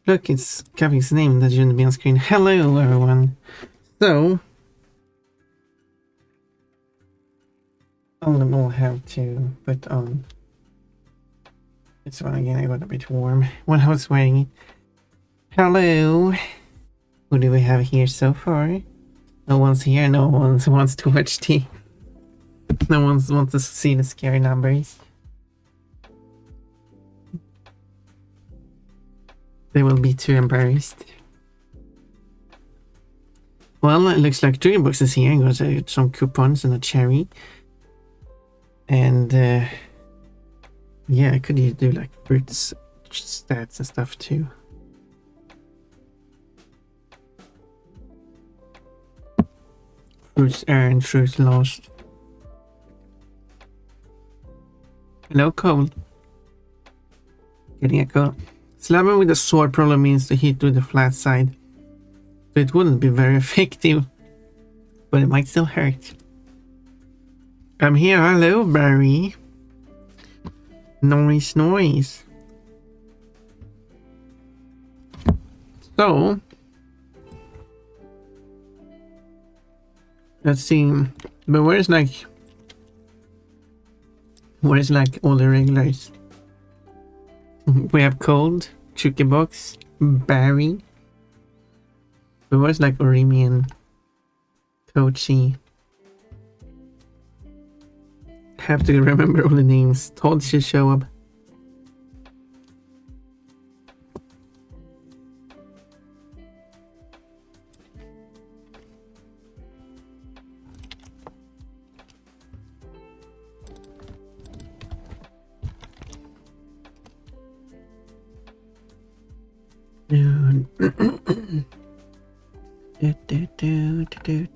Look, it's Kevin's name that shouldn't be on screen. Hello, everyone. So, I'll have to put on this one again. I got a bit warm when I was wearing it. Hello. Who do we have here so far? No one's here. No one wants to watch tea. No one wants to see the scary numbers. They will be too embarrassed. Well, it looks like Dreambox is here. Got some coupons and a cherry. And yeah, I could do like fruits stats and stuff too. Fruits earned, fruits lost. Hello, Cole. Getting a call. Slamming with a sword probably means to hit with the flat side. So it wouldn't be very effective. But it might still hurt. I'm here. Hello, Barry. Noise. So, let's see. But where's like all the regulars? We have Cold, Chucky Box, Barry. But where's like Orimi and Kochi? Have to remember all the names. Todd should show up.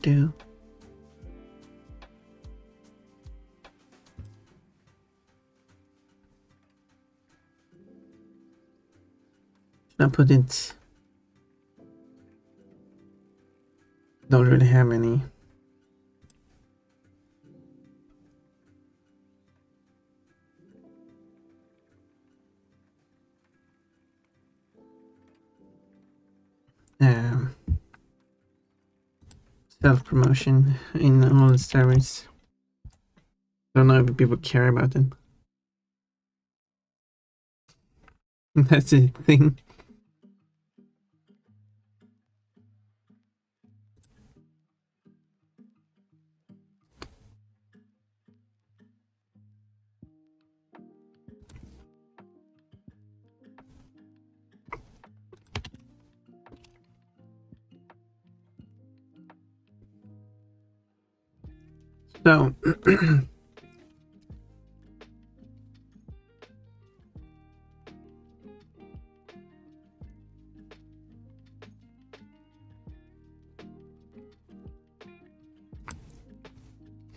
Do. I put it. Don't really have any. Self-promotion in all the servers. Don't know if people care about it. That's the thing. So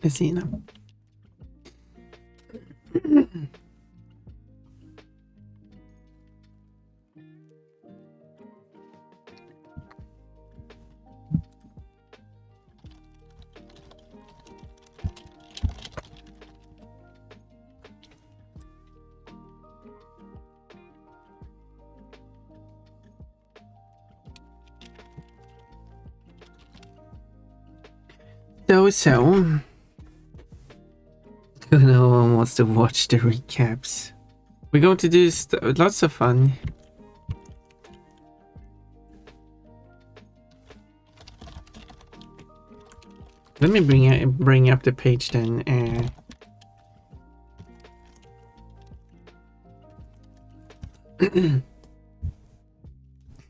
let's see now. So no one wants to watch the recaps. We're going to do lots of fun. Let me bring up the page then.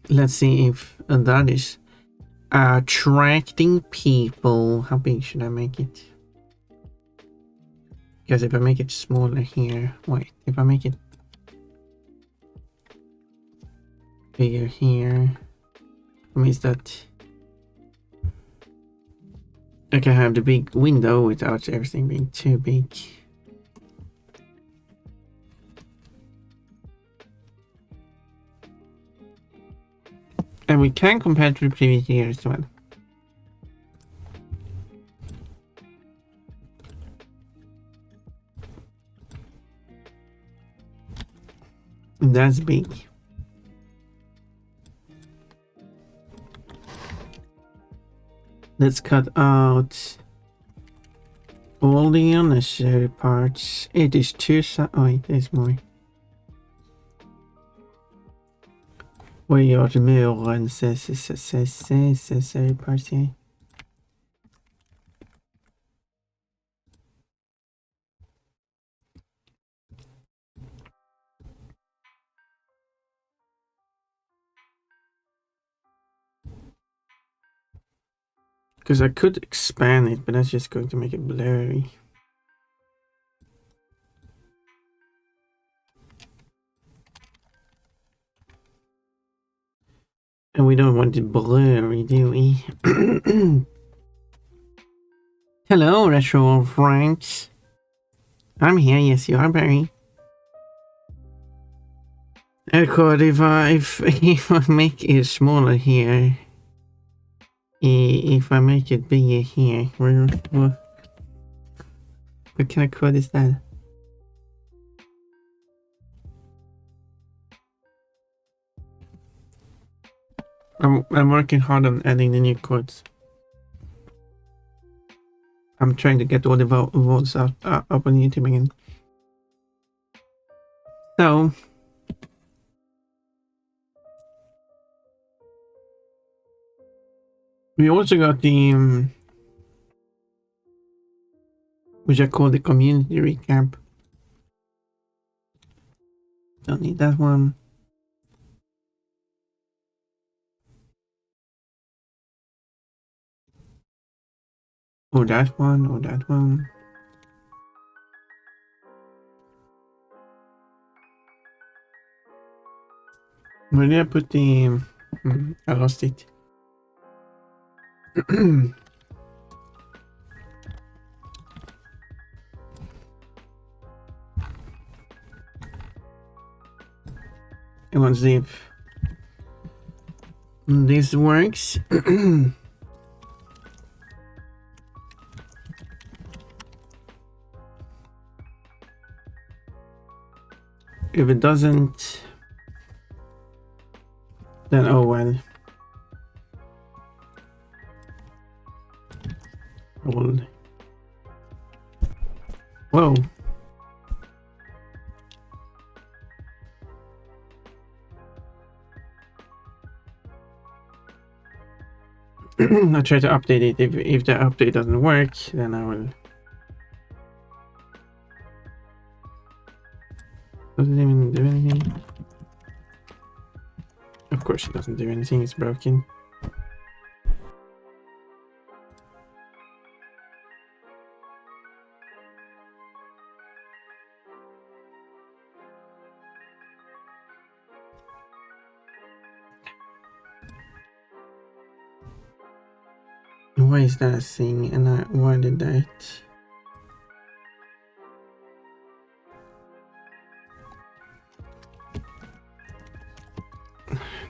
Let's see if that is attracting people. How big should I make it? Because if I make it smaller here, wait, if I make it bigger here, means that I can have the big window without everything being too big. And we can compare to the previous year as well. That's big. Let's cut out all the unnecessary parts. It is too oh wait, there's more. Where you are the more unnecessary parts here. Because I could expand it, but that's just going to make it blurry. And we don't want it blurry, do we? Hello, Retro Franks. I'm here, yes you are, Barry. Record if I make it smaller here. If I make it bigger here, what kind of code is that? I'm working hard on adding the new codes. I'm trying to get all the votes up on YouTube again. So we also got the which I call the community recap. Don't need that one. Or that one, or that one. Where did I put the... I lost it. I want to see if this works. If it doesn't, then oh well. Hold. Whoa. I'll try to update it. If the update doesn't work, then I will. Doesn't even do anything. Of course it doesn't do anything, it's broken. Why is that a thing? And why did that?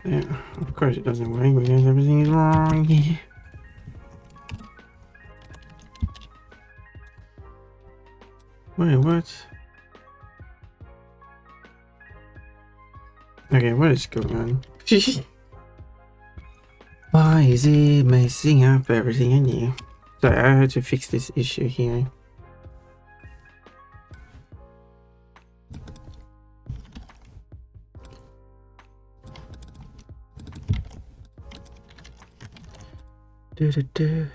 Yeah, of course it doesn't work because everything is wrong. Wait, what? Okay, what is going on? Why is it messing up everything I knew? So I had to fix this issue here. Do.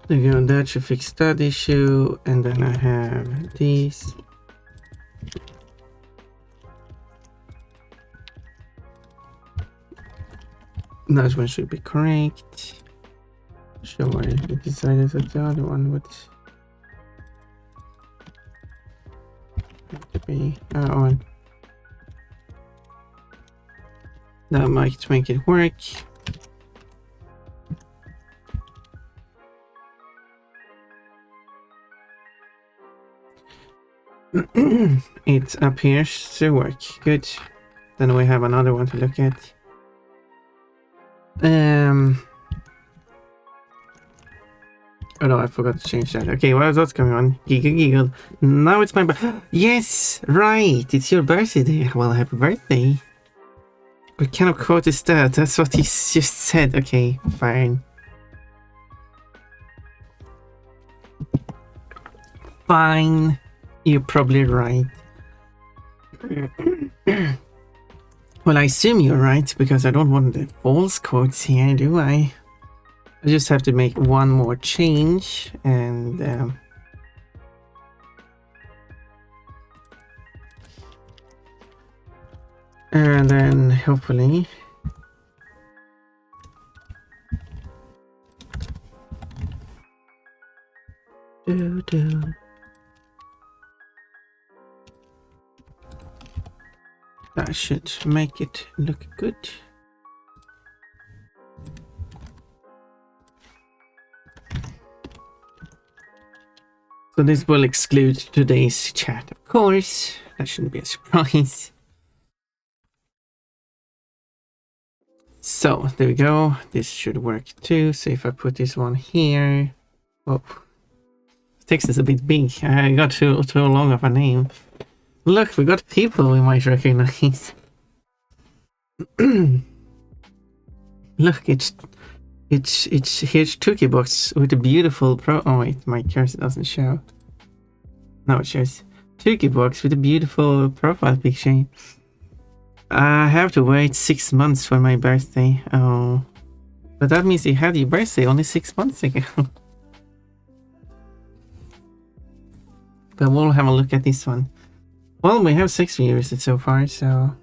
Again, that should fix that issue, and then I have these. That one should be correct. Sure, I decided that the other one would have to be on. That might make it work. It appears to work. Good. Then we have another one to look at. Oh no, I forgot to change that. Okay, what's going on? Giggle. Now it's my yes, right. It's your birthday. Well, happy birthday. What kind of quote is that? That's what he just said. Okay, fine. Fine. You're probably right. Well, I assume you're right, because I don't want the false quotes here, do I? I just have to make one more change, and then hopefully that should make it look good. So this will exclude today's chat, of course. That shouldn't be a surprise. So there we go. This should work too. So if I put this one here, oh, text is a bit big. I got too long of a name. Look, we got people we might recognize. Look, it's here's Twich box with a beautiful oh wait, my cursor doesn't show. No, it shows Twich box with a beautiful profile picture. I have to wait 6 months for my birthday. Oh, but that means you had your birthday only 6 months ago. But we'll have a look at this one. Well, we have 6 viewers so far, so.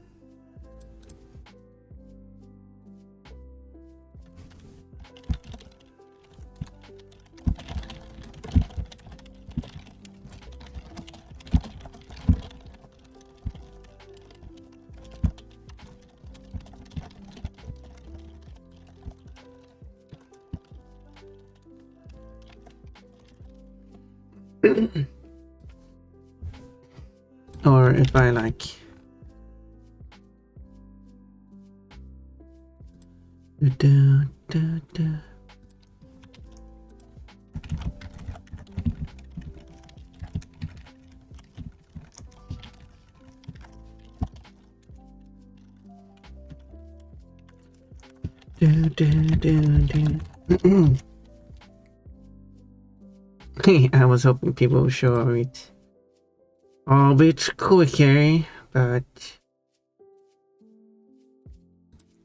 Or if I like I was hoping people would show a bit quicker, but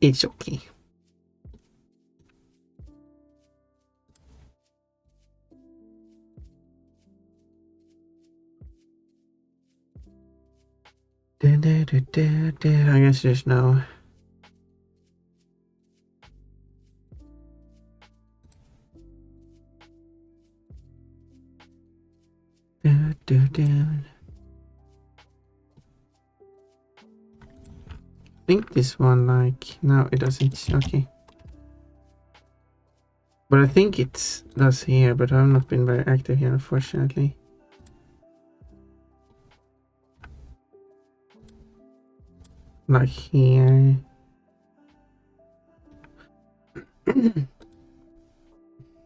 it's okay. I guess there's no. I think this one, like, no, it doesn't. Okay, but I think it does here, but I've not been very active here, unfortunately. Like here.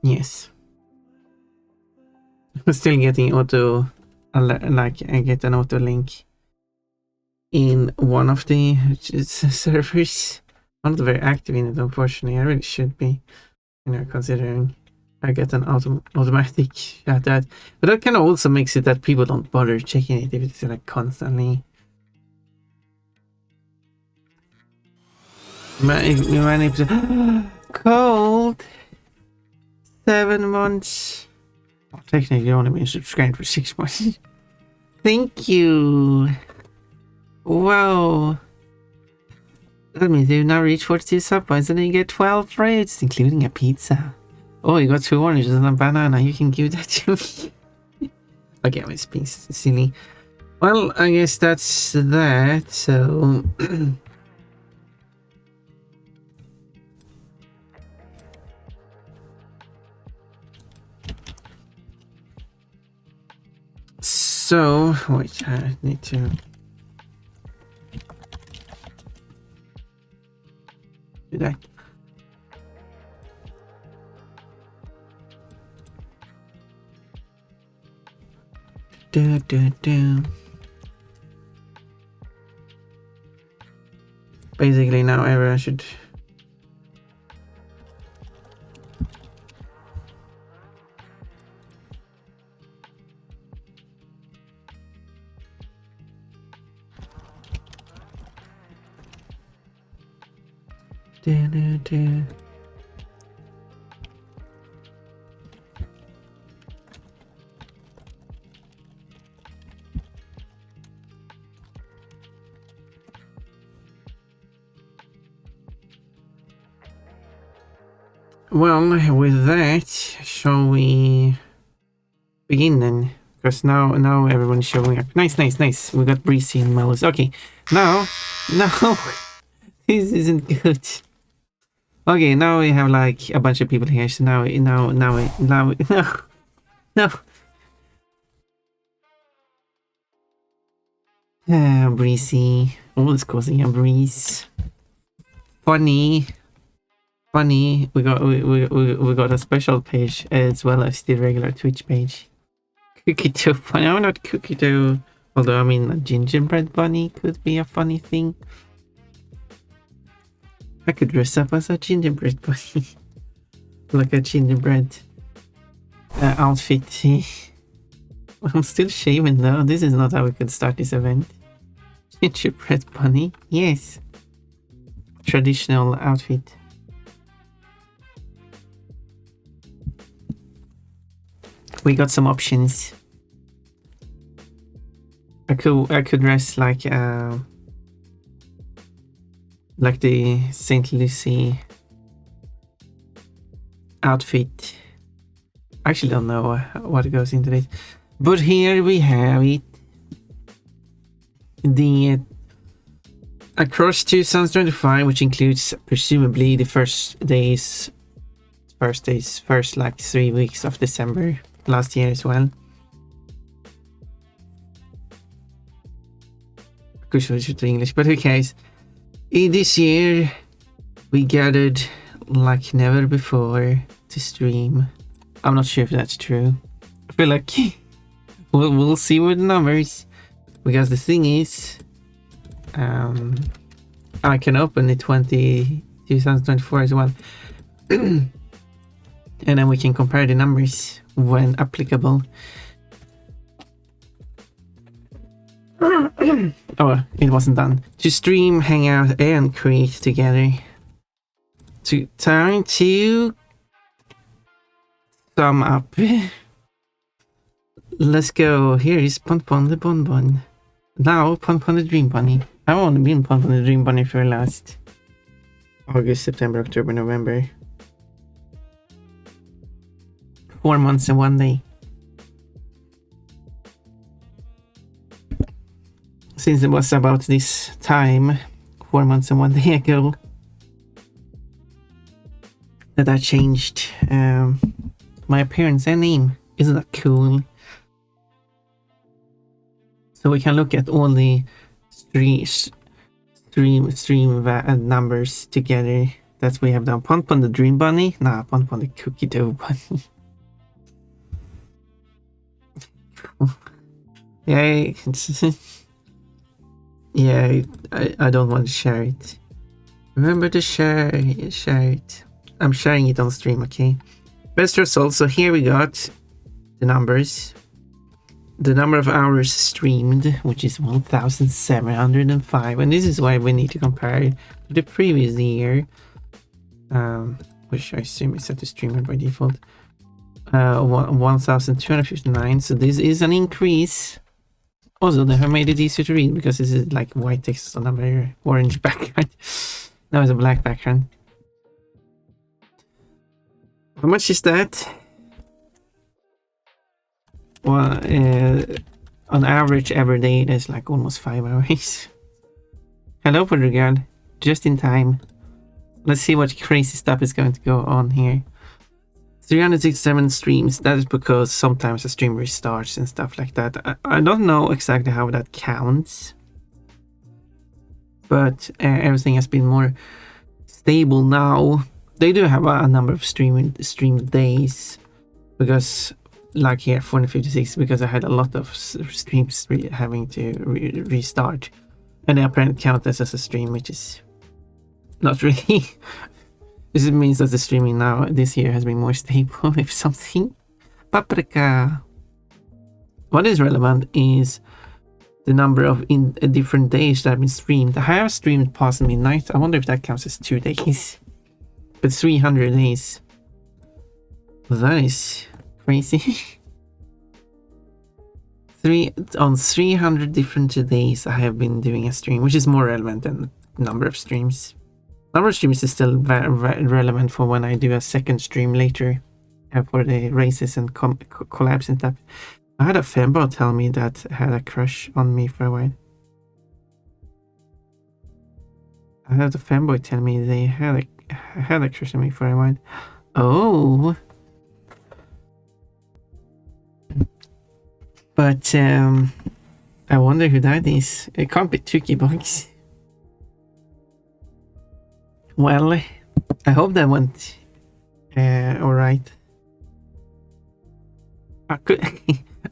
Yes. I'm still getting auto, like I get an auto link in one of the servers. I'm not very active in it, unfortunately. I really should be, considering I get an automatic at that. But that kind of also makes it that people don't bother checking it if it's like constantly. Many episodes. Cold. 7 months. Well, technically, only been subscribed for 6 months. Thank you. Wow. That means you now reach 42 subpoints and then you get 12 fruits, including a pizza. Oh, you got 2 oranges and a banana. You can give that to me. Okay, I'm just being silly. Well, I guess that's that, so. So, wait, I need to. Do that. Do, do, do. Basically now everyone should... Do, do, do. Well, with that, shall we begin then? Because now everyone's showing up. Nice. We got Breezy and Melis. Okay, now, this isn't good. Okay, now we have like a bunch of people here. So now, no. Breezy. Always causing a breeze. Funny. We got a special page as well as the regular Twitch page. Cookie dough bunny. I'm not cookie dough. Although I mean a gingerbread bunny could be a funny thing. I could dress up as a gingerbread bunny. Like a gingerbread outfit. I'm still shaving though. This is not how we could start this event. Gingerbread bunny. Yes. Traditional outfit. We got some options. I could dress like the Saint Lucie outfit. I actually don't know what goes into it, but here we have it. The across 2025, which includes presumably the first like 3 weeks of December last year as well. I could switch to English, but who cares? This year we gathered like never before to stream. I'm not sure if that's true. I feel like we'll see with the numbers, because the thing is, I can open the 2024 as well. And then we can compare the numbers when applicable. Oh, it wasn't done. To stream, hang out, and create together. Time to sum up. Let's go. Here is Pon the Bonbon. Now Pon the Dream Bunny. I've only been Pon the Dream Bunny for last August, September, October, November. 4 months and 1 day. Since it was about this time, 4 months and 1 day ago, that I changed my appearance and name. Isn't that cool? So we can look at all the stream numbers together that we have done. Pon the Dream Bunny? Nah, Pon the Cookie Dough Bunny. Yeah, yeah, I don't want to share it. Remember to share it. I'm sharing it on stream, okay? Best results. So here we got the numbers. The number of hours streamed, which is 1,705, and this is why we need to compare it to the previous year, which I assume is set to streamer by default. 1,259. So this is an increase. Also, they have made it easier to read because this is like white text on a very orange background. Now it's a black background. How much is that? Well, on average every day there's like almost 5 hours. Hello, Portugal. Just in time. Let's see what crazy stuff is going to go on here. 367 streams. That is because sometimes a stream restarts and stuff like that. I don't know exactly how that counts, but everything has been more stable now. They do have a number of stream days, because like here 456 because I had a lot of streams having to restart, and they apparently count this as a stream, which is not really. This means that the streaming now this year has been more stable, if something. Paprika. What is relevant is the number of different days that have been streamed. I have streamed past midnight. I wonder if that counts as 2 days. But 300 days. That is crazy. On 300 different days I have been doing a stream, which is more relevant than number of streams. Number of streams is still very relevant for when I do a second stream later for the races and collabs and stuff. I had a fembo tell me that had a crush on me for a while. I had a femboy tell me they had a crush on me for a while. Oh. But I wonder who that is. It can't be Twichy Bugs. Well, I hope that went alright.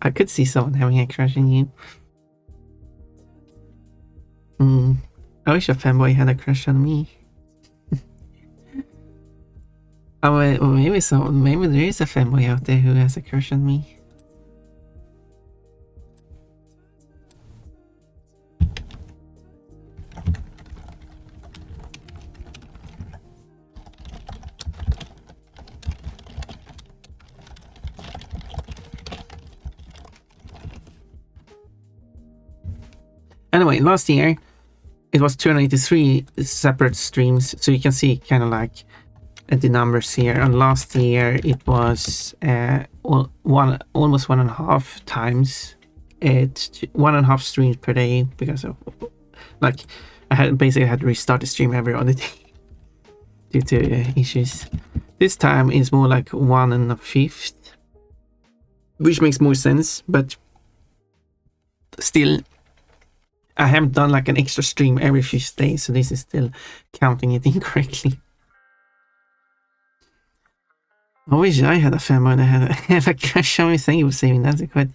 I could see someone having a crush on you. I wish a fanboy had a crush on me. Maybe there is a fanboy out there who has a crush on me. Anyway, last year it was 283 separate streams, so you can see kind of like the numbers here. And last year it was almost 1.5 times. It's 1.5 streams per day because of like I basically had to restart the stream every other day due to issues. This time it's more like 1.5, which makes more sense, but still. I haven't done like an extra stream every few days, so this is still counting it incorrectly. I wish I had a fanboy that had a crush on me. Thank you for saving that. Quite.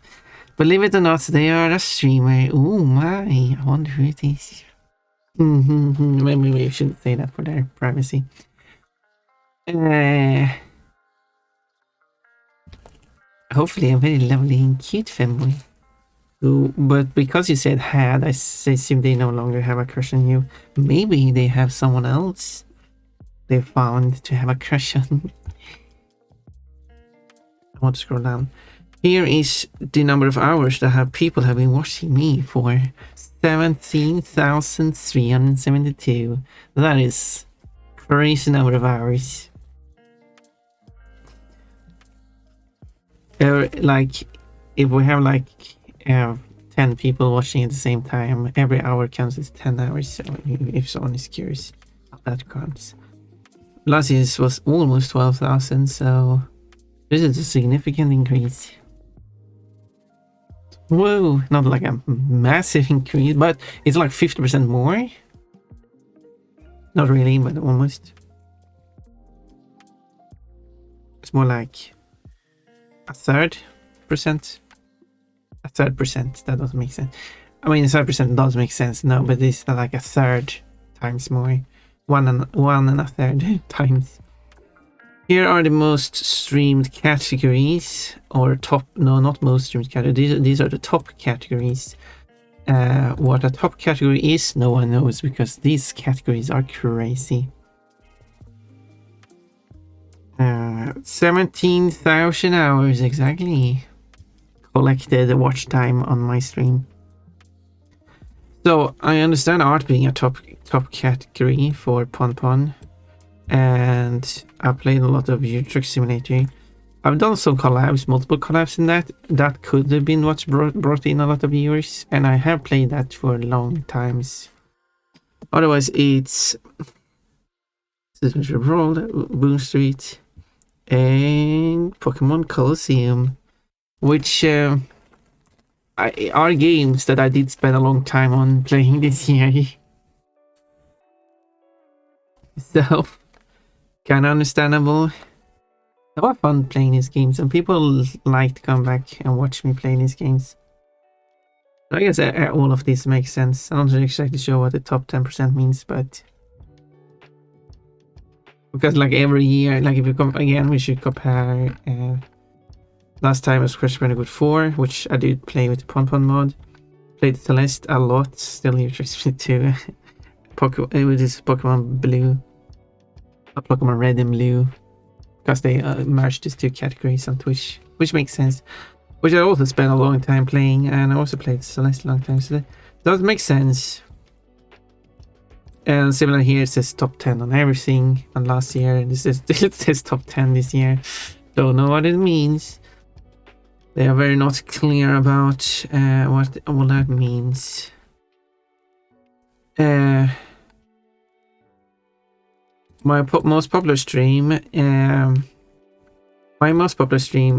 Believe it or not, they are a streamer. Oh my, I wonder who it is. Maybe we shouldn't say that for their privacy. Hopefully a very lovely and cute fanboy. But because you said had, I assume they no longer have a crush on you. Maybe they have someone else they found to have a crush on. I want to scroll down. Here is the number of hours that people have been watching me for. 17,372. That is crazy number of hours. Like, if we have like 10 people watching at the same time, every hour counts as 10 hours, so if someone is curious how that counts. Last year's was almost 12,000, so this is a significant increase. Whoa, not like a massive increase, but it's like 50% more. Not really, but almost. It's more like a third percent. A third percent, that doesn't make sense. I mean, a third percent does make sense, no, but it's like a third times more. One and a third times. Here are the most streamed categories, or top, no, not most streamed categories. These are the top categories. What a top category is, no one knows, because these categories are crazy. 17,000 hours exactly collected watch time on my stream. So I understand art being a top category for Pon, and I played a lot of Euro Truck Simulator. I've done some collabs, multiple collabs in that. That could have been what's brought in a lot of viewers, and I have played that for long times. Otherwise, it's Citizenship World, Boom Street, and Pokemon Colosseum, which are games that I did spend a long time on playing this year. So, kind of understandable. a lot of fun playing these games, and people like to come back and watch me play these games. So I guess all of this makes sense. I'm not exactly sure what the top 10% means, but because like every year, like if you come again, we should compare. Last time was Crash Bandicoot 4, which I did play with the Pon mod. Played Celeste a lot, still interests me too. With this Pokemon Blue, Pokemon Red and Blue, because they merged these two categories on Twitch, which makes sense. Which I also spent a long time playing, and I also played Celeste a long time, so that does make sense. And similar here, it says top 10 on everything. And last year, this is it says top 10 this year. Don't know what it means. They are very not clear about what all that means. My most popular stream,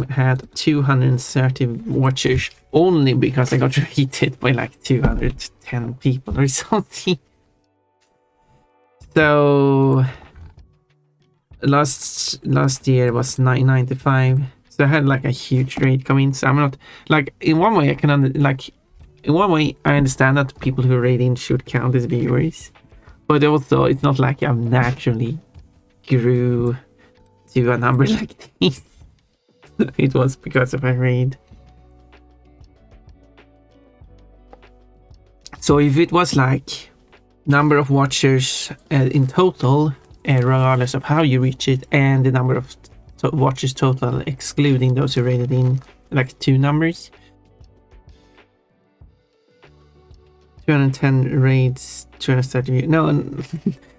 had 230 watchers only because I got rated by like 210 people or something. So last year was 995. So I had like a huge rate coming. So I'm not like in one way I understand that people who rate in should count as viewers, but also it's not like I naturally grew to a number like this. It was because of a raid. So if it was like number of watchers in total, regardless of how you reach it, and the number of watchers total excluding those who rated in, like two numbers, 210 raids, 230 no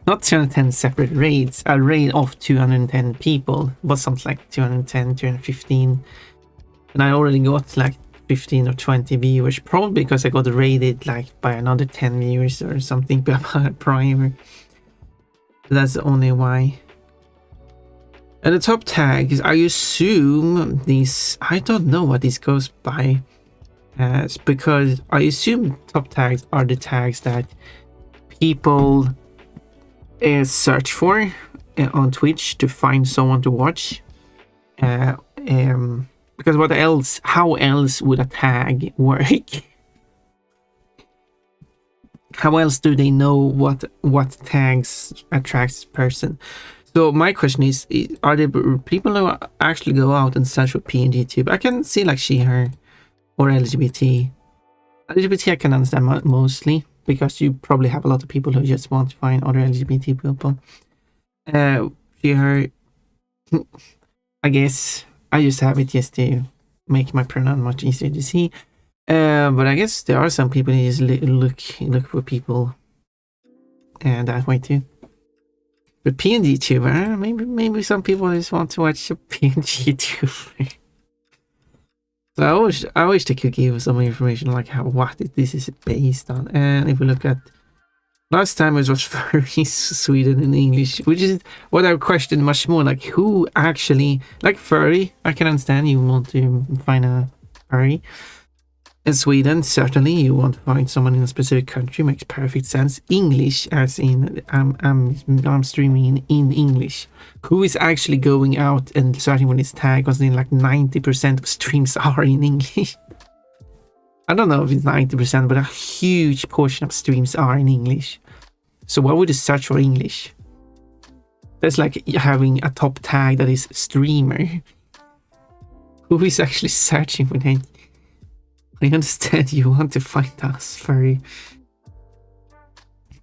not 210 separate raids, a raid of 210 people was something like 210, 215, and I already got like 15 or 20 viewers, probably because I got raided like by another 10 viewers or something prior. That's the only why. And the top tags, I assume these, I don't know what this goes by as, because I assume top tags are the tags that people search for on Twitch to find someone to watch. Because what else? How else would a tag work? How else do they know what tags attracts person? So my question is, are there people who actually go out and search for PNG tube? I can see like she, her, or LGBT. LGBT I can understand mostly, because you probably have a lot of people who just want to find other LGBT people. She, her, I guess I just have it just to make my pronoun much easier to see. But I guess there are some people who just look for people that way too. But PNG tuber, maybe some people just want to watch a PNG tuber. So I wish they could give some information like what this is based on. And if we look at last time, it was furry Sweden in English, which is what I questioned much more. Like who actually like furry? I can understand you want to find a furry. In Sweden, certainly you want to find someone in a specific country, makes perfect sense. English, as in I'm streaming in English. Who is actually going out and searching for this tag? Because in like 90% of streams are in English. I don't know if it's 90%, but a huge portion of streams are in English. So why would you search for English? That's like having a top tag that is streamer. Who is actually searching for that? I understand you want to find us furry.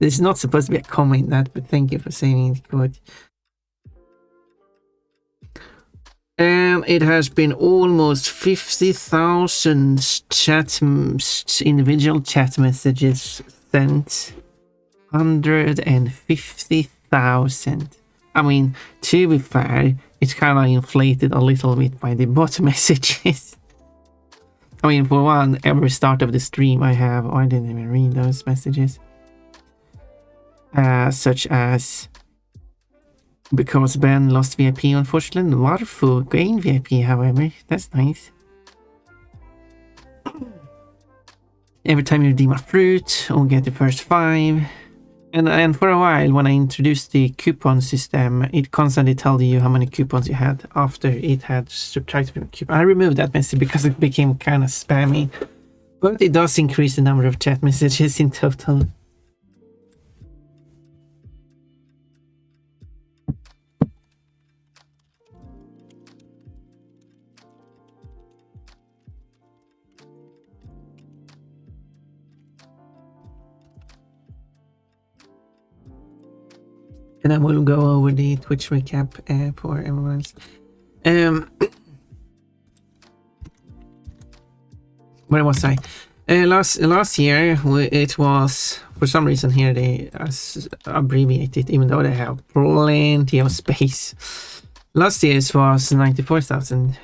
There's not supposed to be a comment in that, but thank you for saying it good. And it has been almost 50,000 individual chat messages sent. 150,000. I mean, to be fair, it's kind of inflated a little bit by the bot messages. I mean, for one, every start of the stream I didn't even read those messages. Such as, because Ben lost VIP unfortunately, Warfu gained VIP however, that's nice. Every time you redeem a fruit, or get the first 5. And for a while, when I introduced the coupon system, it constantly told you how many coupons you had after it had subtracted from the coupon. I removed that message because it became kind of spammy. But it does increase the number of chat messages in total. And then we'll go over the Twitch recap for everyone else. Where was I? Last year, it was, for some reason here, they abbreviate it, even though they have plenty of space. Last year's was 94,000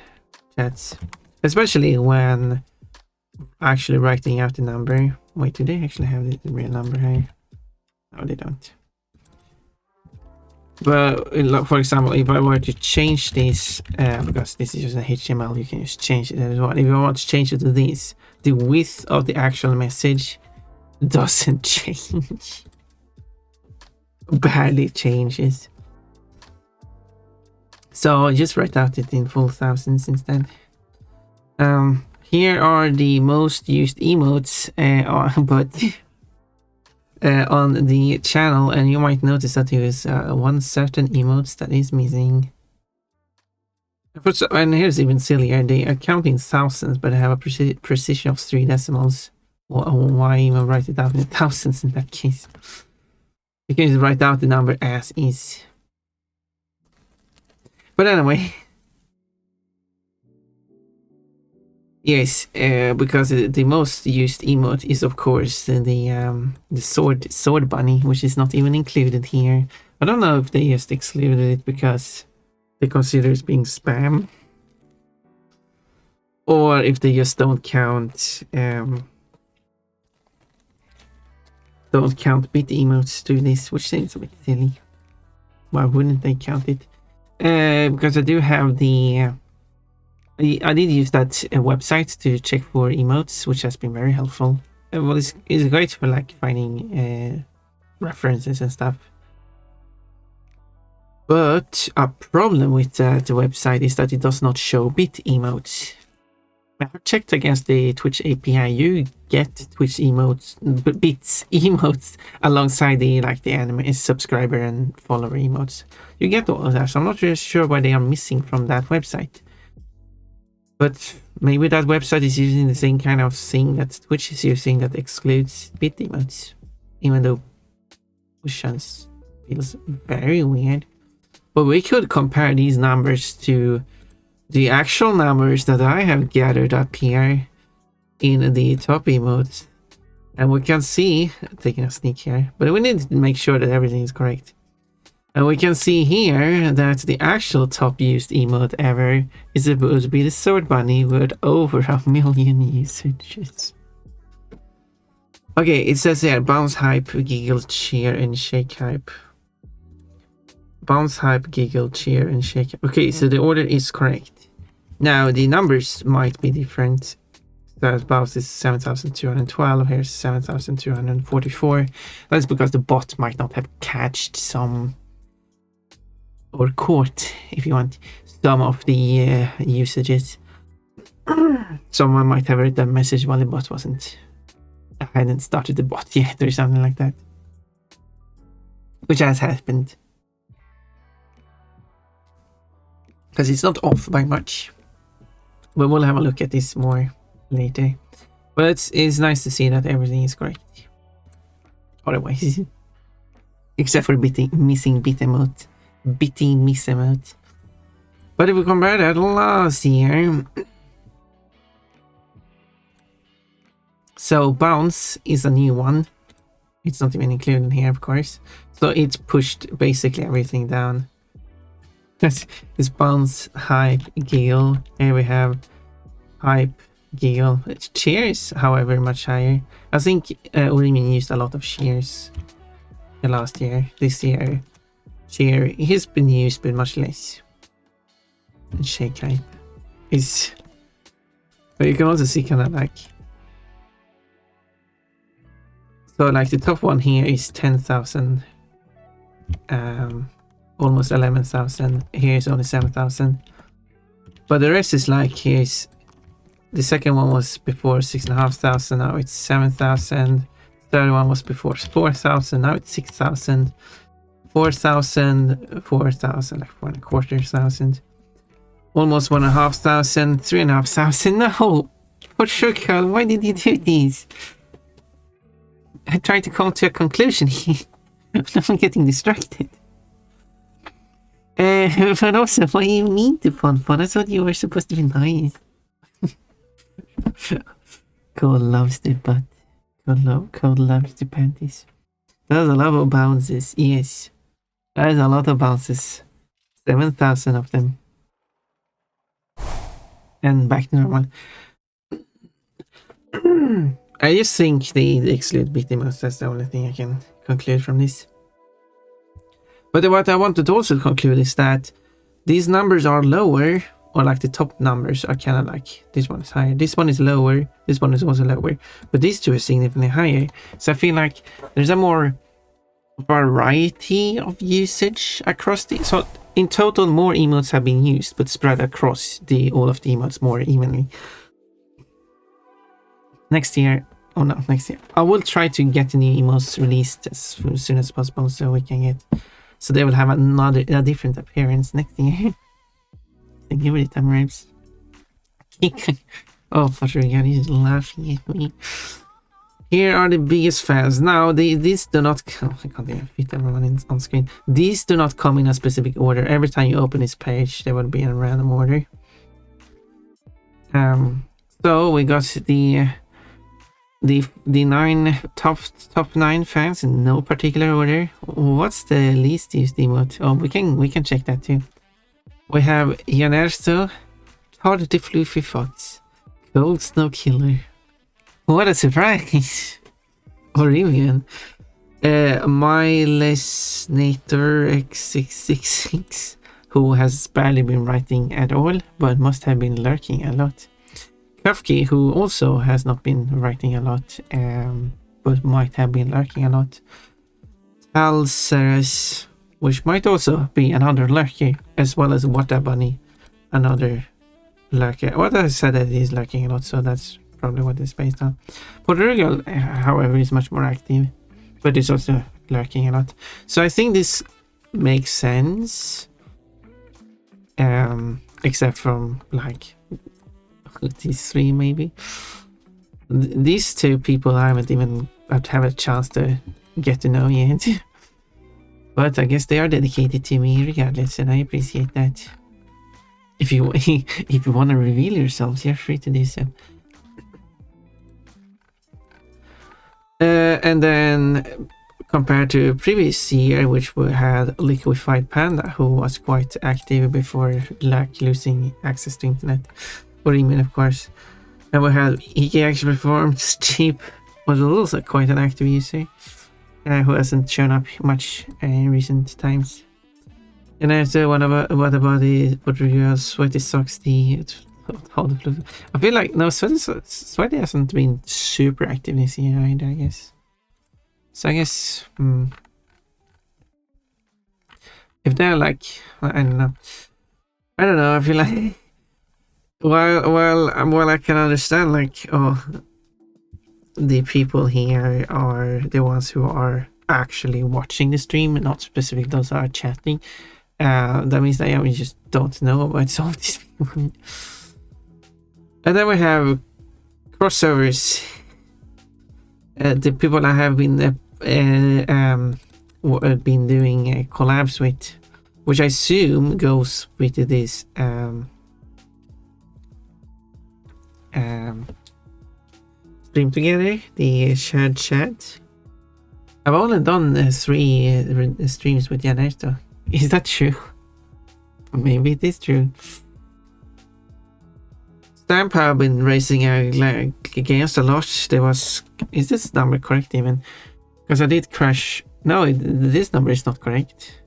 chats, especially when actually writing out the number. Wait, do they actually have the real number here? No, they don't. But for example, if I were to change this, because this is just an HTML, you can just change it as well. If I want to change it to this, the width of the actual message doesn't change. Barely changes. So just write out it in full thousands instead. Here are the most used emotes, but on the channel, and you might notice that there is one certain emote that is missing. And here's even sillier, they are counting thousands, but they have a precision of 3 decimals. Why even write it out in thousands in that case? You can just write out the number as is. But anyway, yes, because the most used emote is of course the sword bunny, which is not even included here. I don't know if they just excluded it because they consider it being spam, or if they just don't count bit emotes to this, which seems a bit silly. Why wouldn't they count it? Because I do have the I did use that website to check for emotes, which has been very helpful. Well, it's great for like finding references and stuff. But a problem with that website is that it does not show bit emotes. I have checked against the Twitch API. You get Twitch emotes, bits emotes alongside the anime subscriber and follower emotes. You get all of that. So I'm not really sure why they are missing from that website. But maybe that website is using the same kind of thing that Twitch is using that excludes bit emotes, even though which feels very weird. But we could compare these numbers to the actual numbers that I have gathered up here in the top emotes. And we can see, taking a sneak here, but we need to make sure that everything is correct. And we can see here that the actual top used emote ever is supposed to be the sword bunny with over 1 million usages. Okay, it says here bounce hype, giggle, cheer, and shake hype. Bounce hype, giggle, cheer, and shake hype. Okay, so the order is correct. Now the numbers might be different. So bounce is 7,212, here's 7,244. That's because the bot might not have catched some, or caught, if you want, some of the usages. Someone might have read that message while the bot I hadn't started the bot yet or something like that. Which has happened. Because it's not off by much. But we'll have a look at this more later. But it's nice to see that everything is correct. Otherwise. Except for missing bit emote. Bitty miss emote. But if we compare that last year, so bounce is a new one. It's not even included here, of course. So it pushed basically everything down. This bounce, hype, giggle. Here we have hype, giggle. Cheers, however, much higher. I think Urimin used a lot of cheers last year. This year, cheer has been used, but much less. And shake hype is, but you can also see kind of like So like the top one here is 10,000, almost 11,000. Here is only 7,000. But the rest is like, here's the second one was before 6,500, now it's 7,000. Third one was before 4,000, now it's 6,000. 4,000, 4,000, like 4,250. Almost 1,500, 3,500. No, for sure, Carl, why did you do this? I tried to come to a conclusion here. I'm getting distracted. But also, why you mean to fun? I thought you were supposed to be nice. Cole loves the butt. Cole loves the panties. There's a lot of bounces, yes. There's a lot of bounces. 7,000 of them. And back to normal. I just think the exclude beat the most. That's the only thing I can conclude from this. But what I wanted to also conclude is that these numbers are lower, or like the top numbers are kind of like, this one is higher, this one is lower, this one is also lower, but these two are significantly higher. So I feel like there's a more variety of usage across the, so in total more emotes have been used, but spread across all of the emotes more evenly. Next year, I will try to get the new emotes released as soon as possible, so we can get, so they will have a different appearance next year. Thank you for the time, Rapes. Oh, for sure, yeah, he's laughing at me. Here are the biggest fans. Now, these do not come, I can't even fit everyone on screen. These do not come in a specific order. Every time you open this page, they will be in a random order. So we got the 9 top 9 fans in no particular order. What's the least used emote? Oh, we can check that too. We have Janersto, Todd the Fluffy Fox, Cold Snow Killer. What a surprise! Oblivion. Milesnator X666, who has barely been writing at all, but must have been lurking a lot. Kafki, who also has not been writing a lot, but might have been lurking a lot. Alceres, which might also be another lurker, as well as Water Bunny, another lurker. What I said that he's lurking a lot, so that's probably what it's based on. Portugal, however, is much more active, but it's also lurking a lot. So I think this makes sense, except from like these three maybe. These two people I haven't even had a chance to get to know yet. But I guess they are dedicated to me regardless, and I appreciate that. If you want to reveal yourselves, you're free to do so. And then compared to previous year, which we had Liquefied Panda, who was quite active before like losing access to internet, or email of course. And we had Iki actually performed. Steep was also quite an active user, who hasn't shown up much in recent times. And also what about the Portugal Sweaty Socks, I feel like no, Sweaty hasn't been super active this year either, I guess. So I guess if they're like, I don't know, I feel like well I can understand like, oh, the people here are the ones who are actually watching the stream, not specific those who are chatting. That means that we just don't know about some of these people. And then we have crossovers. The people I have been doing collabs with, which I assume goes with this stream together, the shared chat. I've only done 3 streams with Janerto. Is that true? Maybe it is true. Stamp have been racing against a lot. There was, is this number correct even? Because I did crash. No, this number is not correct.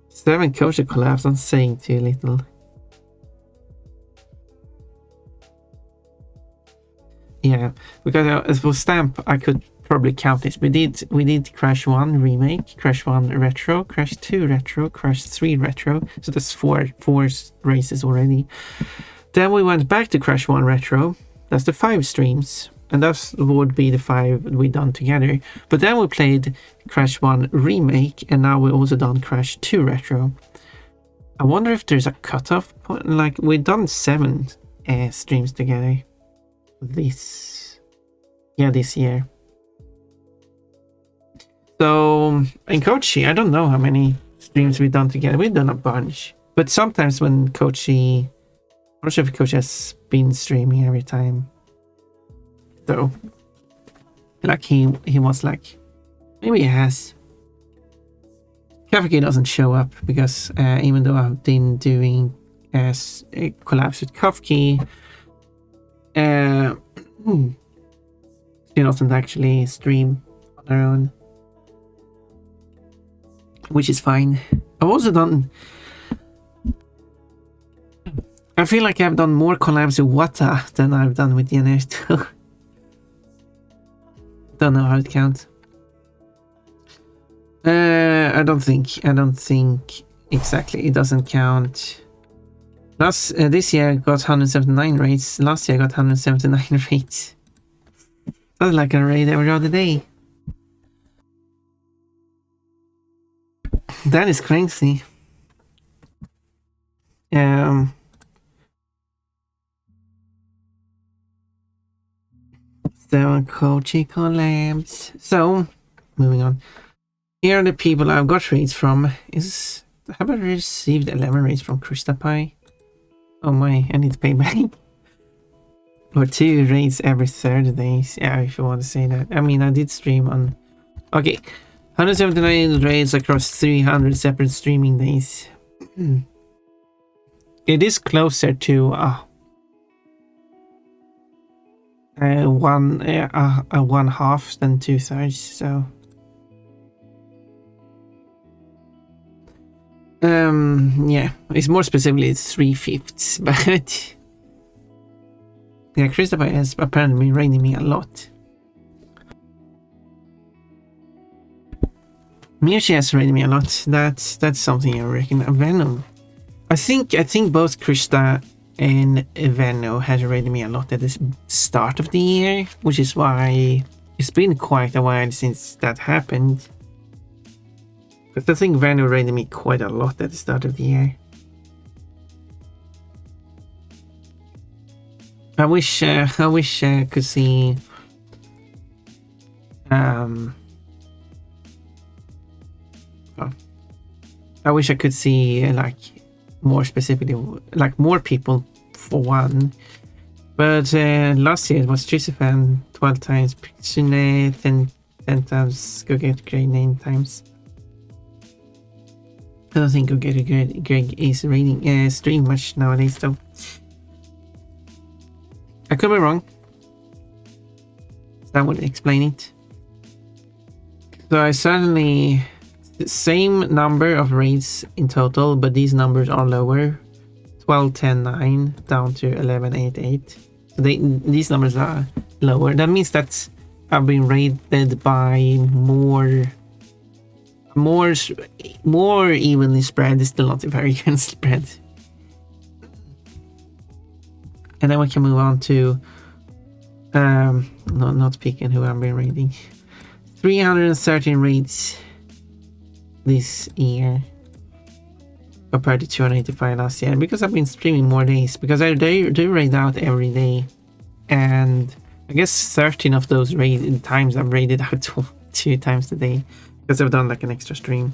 7 coacher collabs. I'm saying too little. Yeah, because for Stamp I could probably count this. We did Crash 1 remake, Crash 1 retro, Crash 2 retro, Crash 3 retro. So that's four races already. Then we went back to Crash 1 retro. That's the 5 streams. And that would be the 5 we done together. But then we played Crash 1 remake, and now we also done Crash 2 retro. I wonder if there's a cutoff point. Like, we've done 7 streams together this year. So in Kochi, I don't know how many streams we've done together. We've done a bunch, but sometimes when Kochi, I'm not sure if Kochi has been streaming every time. So like he was like, maybe he has. Kafki doesn't show up because even though I've been doing collabs with Kafki, she doesn't actually stream on her own, which is fine. I've also done, I feel like I've done more collabs with Wata than I've done with DNR2. Don't know how it counts. I don't think exactly. It doesn't count. This year got 179 rates. Last year got 179 rates. That's like a raid every other day. That is crazy. So Kochi collabs. So moving on. Here are the people I've got raids from. Have I received 11 raids from Krista Pie? Oh my, I need to pay back. Or 2 raids every Thursday. Yeah, if you want to say that. I mean, I did stream on... Okay, 179 raids across 300 separate streaming days. It is closer to one half than 2/3, so... yeah, it's more specifically it's 3/5, but yeah, Christopher has apparently been raining me a lot. Miyoshi has raided me a lot. That's something I reckon. Venom. I think both Krista and Venno has raided me a lot at the start of the year, which is why it's been quite a while since that happened. But I think Venno raided me quite a lot at the start of the year. I wish I could see I wish I could see like more specifically, like more people for one. But last year it was Trisifan 12 times, Pixune 10 times, Go Get Grey 9 times. I don't think Go Get Greg is raiding stream much nowadays though. I could be wrong. That would explain it. So I certainly the same number of raids in total, but these numbers are lower. 12, 10, 9 down to 11, 8, 8. So these numbers are lower. That means that I've been raided by more evenly spread. It's still not a very even spread. And then we can move on to not picking who I've been raiding. 313 raids this year compared to 285 last year, because I've been streaming more days, because I do raid out every day, and I guess 13 of those raid times I've raided out 2 times a day because I've done like an extra stream.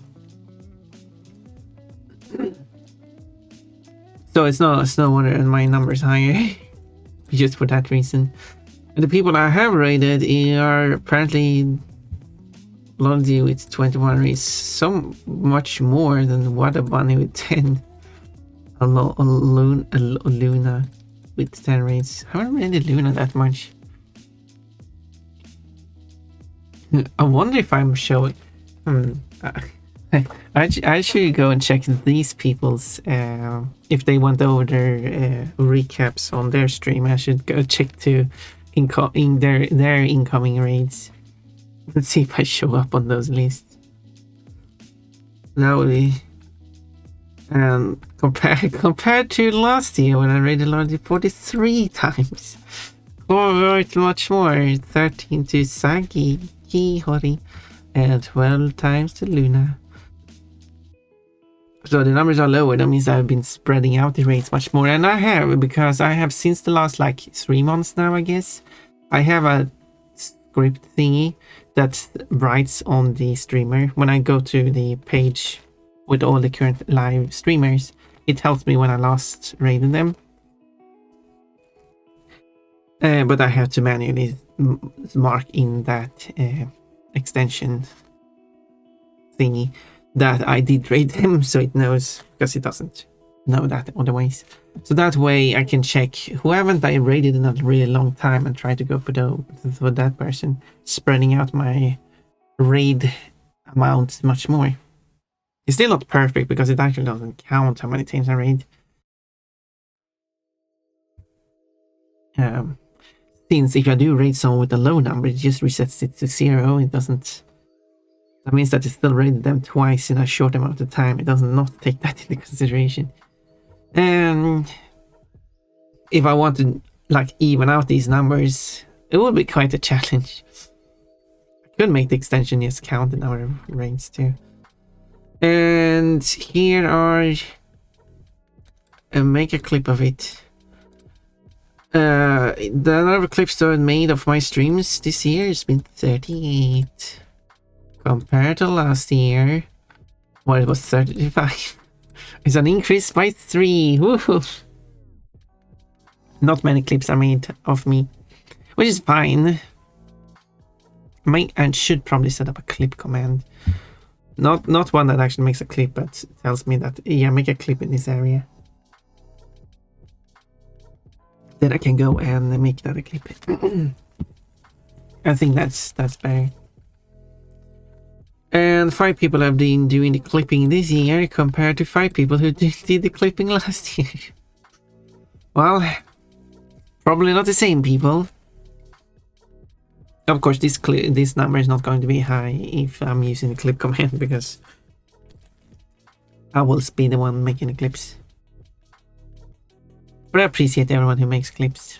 So it's no wonder my numbers higher just for that reason. And the people I have raided are apparently Blondie with 21 raids, so much more than Water Bunny with 10. Luna with 10 raids. I haven't raided Luna that much. I wonder if I'm showing... I should go and check these people's... if they went over their recaps on their stream, I should go check to their incoming raids. Let's see if I show up on those lists. That would be... And compared to last year when I raided Logi 43 times. Quite much more. 13 to Sagi, Kihori, and 12 times to Luna. So the numbers are lower. That means I've been spreading out the raids much more. And I have, because I have since the last like 3 months now, I guess. I have a script thingy that writes on the streamer. When I go to the page with all the current live streamers, it tells me when I last raided them. But I have to manually mark in that extension thingy that I did raid them, so it knows, because it doesn't know that otherwise. So that way I can check who haven't I raided in a really long time and try to go for that person, spreading out my raid amount much more. It's still not perfect because it actually doesn't count how many times I raid. Since if I do raid someone with a low number, it just resets it to 0. It doesn't... That means that it still raided them twice in a short amount of time. It does not take that into consideration. And if I want to like even out these numbers, it would be quite a challenge. I could make the extension just count the number of raids too. And here are... make a clip of it. The number of clips I've made of my streams this year has been 38. Compared to last year, well, it was 35. It's an increase by 3. Woohoo! Not many clips are made of me, which is fine. I should probably set up a clip command. Not one that actually makes a clip, but tells me that, yeah, make a clip in this area. Then I can go and make that a clip. I think that's better. And 5 people have been doing the clipping this year compared to 5 people who did the clipping last year. Well, probably not the same people. Of course, this number is not going to be high if I'm using the clip command, because I will be the one making the clips. But I appreciate everyone who makes clips,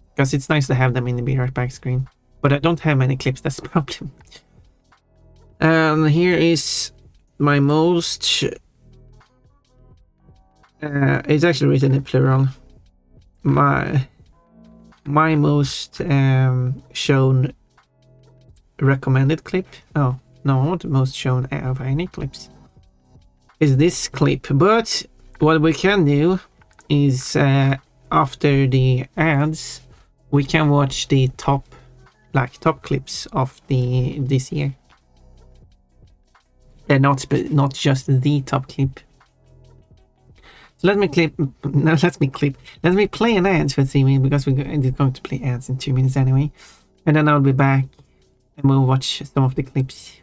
because it's nice to have them in the Be Right Back screen. But I don't have many clips, that's the problem. And here is my most... it's actually written in plural. My most shown recommended clip. Oh, no, not most shown of any clips. Is this clip. But what we can do is after the ads, we can watch the top clips of this year. They're not just the top clip. So let me play an ad for 3 minutes, because we're going to play ads in 2 minutes anyway, and then I'll be back and we'll watch some of the clips.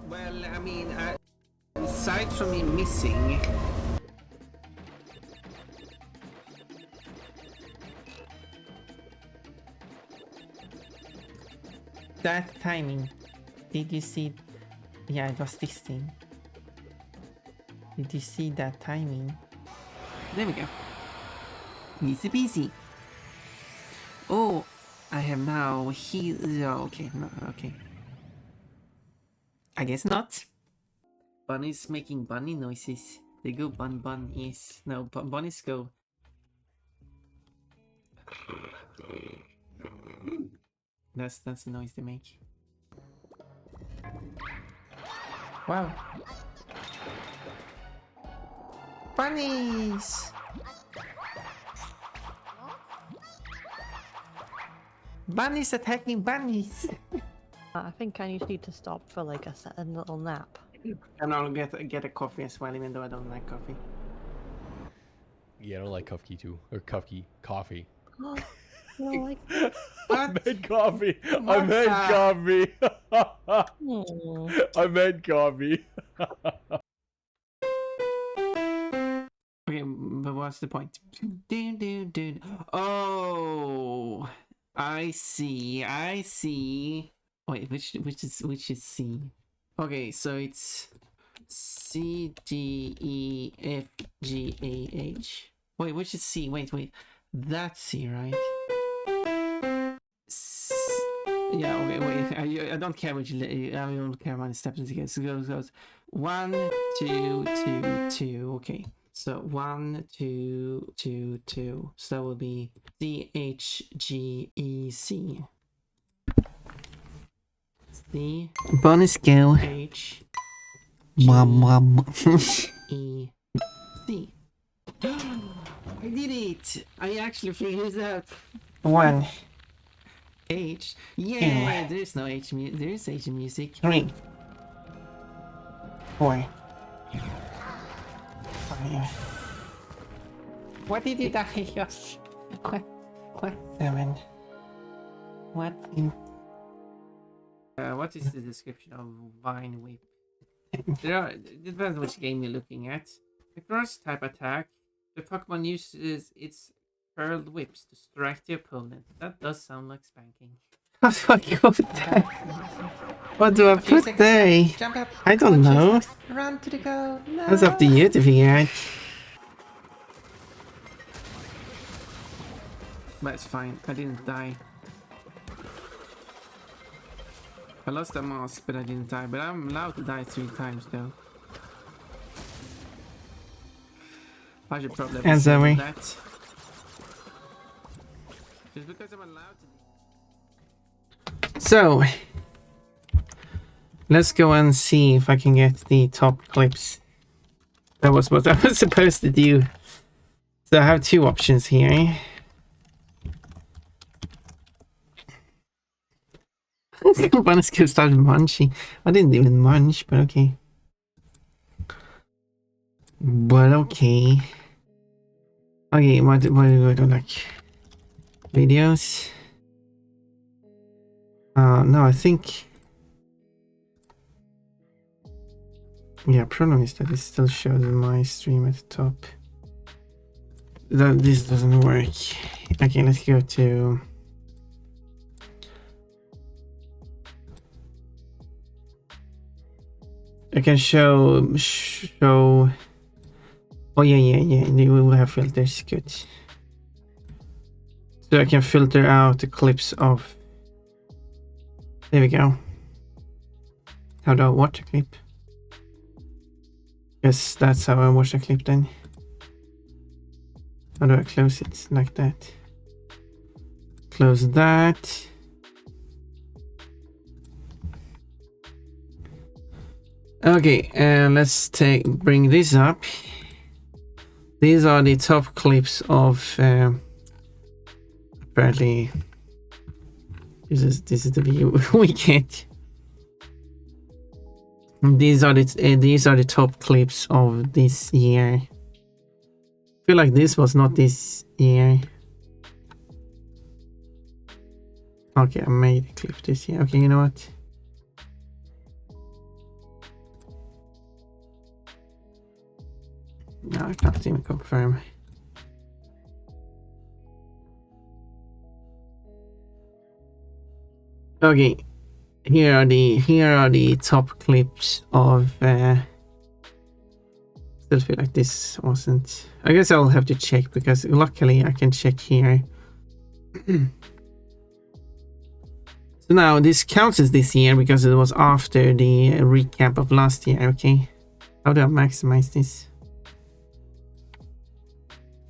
Well, I mean, aside from me missing, that timing, did you see? Yeah, it was this thing. Did you see that timing? There we go. Easy peasy. Oh, I have now okay, no, okay. I guess not. Bunny's making bunny noises. They go bun, yes. No, bunnies go. That's the noise they make. Wow. Bunnies! Bunnies attacking bunnies! I think I need to stop for like a little nap. And I'll get a coffee as well, even though I don't like coffee. Yeah, I don't like coffee. Coffee. You don't like I meant coffee. I meant coffee. I meant coffee. Okay, but what's the point? Oh, I see. Wait, which is C? Okay, so it's C D E F G A H. Wait, which is C? Wait. That's C, right? Yeah. Okay. Wait. I don't care which. I don't care how many steps it goes. So it goes 1, 2, 2, 2. Okay. So 1, 2, 2, 2. So that will be C H G E C. C bonus skill H G E C. I did it! I actually figured it out. 1 H. Yeah, there's no H. There's H in music. 3 4 5. What did you die? Yes. What? 7. What? What is the description of Vine Whip? It depends which game you're looking at. The cross type attack, the Pokemon uses its curled whips to strike the opponent. That does sound like spanking. How do I go with that? What do I put there? Jump up. I don't know. Run to the goal. No. That's up to you to figure out. But it's fine. I didn't die. I lost a mask, but I didn't die. But I'm allowed to die 3 times, though. I should probably disable that. Just because I'm allowed to. So, let's go and see if I can get the top clips. That was what I was supposed to do. So I have 2 options here. Bonus skill started munching. I didn't even munch, but okay. Okay, what do I do, like videos? No, I think. Yeah, problem is that it still shows my stream at the top. This doesn't work. Okay, let's go to. I can show. Oh yeah. We will have filters. Good. So I can filter out the clips of. There we go. How do I watch a clip? Yes, that's how I watch a clip then. How do I close it? Like that. Close that. Okay, let's bring this up. These are the top clips of apparently this is the view we get. These are the top clips of this year. I feel like this was not this year. Okay, I made a clip this year. Okay, you know what? No, I can't even confirm. Okay, here are the top clips of. Still feel like this wasn't. I guess I'll have to check because luckily I can check here. So now this counts as this year because it was after the recap of last year. Okay, how do I maximize this?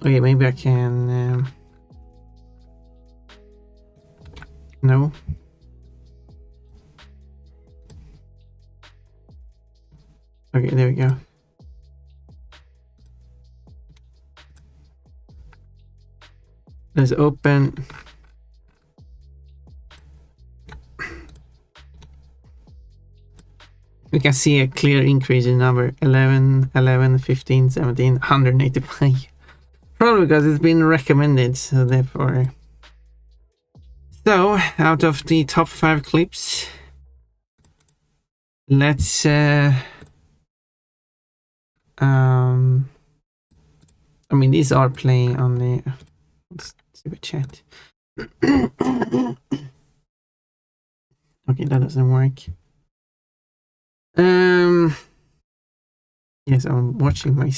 Okay, maybe I can. No. Okay, there we go. Let's open. We can see a clear increase in number 11, 15, 17, 185. Probably because it's been recommended, so therefore. So, out of the top 5 clips, let's I mean, these are playing on the. Let's see the chat. Okay, that doesn't work. Yes, I'm watching my.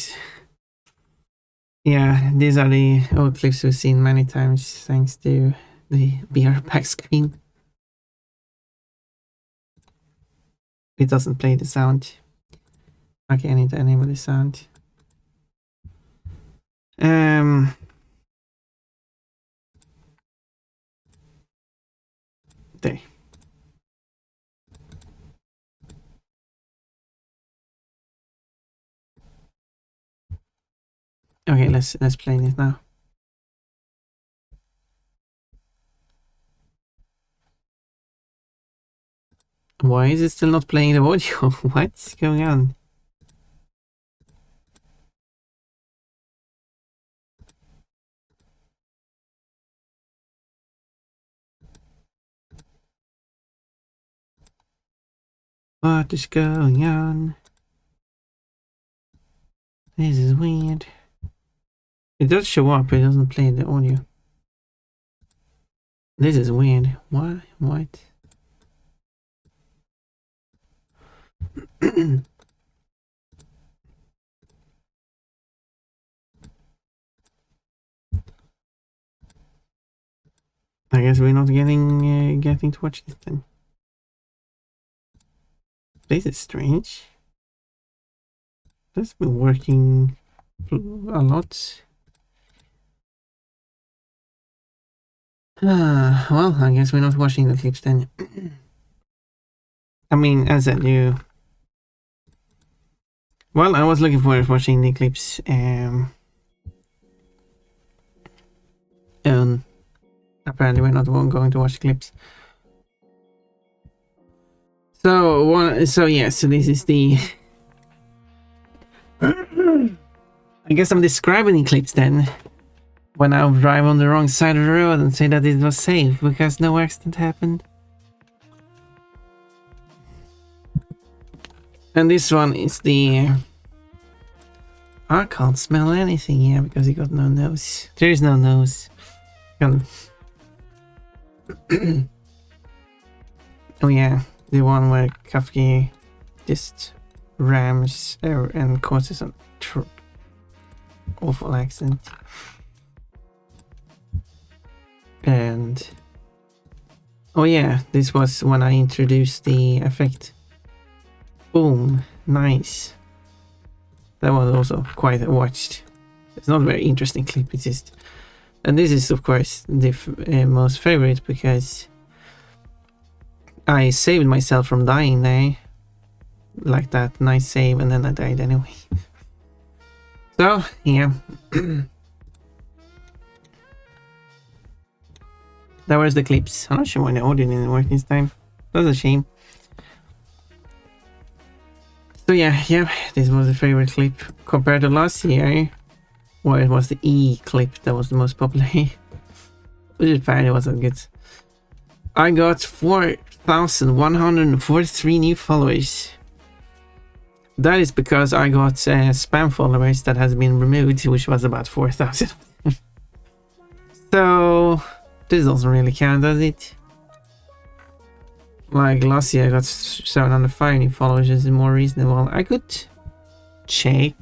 Yeah, these are the old clips we've seen many times thanks to the BR pack screen. It doesn't play the sound. Okay, I need to enable the sound. There. Okay, let's play this now. Why is it still not playing the audio? What's going on? What is going on? This is weird. It does show up, it doesn't play the audio. This is weird. Why? What? I guess we're not getting to watch this then. This is strange. That's been working a lot. Well, I guess we're not watching the clips then. I mean, as I do. Well, I was looking forward to watching the clips. And apparently we're not going to watch clips. So this is the. I guess I'm describing the clips then. When I drive on the wrong side of the road and say that it was safe because no accident happened. And this one is the... I can't smell anything here because he got no nose. There is no nose. Oh yeah, the one where Kafki just rams and causes an awful accident. And oh yeah, this was when I introduced the effect. Boom, nice. That was also quite watched. It's not a very interesting clip, it's just... And this is of course the most favorite because I saved myself from dying there. Like that, nice save, and then I died anyway. So, yeah. That was the clips. I'm not sure why the audio didn't work this time. That's a shame. So yeah, this was a favorite clip compared to last year, where it was the E clip that was the most popular. Which apparently wasn't good. I got 4,143 new followers. That is because I got spam followers that has been removed, which was about 4,000. So this doesn't really count, does it? Like last year I got 705 new followers, is more reasonable. I could check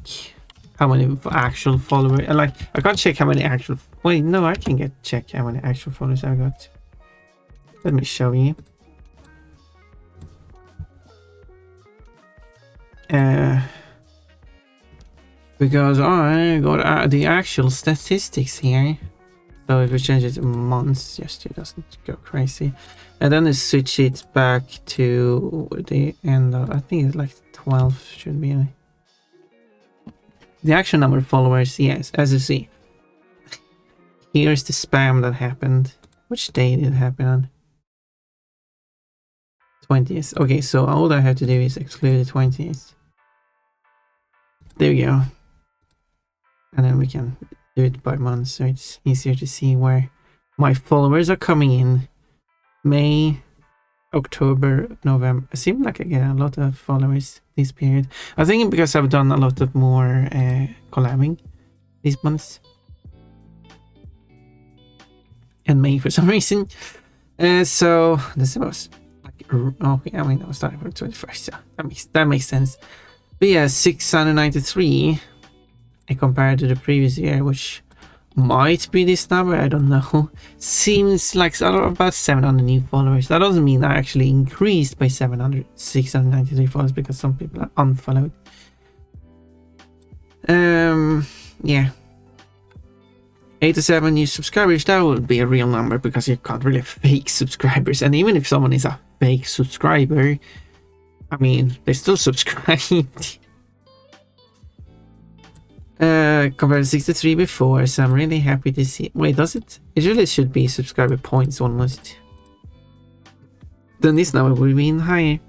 how many actual followers, like I can't check how many actual, wait, no, I can check how many actual followers I got. Let me show you. Because I got the actual statistics here. So if we change it to months, just it doesn't go crazy. And then I switch it back to the end of, I think it's like 12 should be. The actual number of followers, yes, as you see. Here's the spam that happened. Which day did it happen on? 20th. Okay, so all I have to do is exclude the 20th. There we go. And then we can do it by month, so it's easier to see where my followers are coming in. May, October, November. It seems like I get a lot of followers this period. I think because I've done a lot of more collabing these months. And May for some reason. So this was like Okay, I mean, I was starting from 21st, so that makes sense. But yeah, 693 compared to the previous year, which might be this number, I don't know. Seems like about 700 new followers. That doesn't mean I actually increased by 693 followers because some people are unfollowed. Yeah. 87 new subscribers, that would be a real number because you can't really fake subscribers. And even if someone is a fake subscriber, I mean, they still subscribed. Compared to 63 before, so I'm really happy to see. Wait, does it? It really should be subscriber points almost. Then this number will be even higher.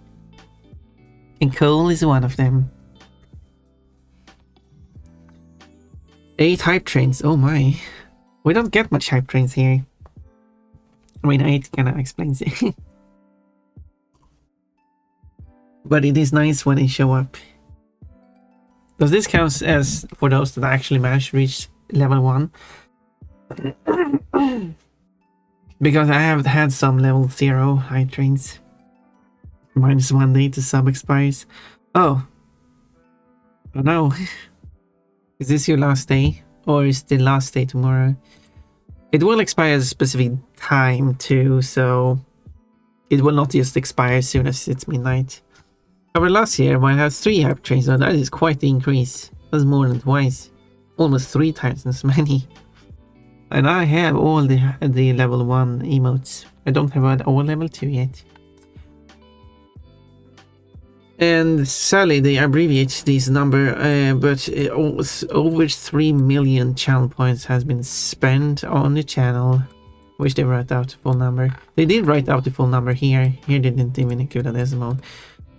And Cole is one of them. 8 hype trains, oh my. We don't get much hype trains here. I mean, 8 kind of explains it. But it is nice when they show up. Does this count as for those that actually managed to reach level 1? Because I have had some level 0 hype trains. Minus 1 day to sub expires. Oh. Oh no. Is this your last day? Or is the last day tomorrow? It will expire at a specific time too, so it will not just expire as soon as it's midnight. However, last year I had 3 hype trains, so that is quite the increase. That's more than twice. Almost 3 times as many. And I have all the level 1 emotes. I don't have all level 2 yet. And sadly they abbreviate this number, but over 3 million channel points has been spent on the channel. Wish they wrote out the full number. They did write out the full number here. Here they didn't even include a decimal.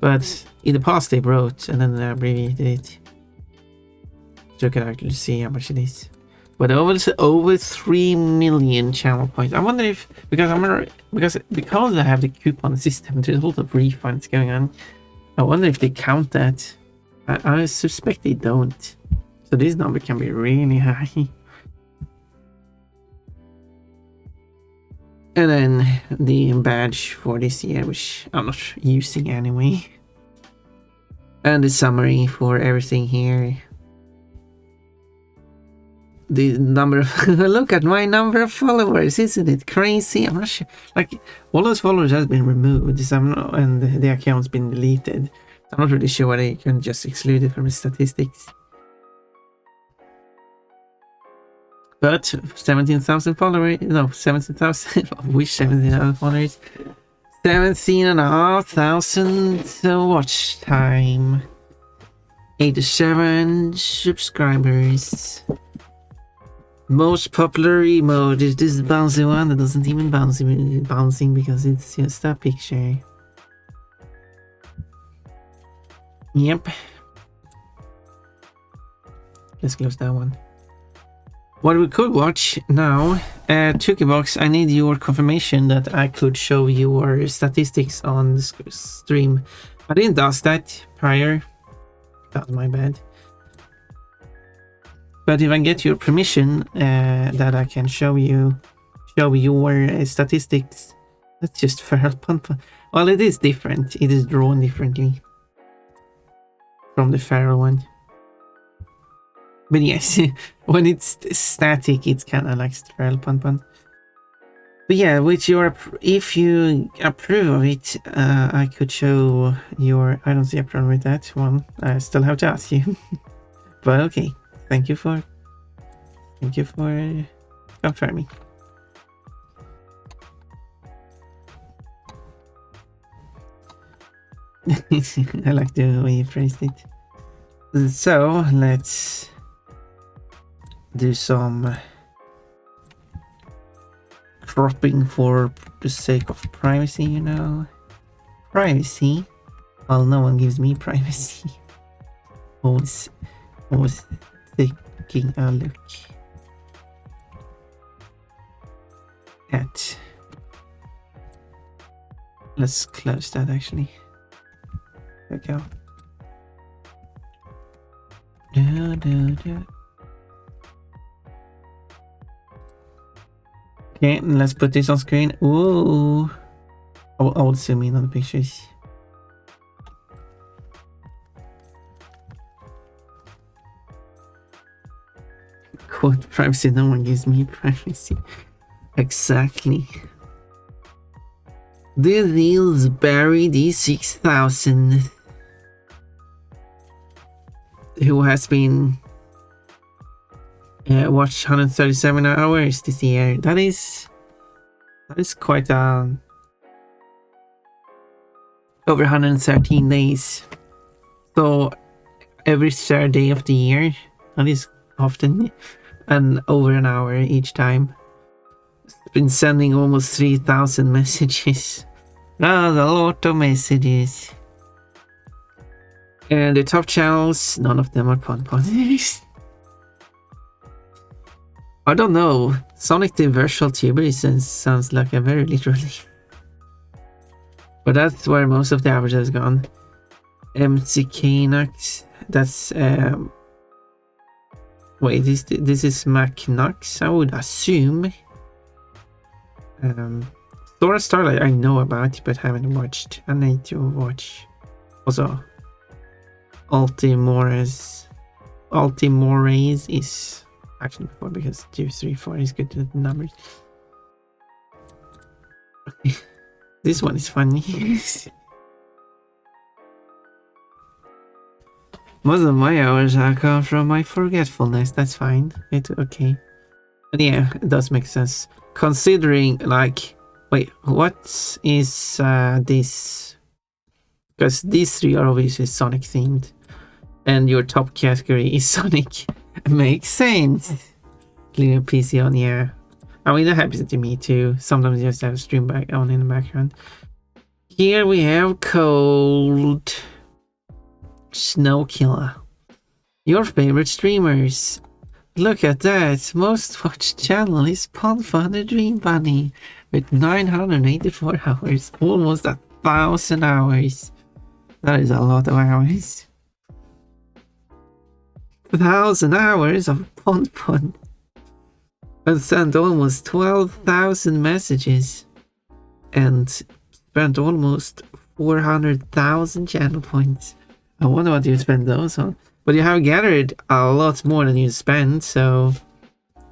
But in the past they wrote and then they abbreviated it. So you can actually see how much it is. But over 3 million channel points. I wonder if because I have the coupon system, there's a lot of refunds going on. I wonder if they count that. I suspect they don't. So this number can be really high. And then the badge for this year, which I'm not using anyway. And the summary for everything here. The number of look at my number of followers, isn't it crazy? I'm not sure, like all those followers has been removed, so and the account's been deleted. I'm not really sure whether you can just exclude it from the statistics. But 17,000 followers, no, 17,000, of which 17,000 followers, 17,500 watch time, 87 subscribers. Most popular emote is this bouncy one that doesn't even bouncing because it's just a picture. Yep. Let's close that one. What we could watch now, Twich, I need your confirmation that I could show your statistics on the stream. I didn't ask that prior. That was my bad. But if I get your permission that I can show your statistics, that's just feral pun. Well, it is different. It is drawn differently from the feral one. But yes, when it's static, it's kind of like feral pun. But yeah, with your, if you approve of it, I could show your. I don't see a problem with that one. I still have to ask you. But okay. Thank you for confirming. I like the way you phrased it. So let's do some cropping for the sake of privacy, you know. Privacy? Well, no one gives me privacy. Always taking a look at. Let's close that actually. There we go. Okay, let's put this on screen. Ooh, I'll zoom in on the pictures. Quote privacy, no one gives me privacy. Exactly. The Dillsbury D6000, who has been watched 137 hours this year. That is quite over 113 days. So every third day of the year, that is often, and over an hour each time. Been sending almost 3,000 messages. That's a lot of messages. And the top channels, none of them are Pon-Pons. I don't know. Sonic the Virtual Tuber sounds like a very literally. But that's where most of the average has gone. MCK that's wait, this is MacNux, I would assume. Sora Starlight I know about but haven't watched. I need to watch. Also Ultimores is actually before, because 2, 3, 4 is good to the numbers. This one is funny. Most of my hours come from my forgetfulness. That's fine. It's okay. But yeah, it does make sense. Considering, like, wait, what is this? Because these three are obviously Sonic themed, and your top category is Sonic. Makes sense. Clear PC on, yeah. I mean, that happens to me too. Sometimes you just have a stream back on in the background. Here we have Cold Snow Killer. Your favorite streamers. Look at that. Most watched channel is Pon-Pon the Dream Bunny with 984 hours. Almost 1,000 hours. That is a lot of hours. 1,000 hours of Pon-Pon. And sent almost 12,000 messages. And spent almost 400,000 channel points. I wonder what you spend those on. But you have gathered a lot more than you spend, so...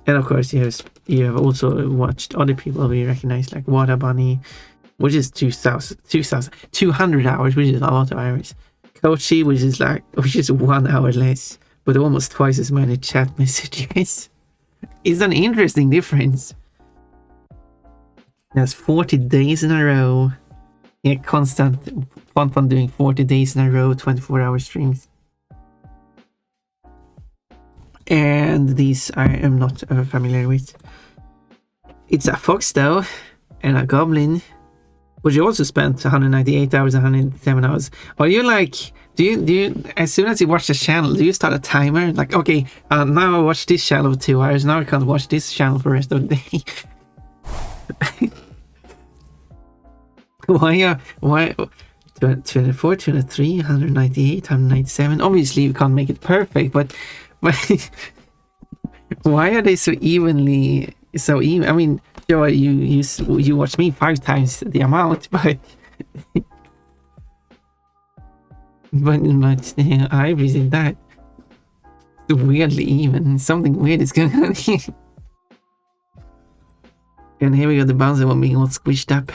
And of course you have also watched other people we recognize, like Water Bunny, which is 200 hours, which is a lot of hours. Kochi, which is 1 hour less, but almost twice as many chat messages. It's an interesting difference. That's 40 days in a row. Yeah, constant Pon-Pon doing 40 days in a row, 24-hour streams. And these I am not familiar with. It's a fox though, and a goblin, but you also spent 198 hours, 107 hours. Are you like, do you as soon as you watch the channel, do you start a timer? Like, okay, now I watch this channel for 2 hours, now I can't watch this channel for the rest of the day. Why 24, 23, 198, 197? Obviously you can't make it perfect, but why are they so even? I mean, sure, you watch me 5 times the amount, but I visit that. It's weirdly even. Something weird is going on here. And here we got the bouncer one being all squished up.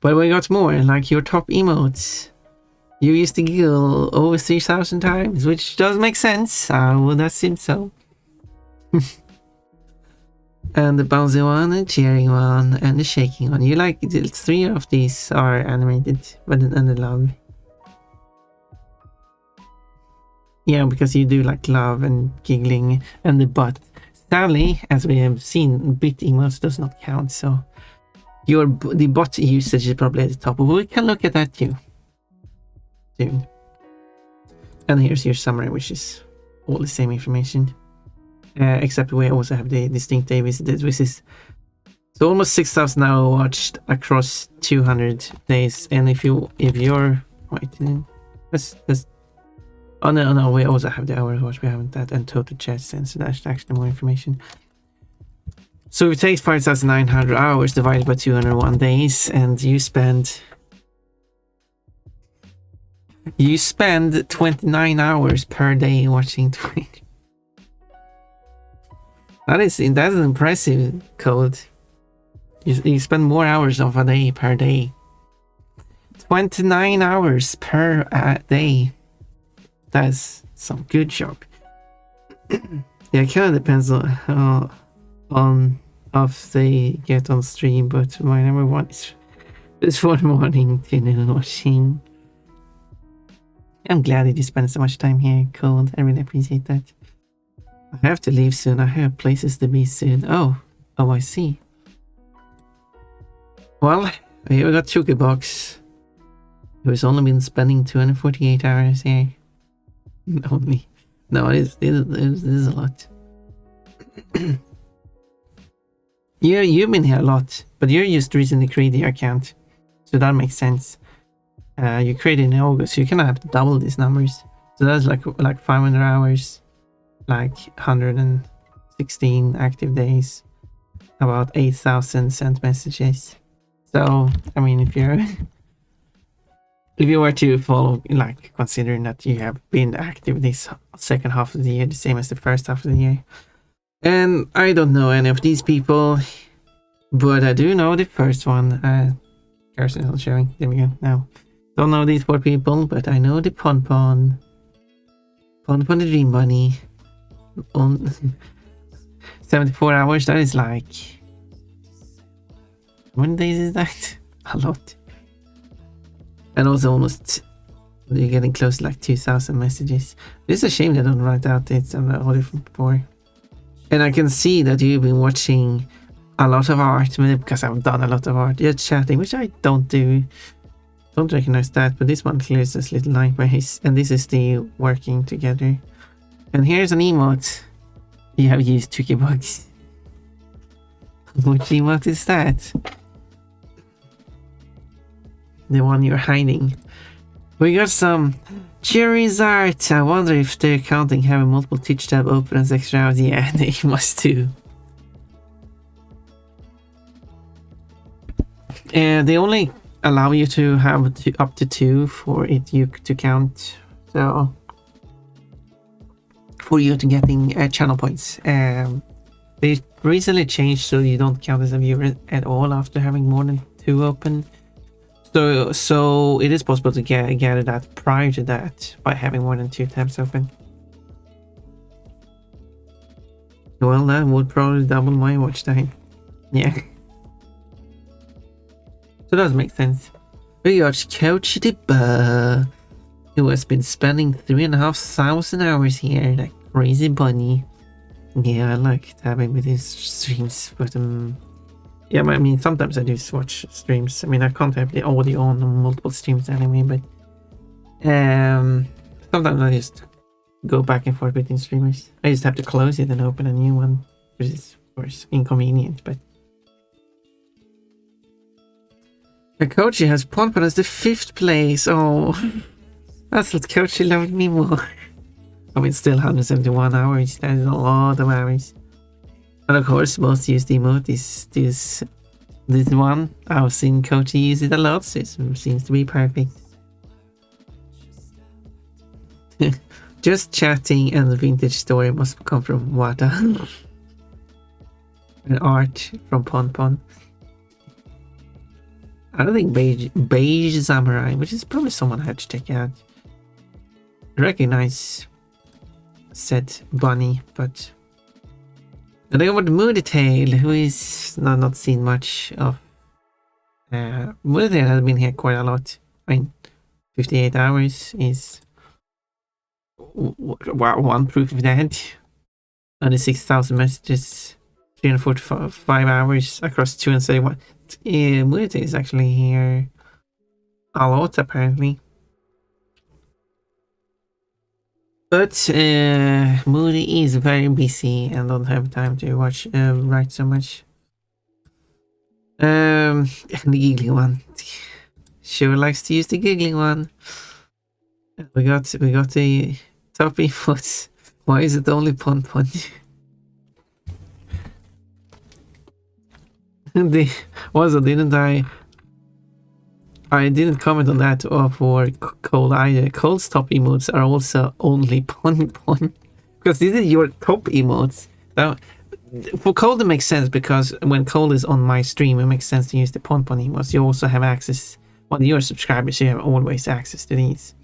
But we got more, like your top emotes. You used to giggle over 3,000 times, which does make sense. I would assume so. And the bouncy one, the cheering one, and the shaking one. You like 3 of these are animated, but and the love. Yeah, because you do like love and giggling and the butt. Sadly, as we have seen, bit emotes does not count, so the bot usage is probably at the top, but we can look at that too soon. And here's your summary, which is all the same information, except we also have the distinct day visited, which is so almost 6,000 hours watched across 200 days. And if you're wait, let's oh no, we also have the hours watched. We haven't that, and total chat sense, so that's actually more information. So it takes 5,900 hours divided by 201 days, and you spend 29 hours per day watching Twitch. That's an impressive code. You spend more hours of a day per day. 29 hours per day. That's some good job. Yeah, it kind of depends on if they get on stream, but my number one is for the morning to noon watching. I'm glad that you spend so much time here, Cold. I really appreciate that. I have to leave soon. I have places to be soon. Oh, I see. Well, here we got Chillhop, who's only been spending 248 hours here. Only. No, it is a lot. You've been here a lot, but you just recently created your account, so that makes sense. You created in August, so you kind of have to double these numbers. So that's like 500 hours, like 116 active days, about 8,000 sent messages. So I mean, if you were to follow, like considering that you have been active this second half of the year, the same as the first half of the year. And I don't know any of these people, but I do know the first one. Carson is not showing. There we go. Now, don't know these 4 people, but I know the Pon the Dream Bunny. On 74 hours. That is like, how many days is that? A lot. And also almost, you're getting close to like 2,000 messages. It's a shame they don't write out it on the audio from before. And I can see that you've been watching a lot of art, maybe because I've done a lot of art. You're chatting, which I don't do. Don't recognize that, but this one clears this little nightmares. And this is the working together. And here's an emote. You have used Chillhop. Which emote is that? The one you're hiding. We got some Charizard. I wonder if they're counting having multiple Twitch tab open as extra hours. Yeah, they must too. And they only allow you to have up to 2 for it to count. So for you to getting channel points. They recently changed so you don't count as a viewer at all after having more than 2 open. So it is possible to get that prior to that by having more than 2 tabs open. Well, that would probably double my watch time. Yeah. So that does make sense. We got Coach the Bear, who has been spending 3,500 hours here, that crazy bunny. Yeah, I like tabbing with his streams, but yeah, I mean, sometimes I do watch streams. I mean, I can't have the audio on multiple streams anyway, but sometimes I just go back and forth between streamers. I just have to close it and open a new one, which is, of course, inconvenient, but the Kochi has Ponpon as the 5th place. Oh, that's what Kochi loved me more. I mean, still 171 hours. That is a lot of hours. And of course, most used emote is this one. I've seen Kochi use it a lot, so it seems to be perfect. Just chatting and the vintage story must come from Wata. And art from Ponpon. I don't think Beige Samurai, which is probably someone I have to check out. I recognize said bunny, but and then over Moody Tail, who is not seen much of. Moody Tail has been here quite a lot. I mean, 58 hours is one proof of that. Only 6,000 messages, 345 hours across 271. Moody Tail is actually here a lot apparently. But Moody is very busy and don't have time to write so much. And the giggly one sure likes to use the giggly one. We got the top inputs. Why is it only Ponpon? Also, didn't I? I didn't comment on that for Cole either. Cole's top emotes are also only pon pon. Because these are your top emotes. Now, for Cole, it makes sense because when Cole is on my stream, it makes sense to use the pon pon emotes. You also have access, when you're subscribers, you have always access to these.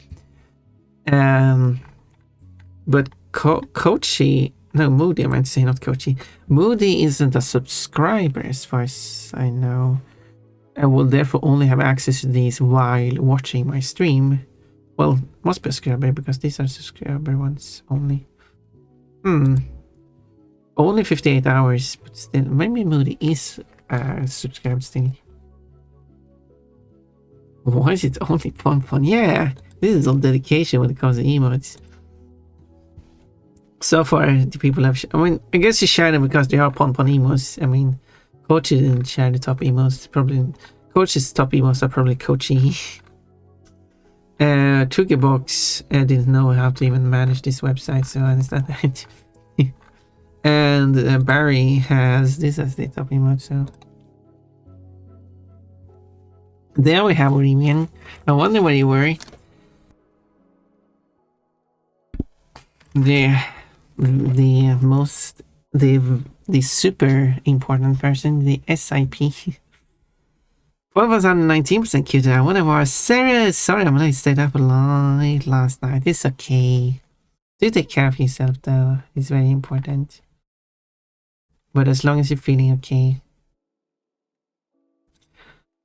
But Kochi, no, Moody, I meant to say, not Kochi. Moody isn't a subscriber as far as I know. I will therefore only have access to these while watching my stream. Well, must be a subscriber because these are subscriber ones only. Only 58 hours, but still, maybe Moody is subscribed still. Why is it only fun? Yeah, this is all dedication when it comes to emotes. So far, the people have. I mean, I guess you share them because they are pon emotes. I mean, Coach didn't share the top emotes. Probably Coach's top emotes are probably Coachy. Box didn't know how to even manage this website, so I understand that. And Barry has this as the top emote, so there we have Remian. I wonder where you were. The super important person, the SIP. What was on 19% cuter? I wonder why. Sarah, sorry, I'm gonna stayed up late last night. It's okay. Do take care of yourself though. It's very important. But as long as you're feeling okay.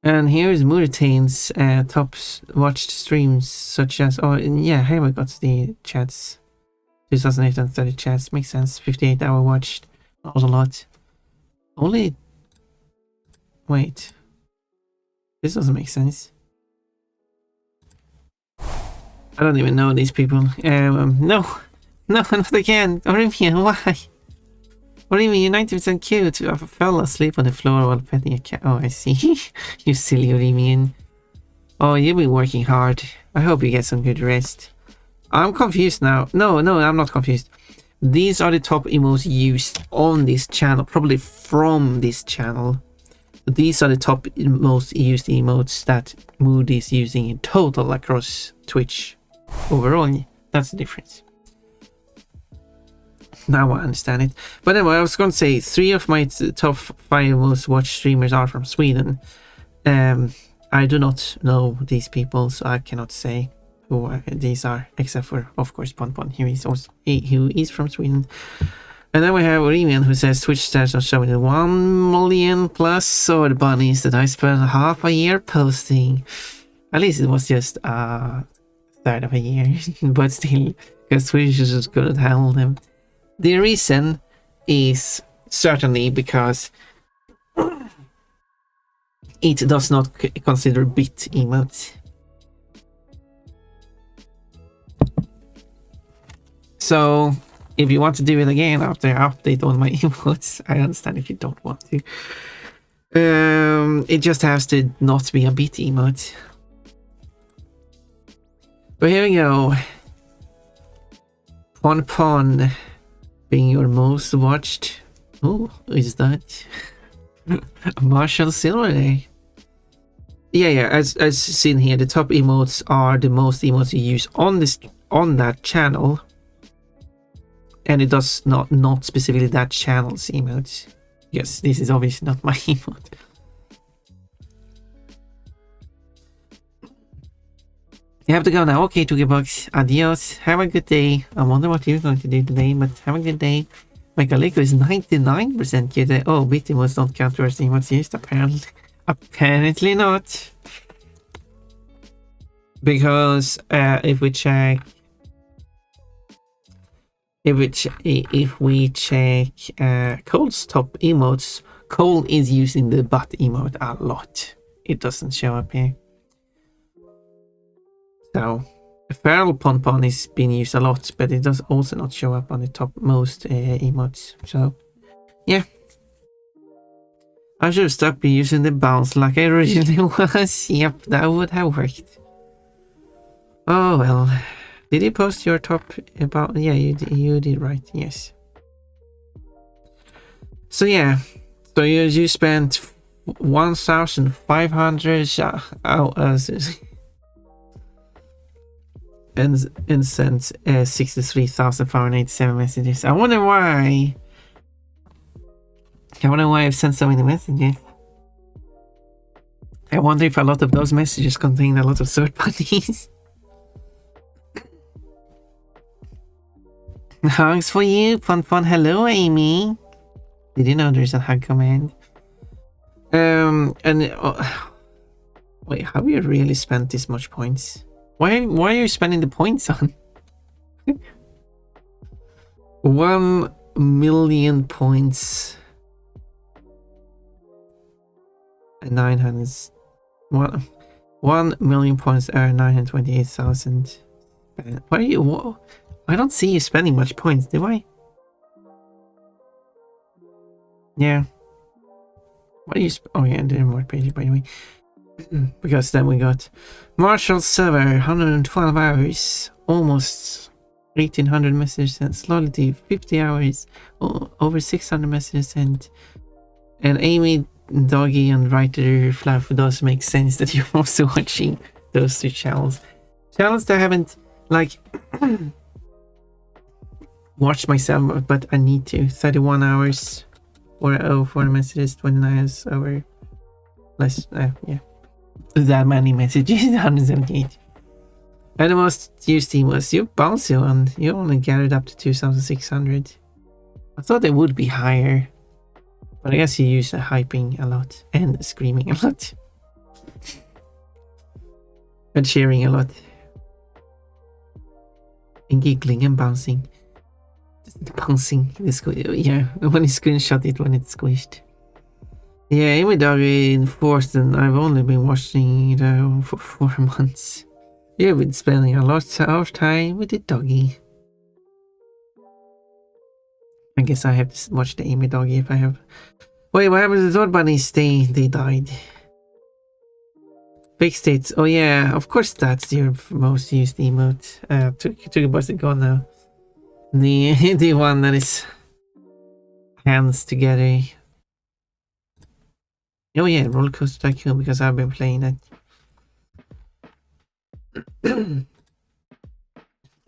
And here's Murtain's top watched streams, such as, oh yeah, here we got the chats. 2,830 chats, makes sense. 58-hour watched, not a lot. Only, wait, this doesn't make sense. I don't even know these people. No, not again. Olivia, why? What do you mean? You're 90% cute. I fell asleep on the floor while petting a cat. Oh, I see. You silly Olivia. Oh, you've been working hard. I hope you get some good rest. I'm confused now. No, I'm not confused. These are the top emotes used on this channel, probably from this channel. These are the top most used emotes that Moody is using in total across Twitch. Overall, that's the difference. Now I understand it. But anyway, I was going to say 3 of my top 5 most watched streamers are from Sweden. I do not know these people, so I cannot say who these are, except for, of course, Pon, who is from Sweden. And then we have Remian, who says Twitch stars are showing 1 million plus sword bunnies that I spent half a year posting. At least it was just a third of a year, but still, because Twitch just couldn't handle them. The reason is certainly because it does not consider bit emotes. So if you want to do it again after I update on my emotes, I understand if you don't want to. It just has to not be a bit emote. But here we go. Pon being your most watched. Oh, is that Marshall Silverday? Yeah. As seen here, the top emotes are the most emotes you use on that channel, and it does not specifically that channel's emotes. Yes, this is obviously not my emote. You have to go now. Okay, Twich. Adios. Have a good day. I wonder what you're going to do today, but have a good day. Megaleko is 99% cute. Oh, bit emotes don't count towards the emotes used, apparently. Apparently not. Because if we check Cole's top emotes, Cole is using the butt emote a lot. It doesn't show up here. So, Feral Pon is being used a lot, but it does also not show up on the top most emotes. So, yeah. I should have stopped using the bounce like I originally was. Yep, that would have worked. Oh well. Did you post your top about? Yeah, you did right. Yes. So yeah. So you spent 1,500 and sent 63,587 messages. I wonder why. I've sent so many messages. I wonder if a lot of those messages contain a lot of third parties. Hugs for you, fun. Hello, Amy. Did you know there's a hug command? Wait, have you really spent this much points? Why are you spending the points on? 1 million points. And 900. 1 million points are 928,000. Why are you? I don't see you spending much points, do I? Yeah. What are you? Oh yeah, there are more pages by the way. Because then we got Marshall server, 112 hours, almost 1,800 messages and slowly 50 hours, over 600 messages and Amy, Doggy and Writer Fluff. Does make sense that you're also watching those two channels. Channels that I haven't like watched myself, but I need to. 31 hours. 4 messages, 29 hours over less, yeah. That many messages, 178. And the most used team was you bouncy one. You only gathered up to 2,600. I thought they would be higher. But I guess you use the hyping a lot and screaming a lot. And cheering a lot. And giggling and bouncing. Bouncing. Yeah, when you screenshot it when it's squished. Yeah, Amy Doggy in fourth, and I've only been watching it for 4 months. You've been spending a lot of time with the doggy. I guess I have to watch the Amy Doggy if I have. Wait, what happened to the Dog Bunnies? They died. Fixed it. Oh yeah, of course that's your most used emote. Took a bus to go now. The one that is hands together. Oh yeah, Roller Coaster Tycoon, because I've been playing that.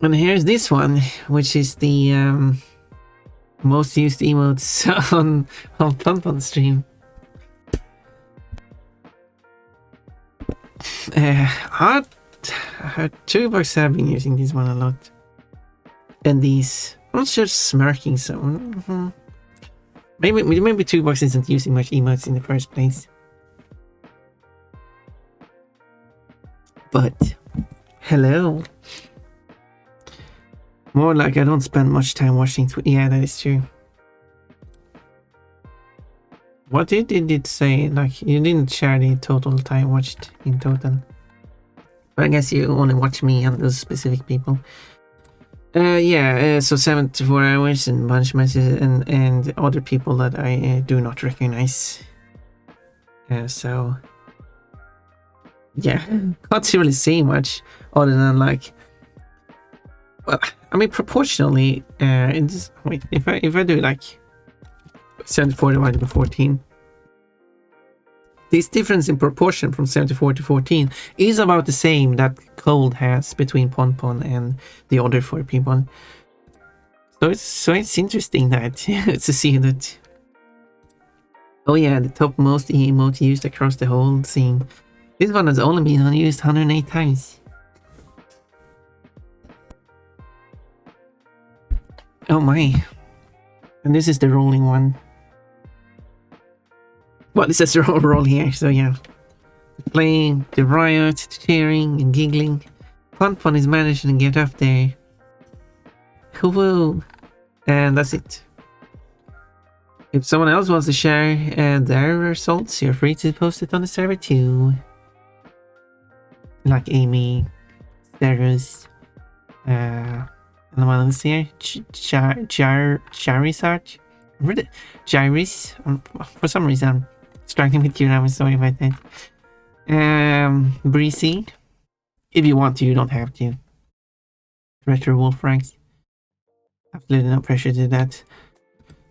And here's this one, which is the most used emotes on Plump stream. Two bucks have been using this one a lot. And these, I'm not sure, smirking so. Maybe 2 bucks isn't using much emotes in the first place. But hello. More like I don't spend much time watching Twitch. Yeah, that is true. What did it say? Like you didn't share the total time watched in total. But I guess you only watch me and those specific people. So 74 hours and bunch messages and other people that I do not recognize. So yeah, can't really say much other than like, well, I mean proportionally, it's, wait, if I do like 74 divided by 14, this difference in proportion from 74 to 14 is about the same that Cold has between Ponpon and the other 4 people. So it's interesting that to see that. Oh yeah, the top most emote used across the whole scene. This one has only been unused 108 times. Oh my. And this is the rolling one. Well, this is the roll here, so yeah. Playing, the riot, cheering, and giggling. Ponpon is managing to get up there. Woo! And that's it. If someone else wants to share their results, you're free to post it on the server too. Like Amy, Sarah's, and the one else here, Charizard. Gyris. For some reason, I'm struggling with you now. I'm sorry about that. Breezy. If you want to, you don't have to. Retro Wolf Ranks. Absolutely no pressure to that.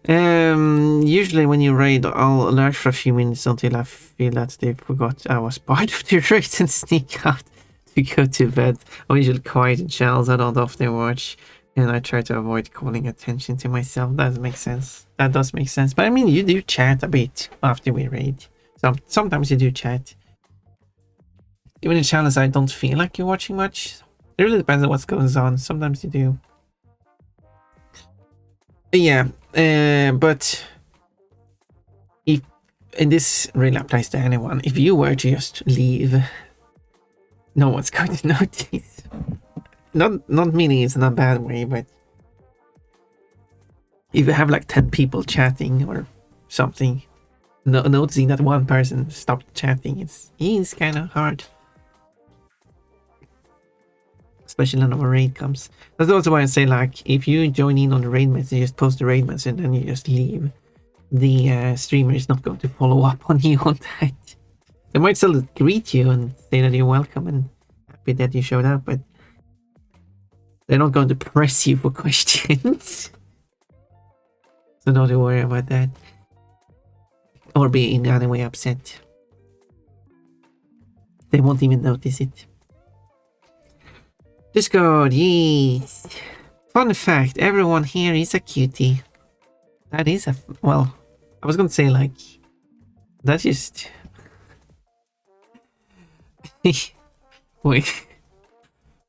Usually when you raid, I'll lurk for a few minutes until I feel that they forgot I was part of the raid and sneak out to go to bed. I'm usually quiet in channels. I don't often watch, and I try to avoid calling attention to myself. That makes sense. That does make sense. But I mean, you do chat a bit after we raid. Sometimes you do chat. Even in channels I don't feel like you're watching much. It really depends on what's going on. Sometimes you do. But yeah, but if, and this really applies to anyone, if you were to just leave, no one's going to notice. Not meaning it's in a bad way, but if you have like 10 people chatting or something, noticing that one person stopped chatting, it's kind of hard. Especially when a raid comes. That's also why I say, like, if you join in on the raid message, just post the raid message and then you just leave, the streamer is not going to follow up on you on that. They might still greet you and say that you're welcome and happy that you showed up, but they're not going to press you for questions. So don't worry about that. Or be in any way upset. They won't even notice it. Discord, yes. Fun fact, everyone here is a cutie. That is a... well, I was gonna say, like... that's just... wait.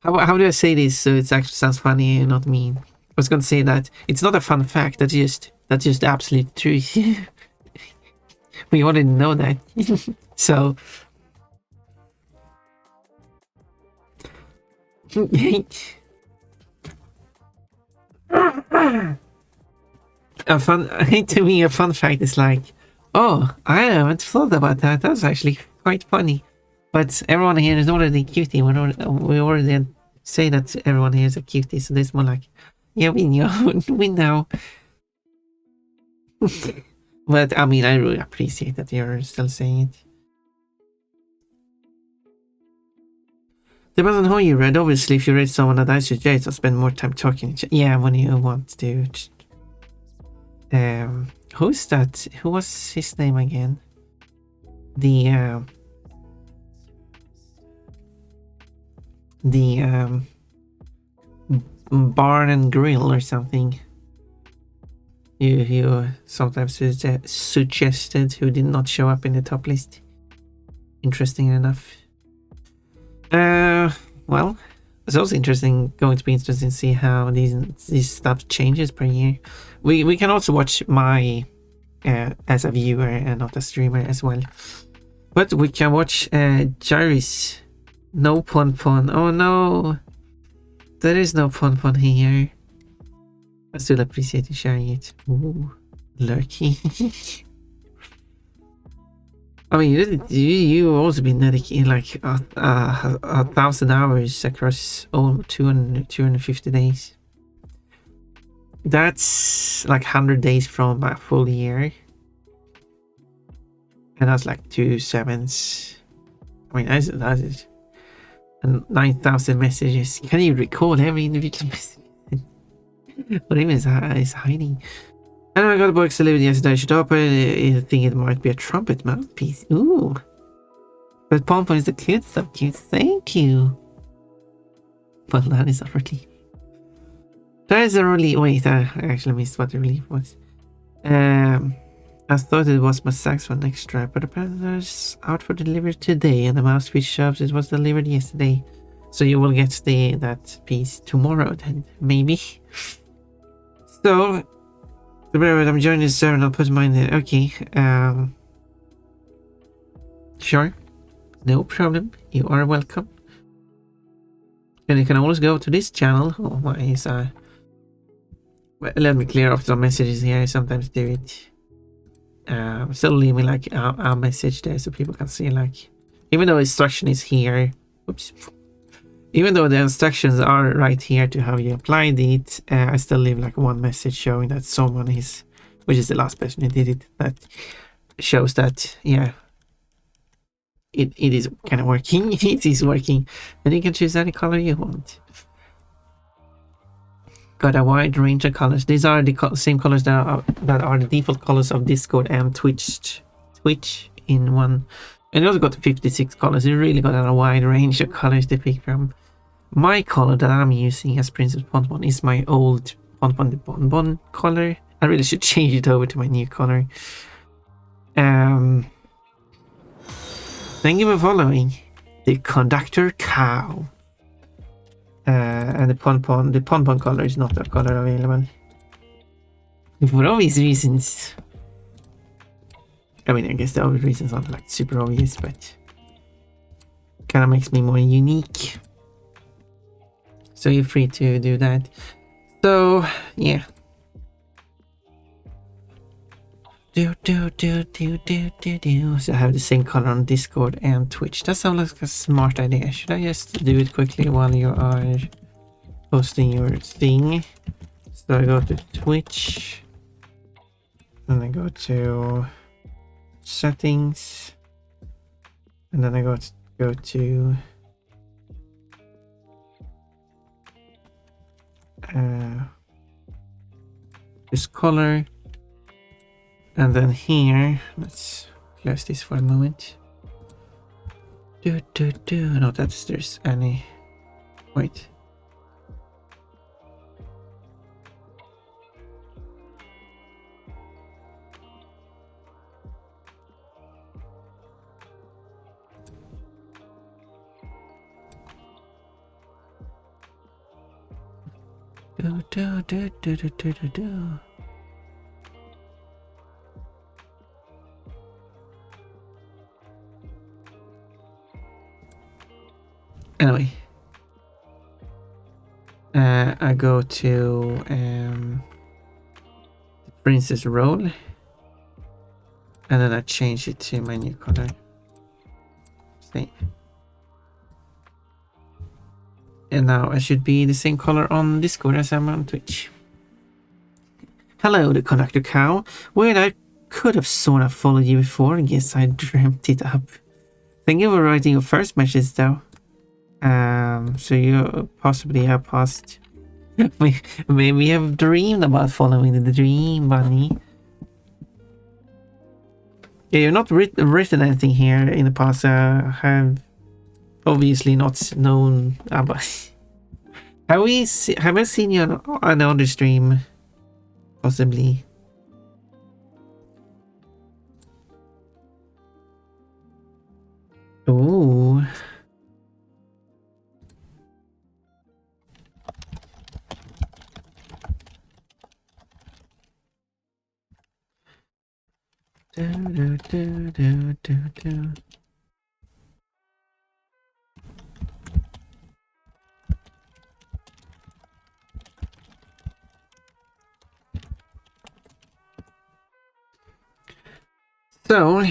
How do I say this so it actually sounds funny and not mean? I was gonna say that it's not a fun fact, that's just the absolute truth. We already know that. So... to me a fun fact is like, oh, I haven't thought about that. That's actually quite funny. But everyone here is already cutie. We already say that everyone here is a cutie, so there's more like, yeah, we know, we know. But I mean, I really appreciate that you're still saying it. Depends on who you read. Obviously, if you read someone that I suggest, I'll spend more time talking. Yeah, when you want to. Who's that? Who was his name again? The Barn and Grill or something. You sometimes suggested who did not show up in the top list. Interesting enough. Well, it's also going to be interesting to see how these stuff changes per year. We can also watch my as a viewer and not a streamer as well. But we can watch Jerry's no pun. Oh no, there is no pun here. I still appreciate you sharing it. Ooh, lurky. I mean, you also been dedicating like 1,000 hours across all 250 days. That's like 100 days from a full year, and that's like 2 sevens. I mean, that is 9,000 messages. Can you recall every individual message? What even is hiding? And I got a box delivered yesterday. I should open it. I think it might be a trumpet mouthpiece. Ooh. But Pompon is the cutest of cute. Thank you. Well, that is a relief. That is a relief. Wait, I actually missed what the relief was. I thought it was my saxophone extra, but apparently it's out for delivery today, and the mouthpiece shows it was delivered yesterday. So you will get that piece tomorrow then, maybe. So... I'm joining the server and I'll put mine there. Okay. Sure. No problem. You are welcome. And you can always go to this channel. Oh my, let me clear off some messages here. I sometimes do it. Still leave me like a message there so people can see, like, even though instruction is here. Oops. Even though the instructions are right here to how you applied it, I still leave like one message showing that someone is, which is the last person who did it, that shows that, yeah, it is kind of working. It is working, and you can choose any color you want. got a wide range of colors. These are the same colors that are the default colors of Discord and Twitch in one. And it also got 56 colors. It really got a wide range of colors to pick from. My color that I'm using as Princess Bonbon is my old Bonbon the Bonbon color. I really should change it over to my new color. Thank you for following the Conductor Cow. And the Bonbon color is not a color available. For obvious reasons. I mean, I guess the obvious reasons aren't like super obvious, but kind of makes me more unique. So you're free to do that. So yeah. So I have the same color on Discord and Twitch. That sounds like a smart idea. Should I just do it quickly while you are posting your thing? So I go to Twitch. And I go to settings. And then I go to this color. And then here, let's close this for a moment. Not that there's any. Wait. Anyway, I go to the princess role, and then I change it to my new color. Same. And now I should be the same color on Discord as I'm on Twitch. Hello, the Conductor Cow. Well, I could have sort of followed you before. I guess I dreamt it up. Thank you for writing your first message, though. So you possibly have passed. Maybe have dreamed about following the dream bunny. Yeah, you've not written anything here in the past. Have obviously not known about. Have I seen you on another stream? Possibly. Oh. So,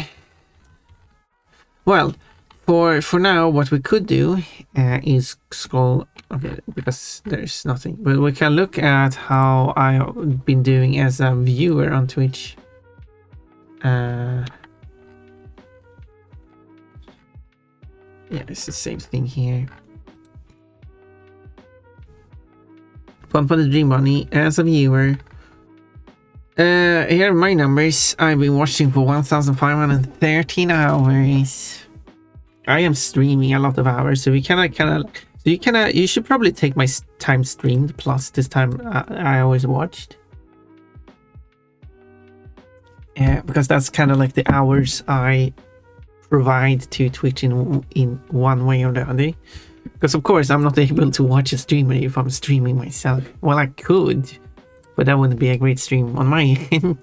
well, for now, what we could do is scroll. Okay, because there's nothing, but we can look at how I've been doing as a viewer on Twitch. Yeah, it's the same thing here. Fun for the Dream Bunny as a viewer. Here are my numbers. I've been watching for 1,513 hours. I am streaming a lot of hours, so you should probably take my time streamed plus this time I always watched. Yeah, because that's kind of like the hours I provide to Twitch in one way or the other. Because of course I'm not able to watch a streamer if I'm streaming myself. Well, I could, but that wouldn't be a great stream on my end.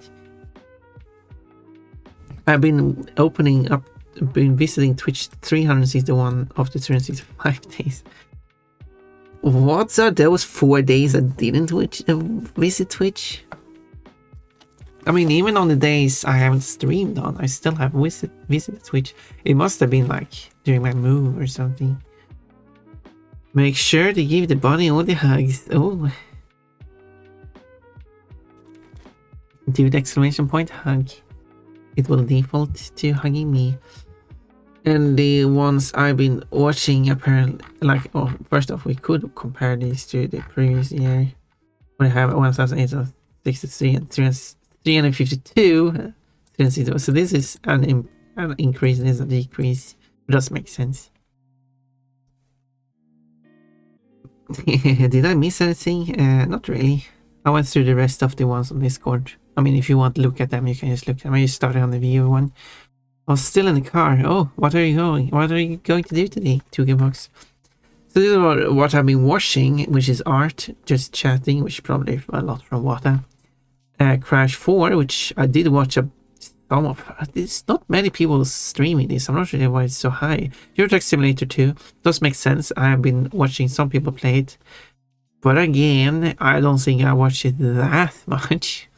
I've been visiting Twitch 361 of the 365 days. What are those 4 days I didn't visit Twitch? I mean, even on the days I haven't streamed on, I still have visited Twitch. It must have been like during my move or something. Make sure to give the bunny all the hugs. Oh. Do the exclamation point hug. It will default to hugging me. And the ones I've been watching apparently, like, oh, first off, we could compare these to the previous year. We have 1,863 and 352. So this is an increase, this is a decrease. It does make sense. Did I miss anything? Not really. I went through the rest of the ones on Discord. I mean, if you want to look at them, you can just look at them. I just started on the viewer one. I was still in the car. Oh, what are you going to do today, 2Gbox? So this is what I've been watching, which is art, just chatting, which is probably a lot from Wata. Crash 4, which I did watch some of. There's not many people streaming this. I'm not sure why it's so high. Euro Truck Simulator 2 does make sense. I have been watching some people play it. But again, I don't think I watch it that much.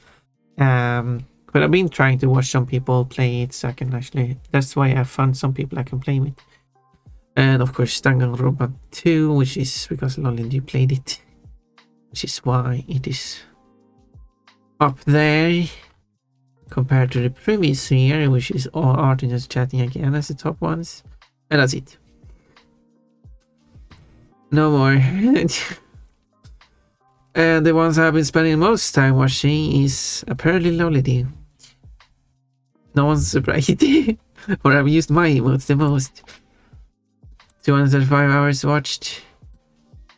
But I've been trying to watch some people play it, so I can actually... That's why I found some people I can play with. And of course, Danganronpa 2, which is because Lolly played it. Which is why it is up there. Compared to the previous year, which is all art and just chatting again as the top ones. And that's it. No more. And the ones I've been spending most time watching is apparently Lolly. No one's surprised. Or I've used my emotes the most. 235 hours watched.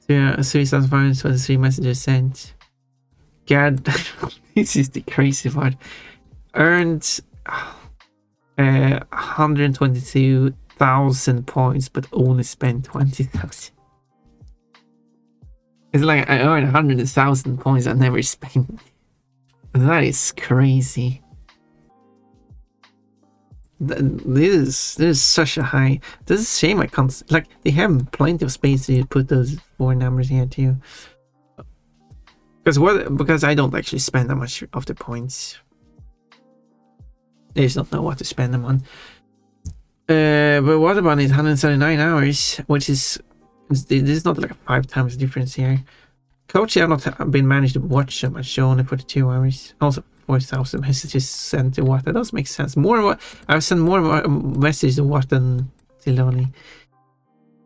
3,523 messages sent. God, this is the crazy part. Earned 122,000 points, but only spent 20,000. It's like I earned 100,000 points I never spent. That is crazy. This is such a high. This is a shame I can't. Like, they have plenty of space to put those 4 numbers here too. Because I don't actually spend that much of the points. I just don't know what to spend them on. But what about it? 179 hours, which is this is not like a 5 times difference here. Coach, I've not been managed to watch so much, so only 42 hours. Also 4,000 messages sent to what? That does make sense. I've sent more messages to what than to Lonely.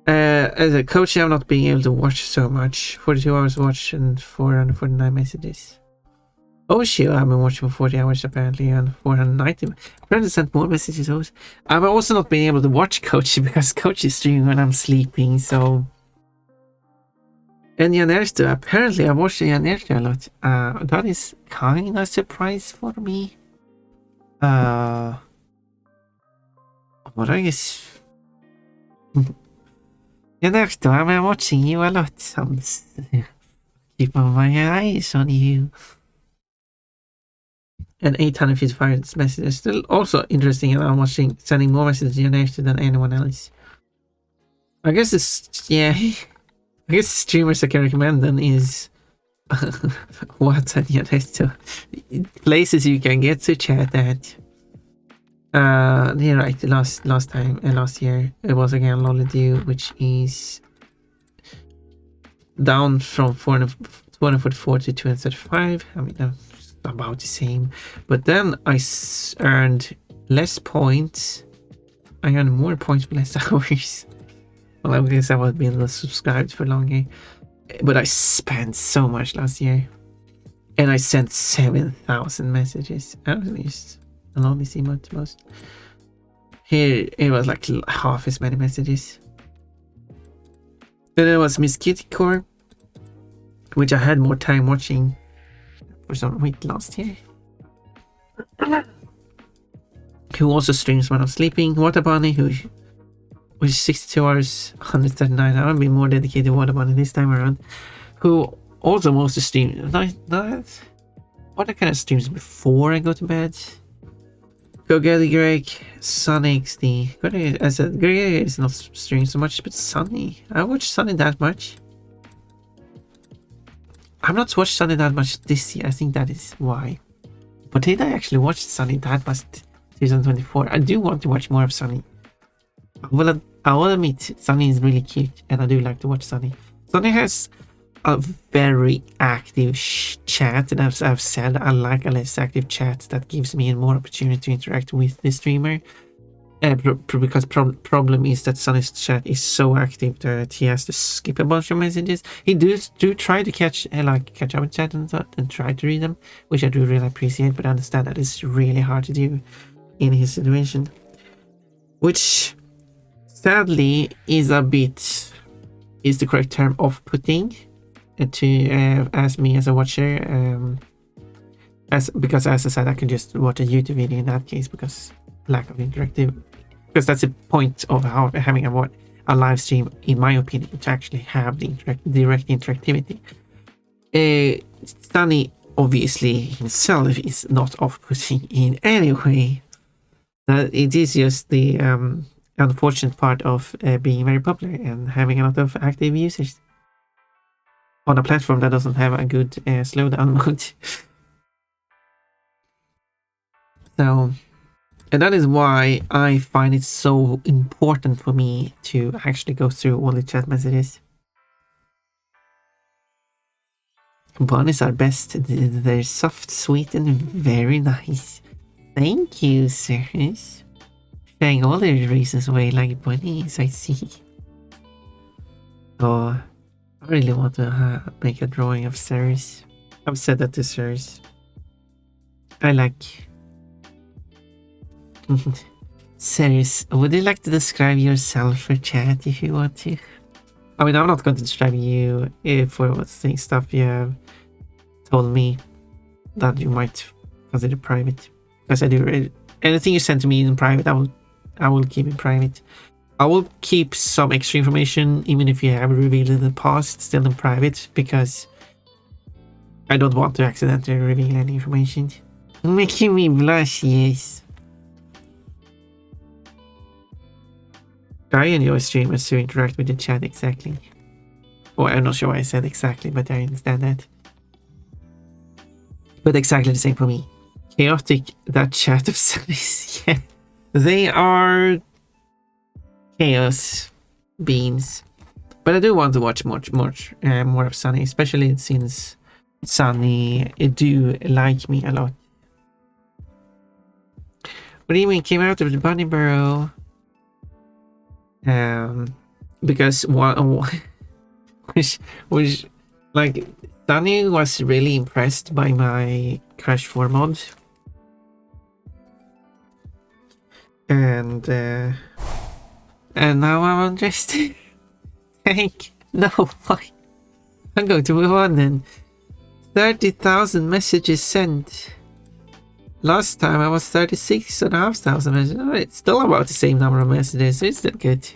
As a coach, I've not been able to watch so much. 42 hours watch and 449 messages. Oh shit, I've been watching for 40 hours apparently, and 490. Apparently sent more messages. I've also not been able to watch Coach because Coach is streaming when I'm sleeping, so... And Janersto, apparently I watched Janersto a lot. That is kind of a surprise for me. But I guess... Janersto, I'm watching you a lot. I'm keeping my eyes on you. And 855 messages. Still also interesting, and I'm sending more messages to Janersto than anyone else. I guess it's... yeah... I guess streamers I can recommend then is what and Janersto. Places you can get to chat at. Yeah, right. Last year it was again Lolly, which is down from 244 to 235. I mean, that's about the same. But then I earned less points. I earned more points for less hours. Well, I guess I would be subscribed for longer. But I spent so much last year. And I sent 7,000 messages. I only see most. Here, it was like half as many messages. Then there was Miss Kitty Core, which I had more time watching for some reason last year. Who also streams when I'm sleeping. Water Bunny, which is 62 hours, 139. I haven't been more dedicated to Water Bunny this time around. Who also mostly streams. What kind of streams before I go to bed? Go get Greg, Sunny XD. I said Greg is not streaming so much, but Sunny. I watch Sunny that much. I've not watched Sunny that much this year. I think that is why. But did I actually watch Sunny that much 2024? I do want to watch more of Sunny. I will admit, Sunny is really cute, and I do like to watch Sunny. Sunny has a very active chat, and as I've said, I like a less active chat that gives me more opportunity to interact with the streamer. Because problem is that Sunny's chat is so active that he has to skip a bunch of messages. He do try to catch up with chat and try to read them, which I do really appreciate, but I understand that it's really hard to do in his situation, which sadly is the correct term, off-putting to as me as a watcher, because as I said, I can just watch a YouTube video in that case because lack of interactive, because that's the point of having a live stream, in my opinion, to actually have the direct interactivity. Sunny obviously himself is not off-putting in any way. It is just the unfortunate part of being very popular and having a lot of active users on a platform that doesn't have a good slowdown mode. So, and that is why I find it so important for me to actually go through all the chat messages. Bunnies are best. They're soft, sweet, and very nice. Thank you, sirs. Sharing all their reasons away like bunnies, I see. Oh, I really want to make a drawing of sirs. I've said that to sirs. I like... Sirs, would you like to describe yourself for chat if you want to? I mean, I'm not going to describe you for what stuff you have told me that you might consider private, because I do anything you send to me in private, I will keep it private. I will keep some extra information, even if you have revealed in the past, still in private, because I don't want to accidentally reveal any information. Making me blush, yes. I enjoy streamers who interact with the chat, exactly. Well, I'm not sure why I said exactly, but I understand that. But exactly the same for me. Chaotic, that chat of Sunnies. Yeah. They are chaos beings. But I do want to watch more of Sunny, especially since Sunny do like me a lot. What do you mean came out of the bunny burrow? Because which like Sunny was really impressed by my Crash 4 mod, and now I'm interested. No, why? I'm going to move on then. 30,000 messages sent. Last time I was 36,500 messages. Oh, it's still about the same number of messages, so it's still good.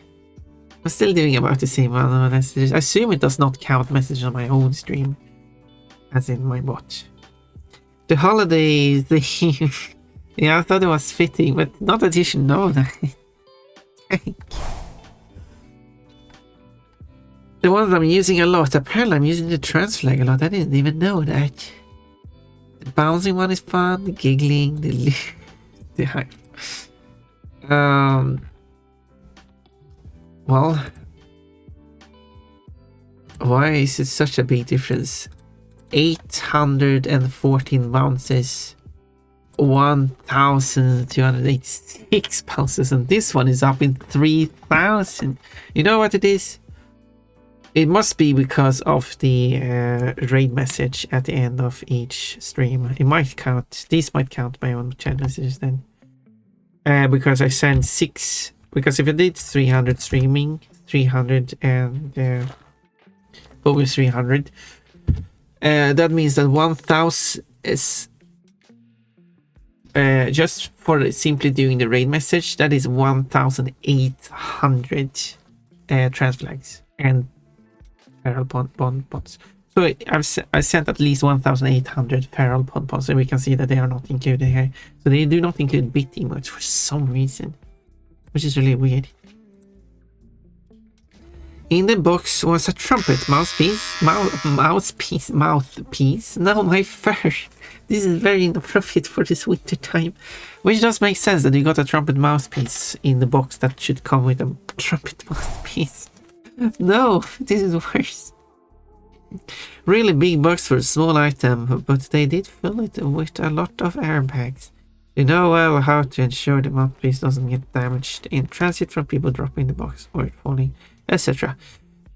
I'm still doing about the same amount of messages. I assume it does not count messages on my own stream, as in my bot. The holidays, yeah, I thought it was fitting, but not that you should know that. The one that I'm using a lot, apparently I'm using the trans flag a lot. I didn't even know that. The bouncing one is fun, the giggling, the hype. Well, why is it such a big difference? 814 bounces, 1,286 bounces, and this one is up in 3,000. You know what it is? It must be because of the raid message at the end of each stream. It might count. These might count my own chat messages then. Because I sent 6. Because if I did 300 streaming, 300 and over 300, that means that 1,000 is just for simply doing the raid message. That is 1,800 trans flags and feral bonds. So I sent at least 1,800 feral bonds, and we can see that they are not included here. So they do not include bit emotes for some reason, which is really weird. In the box was a trumpet mouthpiece. No, my fur. This is very inappropriate for this winter time. Which does make sense that you got a trumpet mouthpiece in the box that should come with a trumpet mouthpiece. No, this is worse. Really big box for a small item, but they did fill it with a lot of airbags. You know well how to ensure the mouthpiece doesn't get damaged in transit from people dropping the box or it falling, etc.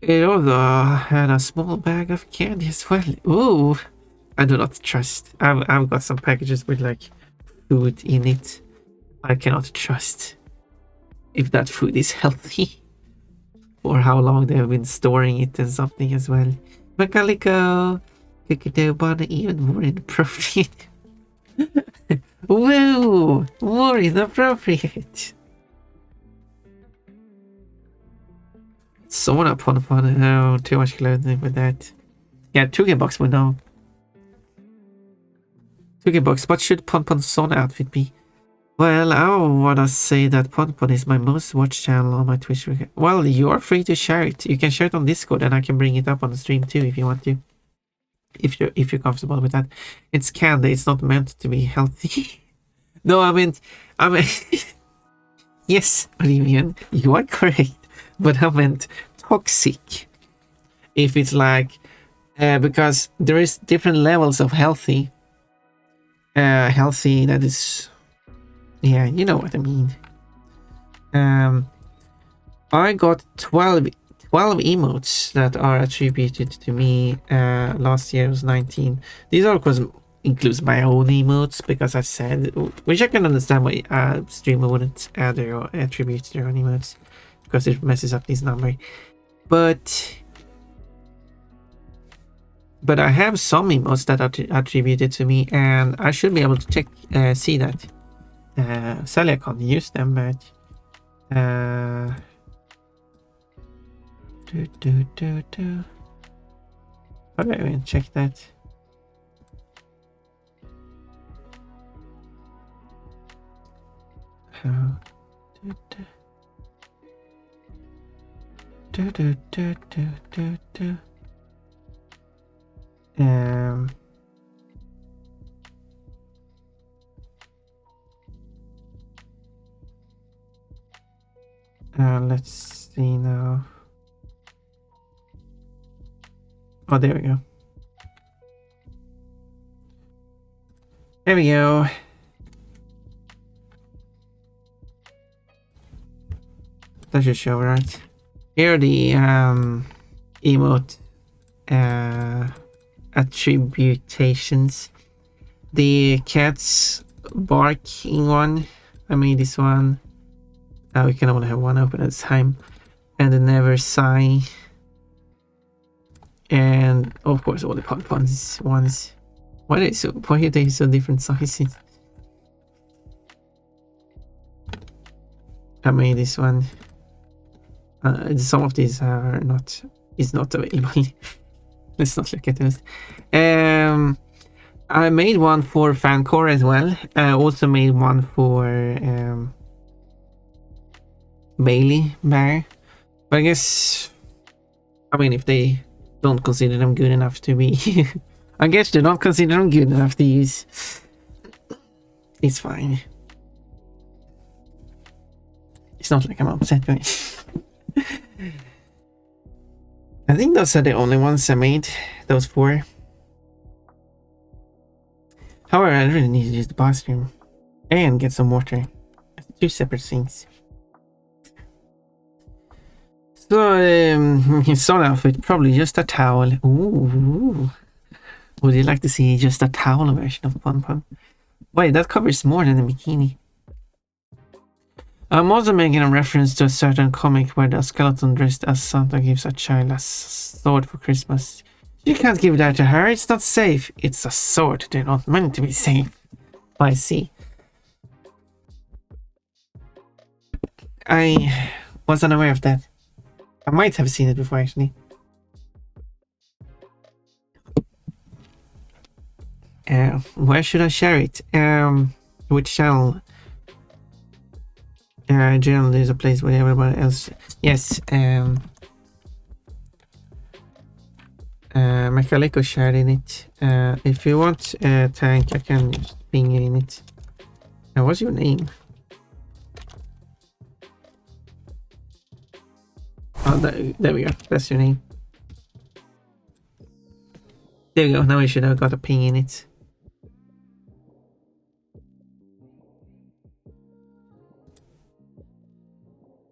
It also had a small bag of candy as well. Ooh, I do not trust. I've got some packages with like food in it. I cannot trust if that food is healthy or how long they have been storing it and something as well. Macalico, Kikito Bana even more inappropriate. Woo! More inappropriate. Someone up on fun. Oh, too much clothing with that. Yeah, 2K box would know. 2K box, what should Ponpon's Son outfit be? Well, I wanna say that Ponpon is my most watched channel on my Twitch. Well, you are free to share it. You can share it on Discord and I can bring it up on the stream too if you want to. If you're comfortable with that. It's candy, it's not meant to be healthy. No, I mean yes, Olivian, you are correct. But I meant toxic. If it's like because there is different levels of healthy. Healthy that is, yeah, you know what I mean. I got 12 emotes that are attributed to me. Last year was 19. These are of course includes my own emotes because I said, which I can understand why a streamer wouldn't add or attribute their own emotes because it messes up this number. But I have some emotes that are attributed to me, and I should be able to check, see that. Sadly, I can't use them, but how do I even check that? How? Let's see now. Oh, there we go. There we go. That should show, right? Here are the emote attributations. The cat's barking one. I made this one. We can only have one open at a time. And the never sigh. And of course all the punk ones. Why are they so different sizes? I made this one. Some of these are not available. Let's not look at those. I made one for Fancore as well. I also made one for Bailey Bear. But I guess, I mean, if they don't consider them good enough to be I guess they don't consider them good enough to use. It's fine. It's not like I'm upset with it. I think those are the only ones I made. Those 4. However, I really need to use the bathroom and get some water. 2 separate things. So, his son outfit, probably just a towel. Ooh. Would you like to see just a towel version of Pon Pon? Wait, that covers more than a bikini. I'm also making a reference to a certain comic where the skeleton dressed as Santa gives a child a sword for Christmas. You can't give that to her, it's not safe. It's a sword, they're not meant to be safe. I see. I was unaware of that. I might have seen it before, actually. Where should I share it? Which channel? Generally is a place where everybody else... Yes, Mechalico shared in it. If you want Tank, I can just ping you in it. What's your name? Oh, there we go. That's your name. There we go. Now we should have got a ping in it.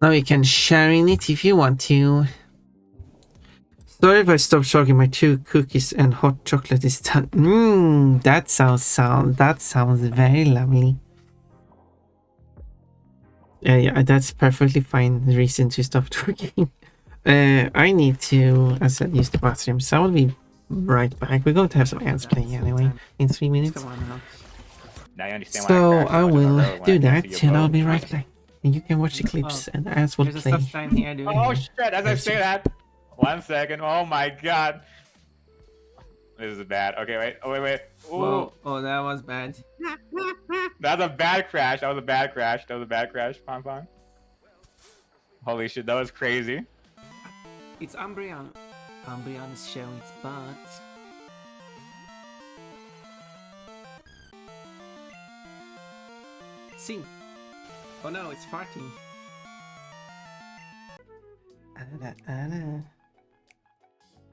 Now you can share in it if you want to. Sorry if I stopped talking. My 2 cookies and hot chocolate is done. That sounds very lovely. Yeah, that's perfectly fine reason to stop talking. I need to, as I said, use the bathroom, so I'll be right back. We're going to have some ants playing anyway in 3 minutes. Now you understand why So crashed I so much will ago when do I can't see that, your and I'll boat. be right back. And you can watch the clips, and ants will There's a play. stop sign here, dude. Oh shit, as I say that. 1 second. Oh my god. This is bad. Okay, wait. Oh, wait. Ooh. Whoa. Oh, that was bad. That's a bad crash. That was a bad crash. Pong. Holy shit, that was crazy. It's Umbreon. Umbreon is showing its butt. Sing. Oh no, it's farting.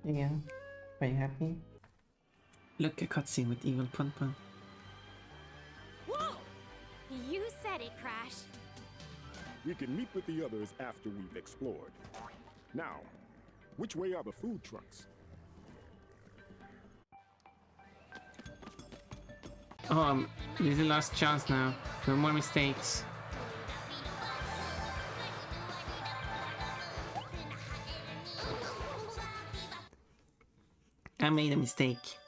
Yeah. Are you happy? Look, a cutscene with evil Pun Pun. Whoa! You said it, Crash. We can meet with the others after we've explored. Now, which way are the food trucks? Oh, this is the last chance now. No more mistakes. I made a mistake.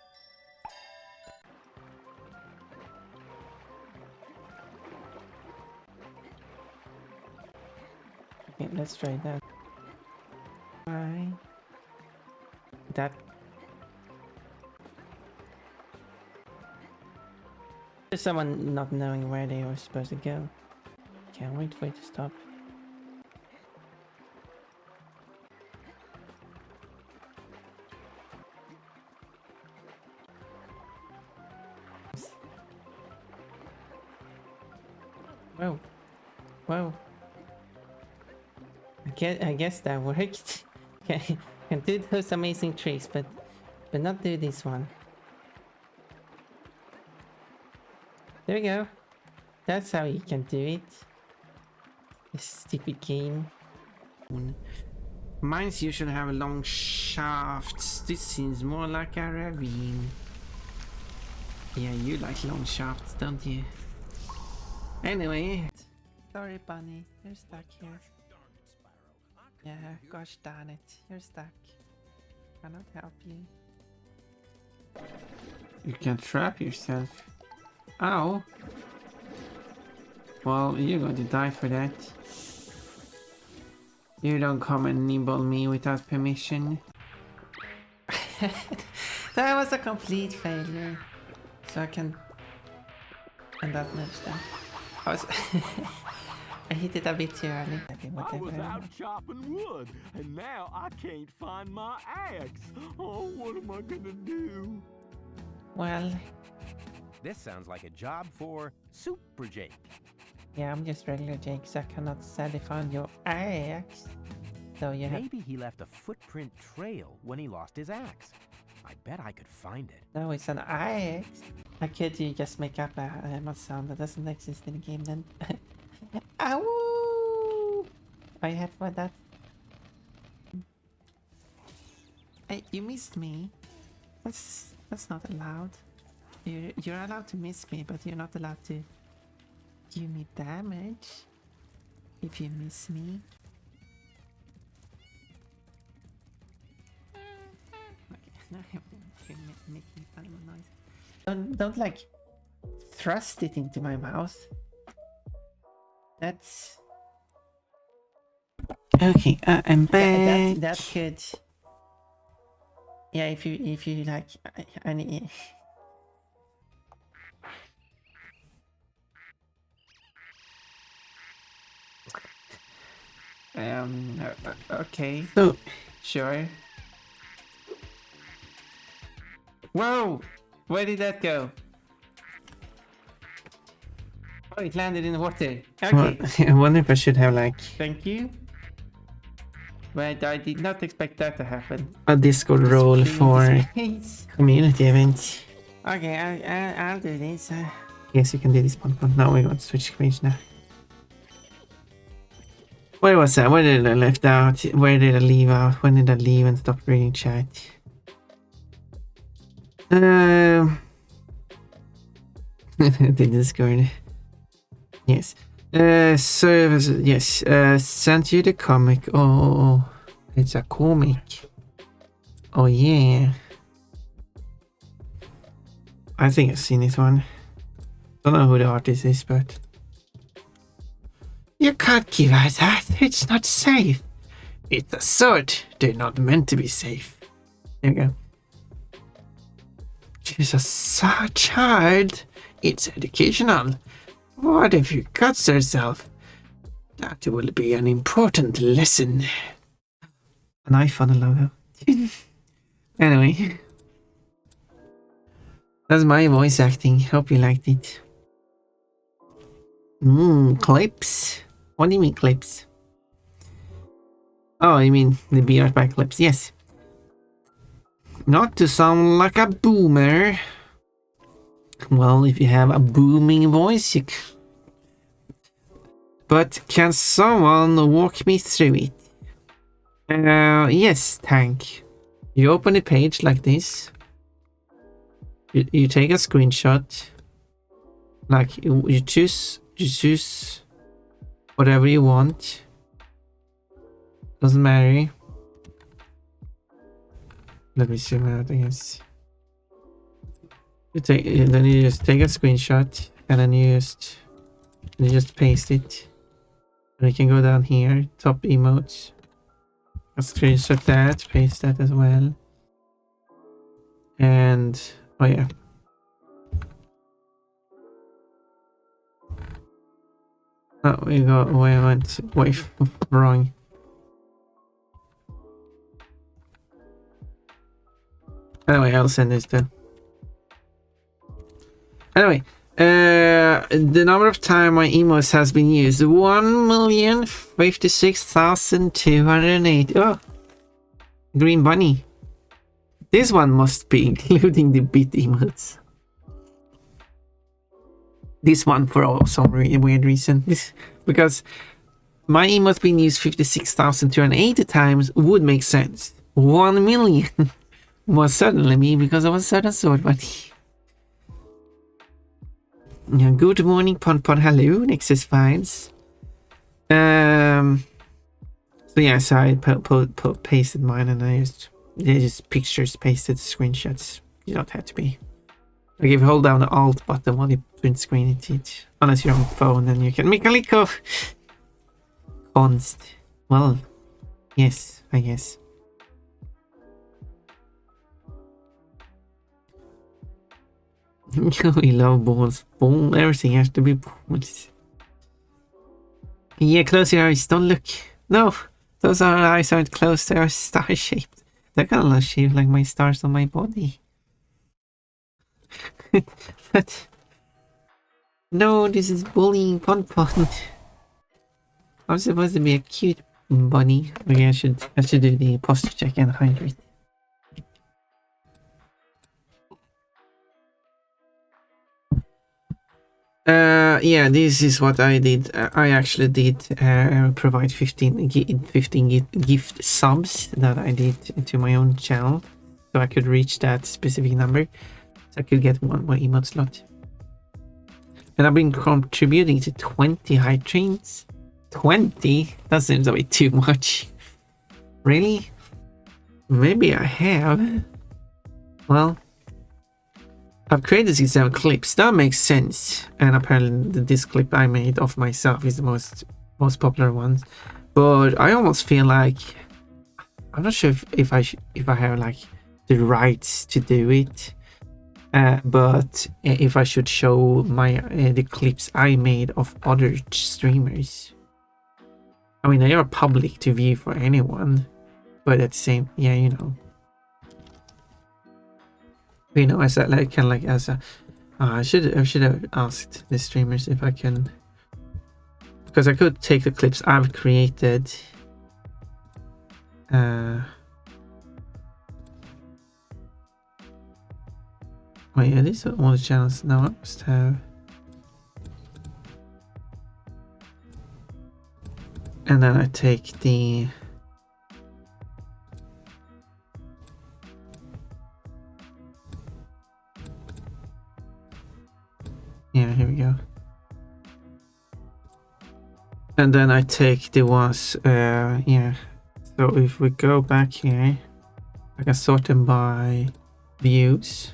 Okay, let's try that. Try that. There's someone not knowing where they were supposed to go. Can't wait for it to stop. Whoa. Whoa. I guess that worked. Can do those amazing tricks, but not do this one. There we go. That's how you can do it. This stupid game. Mines usually have long shafts. This seems more like a ravine. Yeah, you like long shafts, don't you? Anyway. Sorry, Bunny. You're stuck here. Yeah, gosh darn it. You're stuck. Cannot help you. You can trap yourself. Ow. Well, you're going to die for that. You don't come and nibble me without permission. That was a complete failure. So I can... And that moves them. I was... I hit it a bit too early. I was out chopping wood, and now I can't find my axe. Oh, what am I gonna do? Well, This sounds like a job for Super Jake. yeah, I'm just regular Jake, so I cannot sadly find your axe. So you have... Maybe he left a footprint trail when he lost his axe. I bet I could find it. No, it's an axe. How could you just make up a sound that doesn't exist in the game then? Ow! I had for that. Hey, you missed me. That's not allowed. You're allowed to miss me, but you're not allowed to give me damage if you miss me. Okay, making fun of a noise. Don't like thrust it into my mouth. That's okay. I'm back. That could. Yeah, if you like, I need. Okay. So Sure. Whoa! Where did that go? Oh, it landed in the water. Okay. I wonder if I should have like Thank you. But I did not expect that to happen. a Discord role for Please. community event. Okay, I'll do this. Yes, you can do this one. Now we're going to switch screens now. Where was I? Where did I left out? Where did I leave out? When did I leave and stop reading chat? The Discord. Yes. So yes. Sent you the comic. Oh, it's a comic. Oh yeah. I think I've seen this one. Don't know who the artist is, but you can't give out that. It's not safe. It's a sword. They're not meant to be safe. There we go. She's a child. It's educational. What if you cut herself? That will be an important lesson. An iPhone logo. Anyway. That's my voice acting. Hope you liked it. Clips? What do you mean clips? Oh, you mean the beard by clips? Yes. Not to sound like a boomer. Well, if you have a booming voice, you but can someone walk me through it? Yes, Tank. You open a page like this. You take a screenshot. Like you choose whatever you want. Doesn't matter. Let me zoom out, I guess. Then you just take a screenshot and then you just paste it. And you can go down here, top emotes. I'll screenshot that, paste that as well. And oh yeah. Oh, we went way wrong. Anyway, I'll send this then. Anyway, the number of time my emotes has been used: 1,056,208. Oh, green bunny. This one must be including the bit emotes. This one for some weird reason. Because my emotes being used 56,280 times would make sense. 1 million must certainly be because of a certain sword bunny. Good morning, Pon. Hello, Nexus Files. So yeah, so I pasted mine and I just pictures, pasted screenshots. You don't have to be. Like if you hold down the Alt button while you print screen it, unless you're on phone, then you can make a click of const. Well, yes, I guess. We love balls. Everything has to be balls. Yeah, close your eyes. Don't look. No, those eyes aren't closed. They are star-shaped. They're kind of shaped like my stars on my body. But no, this is bullying Pon. I'm supposed to be a cute bunny. Okay, I should do the posture check and hydrate. Yeah, this is what I did. I actually did provide 15 gift subs that I did to my own channel, so I could reach that specific number, so I could get one more emote slot. And I've been contributing to 20 hype trains. 20? That seems a bit too much. Really? Maybe I have. Well, I've created 67 clips. That makes sense. And apparently this clip I made of myself is the most popular one. But I almost feel like I'm not sure if I have like the rights to do it. But if I should show my the clips I made of other streamers. I mean, they are public to view for anyone, but at the same, yeah, you know, as a like kind of like as a, I should have asked the streamers if I can, because I could take the clips I've created. Wait, are these all the channels? No, I must have. And then I take the here we go. And then I take the ones so if we go back here, I can sort them by views.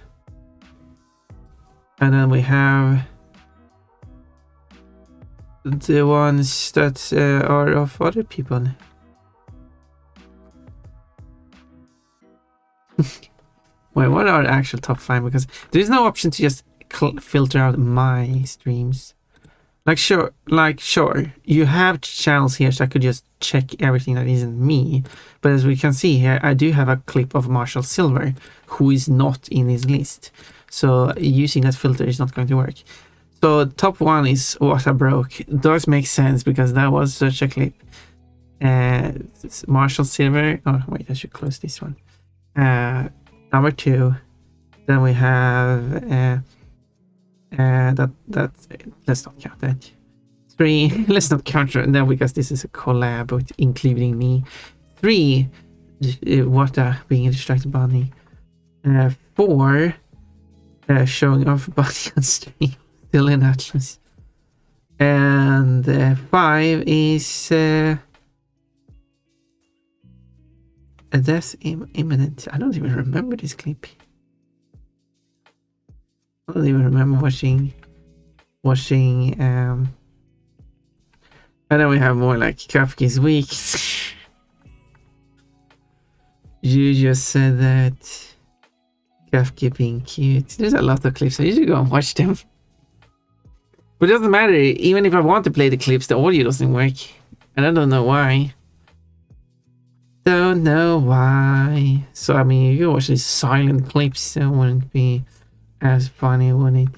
And then we have the ones that are of other people. Wait, what are the actual top 5? Because there's no option to just filter out my streams. Like sure, you have channels here, so I could just check everything that isn't me. But as we can see here, I do have a clip of Marshall Silver, who is not in this list. So using that filter is not going to work. So top 1 is What I Broke. Does make sense because that was such a clip. Marshall Silver. Oh wait, I should close this one. Number 2. Then we have that let's not count that. 3, let's not count it now because this is a collab with including me. 3, what being a distracted bunny. 4, showing off bunny on stream, still in Atlas. And 5 is a death imminent. I don't even remember this clip. I don't even remember watching and then we have more like Kafka's week. You just said that Kafka being cute. There's a lot of clips, so you should go and watch them. But it doesn't matter, even if I want to play the clips, the audio doesn't work. And I don't know why. Don't know why. So I mean, you can watch these silent clips, so it wouldn't be as funny, wouldn't it?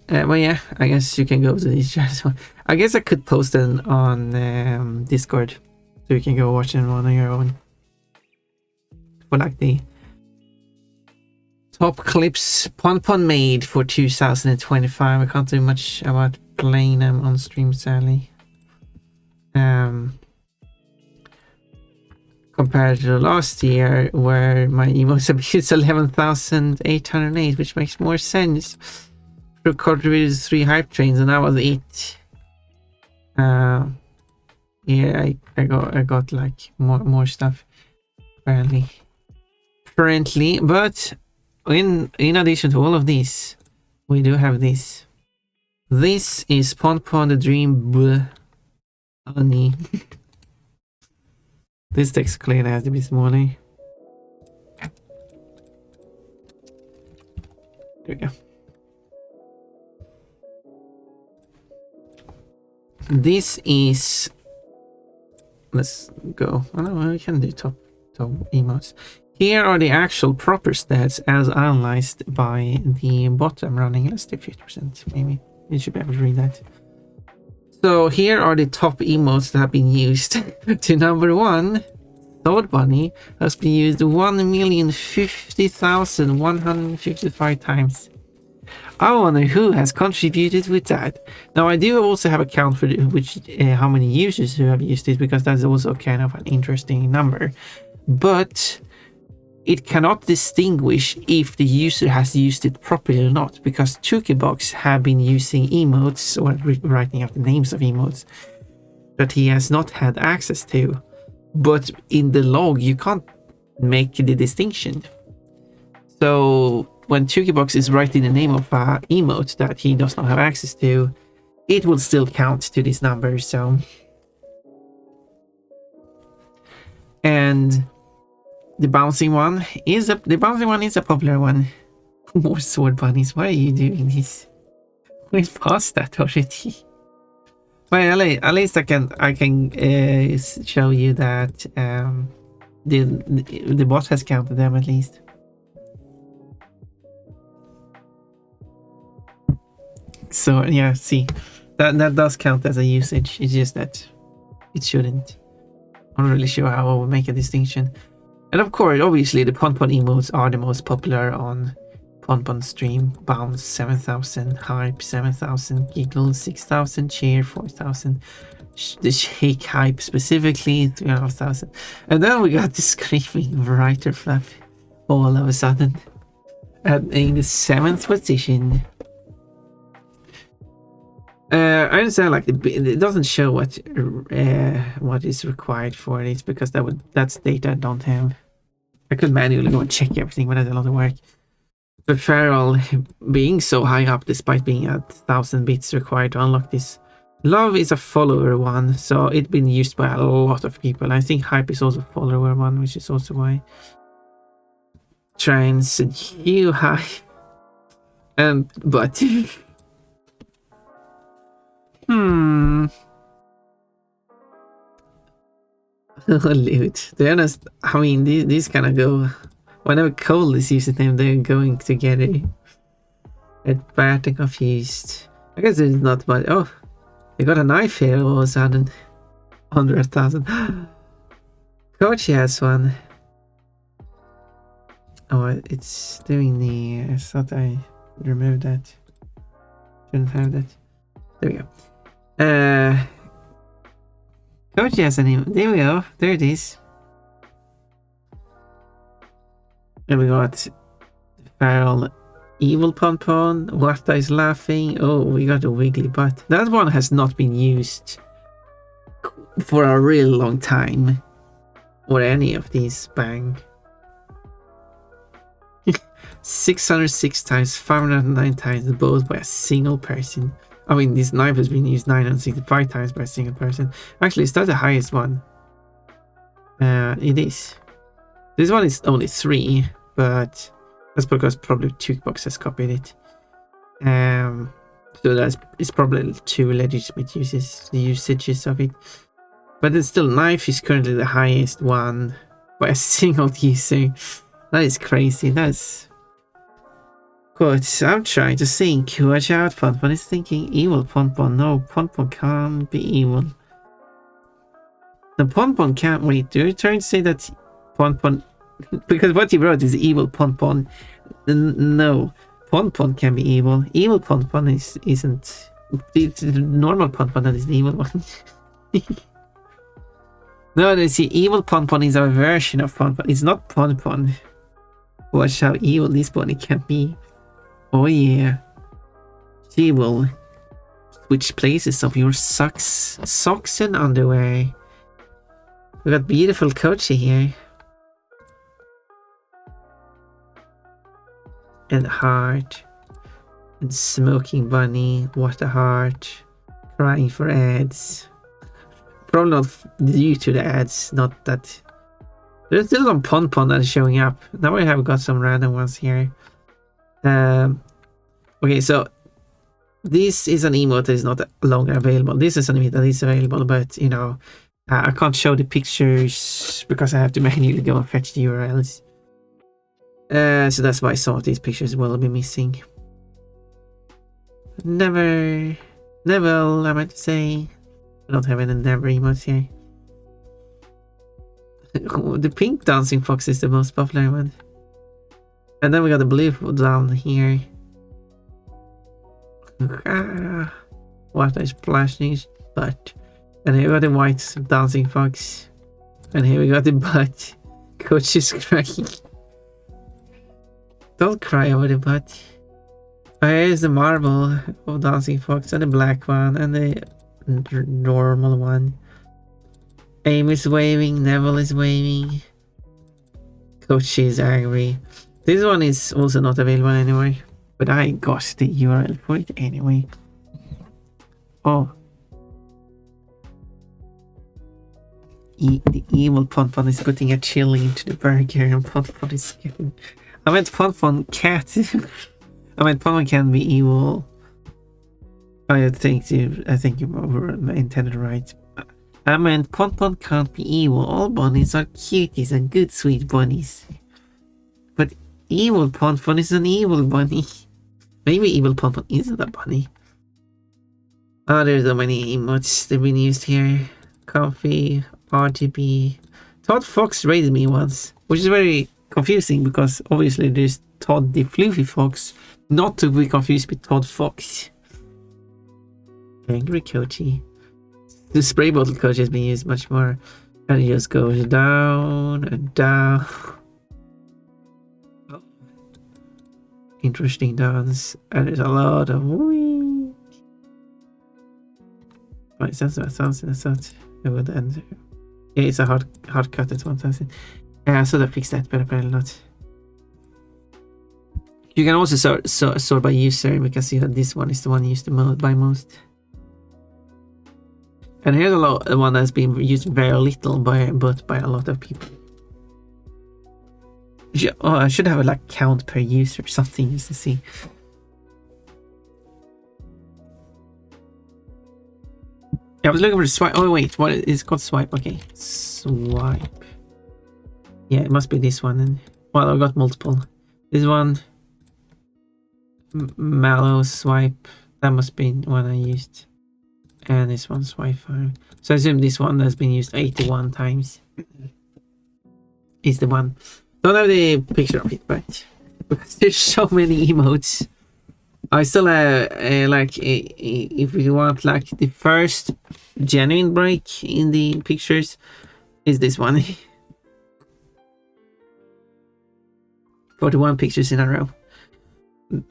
But yeah, I guess you can go to these channels. I guess I could post them on Discord, so you can go watch them on your own. For like the top clips Ponpon made for 2025. I can't do much about playing them on stream, sadly. Compared to last year, where my emotes abuse 11,808, which makes more sense. Contributed 3 hype trains, and that was it. Yeah, I got like more stuff apparently. Currently, but in addition to all of these, we do have this. This is Ponpon the Dream Bunny. This text clean has to be smaller. There we go. This is, let's go. I don't know, we can do top emotes. Here are the actual proper stats as analyzed by the bot I'm running. Let's do 50%, maybe. You should be able to read that. So here are the top emotes that have been used. To number 1, Toad Bunny has been used 1,050,155 times. I wonder who has contributed with that. Now I do also have a count for how many users who have used it, because that's also kind of an interesting number. But it cannot distinguish if the user has used it properly or not, because Twich have been using emotes or writing out the names of emotes that he has not had access to. But in the log, you can't make the distinction. So when Twich is writing the name of an emote that he does not have access to, it will still count to this number. So, and the bouncing one is a popular one. More sword bunnies. Why are you doing this? We've passed that already. Well, at least I can show you that the bot has counted them at least. So yeah, see, that does count as a usage. It's just that it shouldn't. I'm not really sure how I would make a distinction. And of course, obviously, the Ponpon emotes are the most popular on Pon stream. Bounce 7,000. Hype 7,000. Giggle 6,000. Cheer 4,000. The Shake Hype specifically 3,500. And then we got the Screaming Writer Fluff all of a sudden. And in the 7th position. I understand, like it doesn't show what is required for it because that's data I don't have. I could manually go and check everything, but that's a lot of work. But Feral being so high up, despite being at 1,000 bits required to unlock this. Love is a follower one, so it's been used by a lot of people. I think Hype is also a follower one, which is also why. Trans and Hugh High. And but Loot. To be honest, I mean these kind of go whenever Cole is using them, they're going together. It's bad and confused. I guess it's not much. Oh, they got a knife here all of a sudden. Under 1,000. Coach has one. Oh, it's doing the. I thought I removed that. Shouldn't have that. There we go. Coach has an. There we go. There it is. And we got Feral Evil Pon. Warta is laughing. Oh, we got a wiggly butt. That one has not been used for a real long time. Or any of these. Bang. 606 times, 509 times, both by a single person. I mean, this knife has been used 965 times by a single person. Actually, is that the highest one? It is. This one is only 3, but that's because probably Twich has copied it. So it's probably 2 legitimate usages of it. But it's still, knife is currently the highest one by a single user. That is crazy. That's. But I'm trying to think. Watch out, Ponpon is thinking evil. Ponpon, no, Ponpon can't be evil. The Ponpon can't wait. You're trying to say that Ponpon, because what you wrote is evil Ponpon. No, Ponpon can be evil. Evil Ponpon isn't. It's the normal Ponpon that is the evil one. No, you see, evil Ponpon is a version of Ponpon. It's not Ponpon. Watch how evil this bunny can be. Oh yeah. She will switch places of your socks and underwear. We got beautiful Kochi here. And Heart. And Smoking Bunny. What a Heart. Crying for ads. Probably not due to the ads, not that. There's still some Ponpon that is showing up. Now we have got some random ones here. Okay, so this is an emote that is not longer available. This is an emote that is available, but you know, I can't show the pictures because I have to manually go and fetch the URLs. So that's why some of these pictures will be missing. Never, I meant to say. I don't have any never emotes here. The pink dancing fox is the most popular one. And then we got the blue down here. What is flashing his butt. And here we got the white dancing fox. And here we got the butt. Coach is crying. Don't cry over the butt. Oh, here's the marble of dancing fox and the black one and the normal one. Aim is waving, Neville is waving. Coach is angry. This one is also not available anyway, but I got the URL for it anyway. Oh. The evil Ponpon is putting a chili into the burger and Ponpon is getting... I meant Ponpon cat. I meant Ponpon can be evil. I think you were intended right. I meant Ponpon can't be evil. All bunnies are cuties and good sweet bunnies. But evil Ponpon is an evil bunny. Maybe evil Ponpon isn't a bunny. Oh, there's so many emotes that have been used here. Coffee, RGB. Todd Fox raided me once, which is very confusing because obviously there's Todd the Fluffy Fox, not to be confused with Todd Fox. Angry Coachy. The spray bottle coach has been used much more, and it just goes down and down. Oh. Interesting dance, and there's a lot of wee. Right, that's what sounds. I thought it would end. Yeah, it's a hard cut at 1000. Yeah, so that fixed that, but apparently not. You can also sort by user. We can see that this one is the one used by most. And here's the one that's been used very little but by a lot of people. I should have a like count per user or something just to see. I was looking for swipe. Oh wait, what is it called? Swipe. Okay, swipe. Yeah, it must be this one. And well, I've got multiple. This one, Mallow swipe. That must be one I used. And this one's Wi-Fi. So I assume this one has been used 81 times. Is the one. Don't have the picture of it, but because there's so many emotes. I still like if you want like the first genuine break in the pictures is this one. 41 pictures in a row.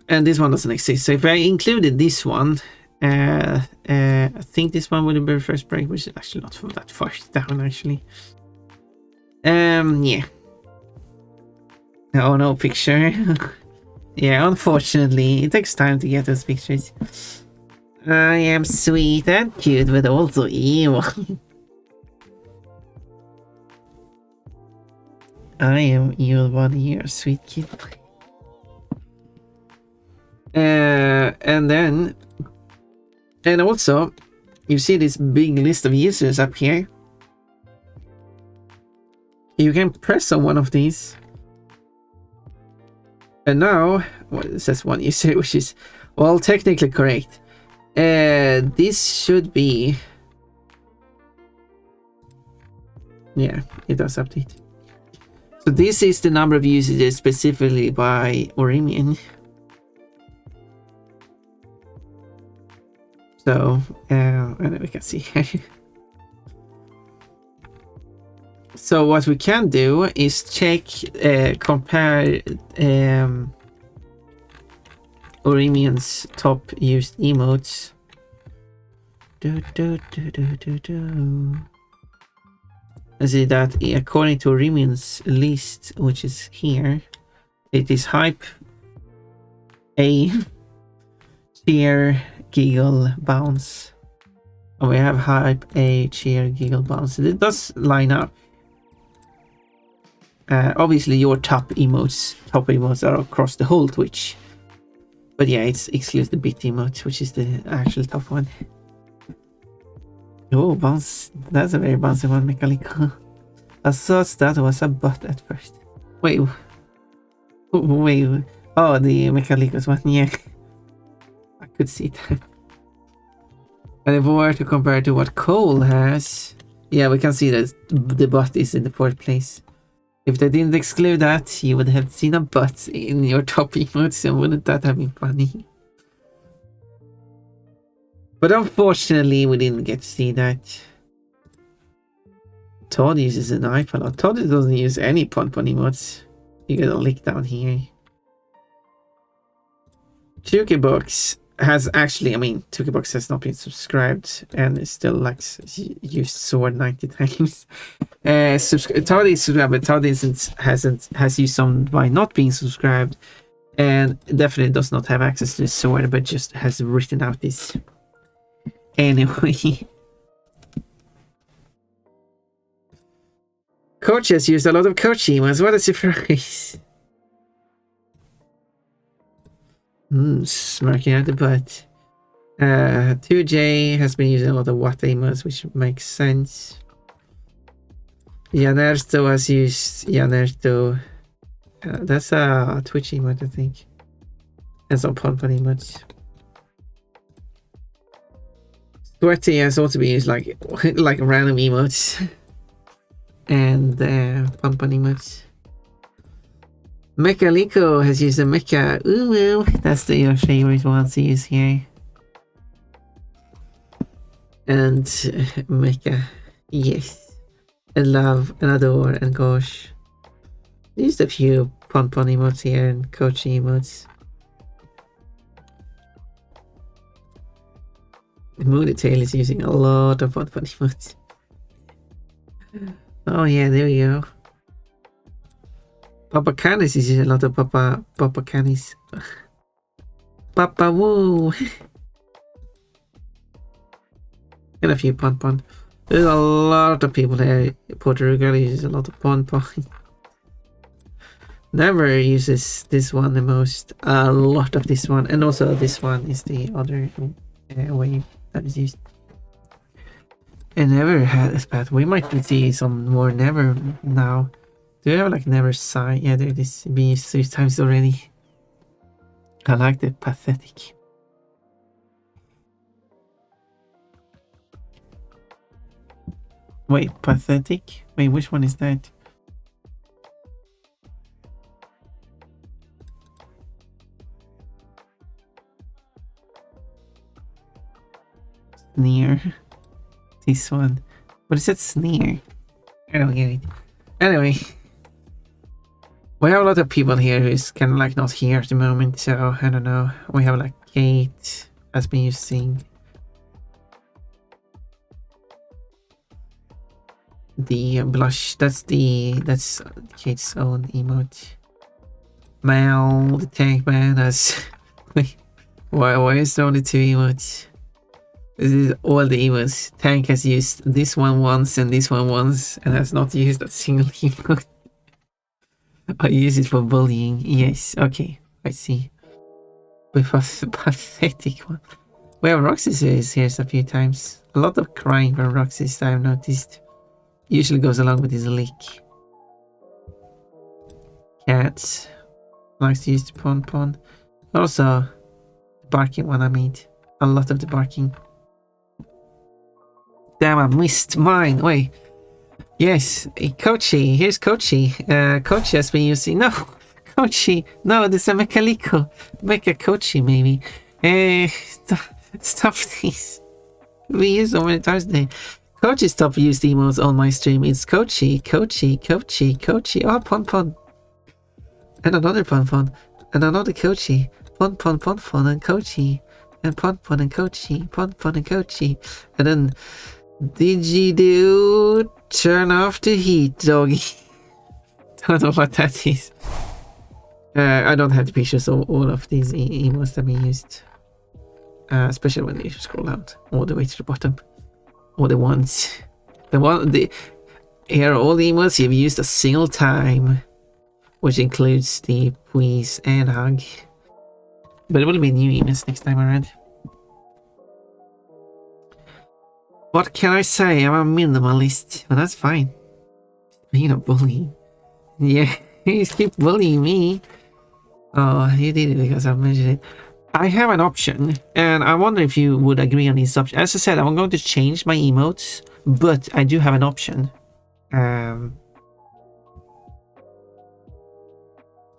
And this one doesn't exist. So if I included this one, I think this one would be the first break, which is actually not that far down actually. Yeah. Oh no, picture. Yeah, unfortunately, it takes time to get those pictures. I am sweet and cute, but also evil. I am evil, but you're a sweet kid. And also, you see this big list of users up here. You can press on one of these. And now, well, it says one user, which is, well, technically correct. This should be... Yeah, it does update. So this is the number of users specifically by Orimian. So, and we can see here. So what we can do is check, compare Orimian's top used emotes. And see that according to Orimian's list, which is here, it is hype, A, cheer, giggle, bounce. And we have hype, A, cheer, giggle, bounce. It does line up. Obviously your top emotes are across the whole Twitch. But yeah, it excludes the bit emote, which is the actual top one. Oh, bounce. That's a very bouncy one, Mechanical. I thought that was a butt at first. Wait. Wait. Oh, the Mechalicos one, yeah. I could see that. And if we were to compare to what Cole has, yeah, we can see that the butt is in the fourth place. If they didn't exclude that, you would have seen a butt in your top emotes, and wouldn't that have been funny? But unfortunately, we didn't get to see that. Todd uses an iPad. Todd doesn't use any pon-pon emotes. You get a link down here. Chukebox has actually, I mean, Chukebox has not been subscribed and is still like used sword 90 times. Todd is subscribed, but Todd has used some by not being subscribed, and definitely does not have access to the sword, but just has written out this. Anyway. Coach has used a lot of coach emotes. What a surprise. Smirking at the butt. 2J has been using a lot of what emotes, which makes sense. Janerto has used Janerto. That's a Twitch emote, I think. And some pon-pon emotes. Sweaty has also been used like random emotes. And pon-pon emotes. Mecha Lico has used a Mecha Uwu. That's your favorite one to use here. And Mecha. Yes. And love and adore and gosh. Used a few Pon Pon emotes here and coaching emotes. Moody Tail is using a lot of Pon Pon emotes. Oh yeah, there we go. Papa Canis is using a lot of Papa Canis. Papa Woo! And a few Pon Pon. There's a lot of people here. Portugal uses a lot of Pon Pon. Never uses this one the most. A lot of this one. And also this one is the other way that is used. And Never had this path. We might see some more Never now. Do you have like Never sign? Yeah, there it is. Been used 3 times already. I like the pathetic. Wait, pathetic? Wait, which one is that? Sneer. This one. What is that sneer? I don't get it. Anyway. We have a lot of people here who's kind of like not here at the moment, so I don't know. We have like Kate has been using the blush. That's Kate's own emote. Mal, the tank man has why is there only 2 emotes? This is all the emotes. Tank has used this one once and this one once and has not used a single emote. I use it for bullying. Yes, okay, I see. With a pathetic one. We have Roxy's here a few times. A lot of crying from Roxy's I've noticed. Usually goes along with his lick. Cats. Likes to use the Pon Pon. Also, the barking one I made. A lot of the barking. Damn, I missed mine. Wait. Yes, Kochi. Here's Kochi. Kochi has been using... No! Kochi! No, this is a Mechaliko. Mecha Kochi, maybe. Stop this. We use so many times today. Kochi stopped using emotes on my stream. It's Kochi. Kochi. Kochi. Kochi. Oh, Pon Pon. And another Pon Pon. And another Kochi. Pon Pon, Pon Pon, and Kochi. And Pon Pon and Kochi. Pon Pon and Kochi. And then... Did turn off the heat, doggy? Don't know what that is. I don't have the pictures of all of these emotes that we used. Especially when you scroll out all the way to the bottom. All the ones. Here are all the emotes you've used a single time. Which includes the please and hug. But it will be new emotes next time around. What can I say? I'm a minimalist, but that's fine. Being a bully. Yeah, you keep bullying me. Oh, you did it because I mentioned it. I have an option, and I wonder if you would agree on this option. As I said, I'm going to change my emotes, but I do have an option.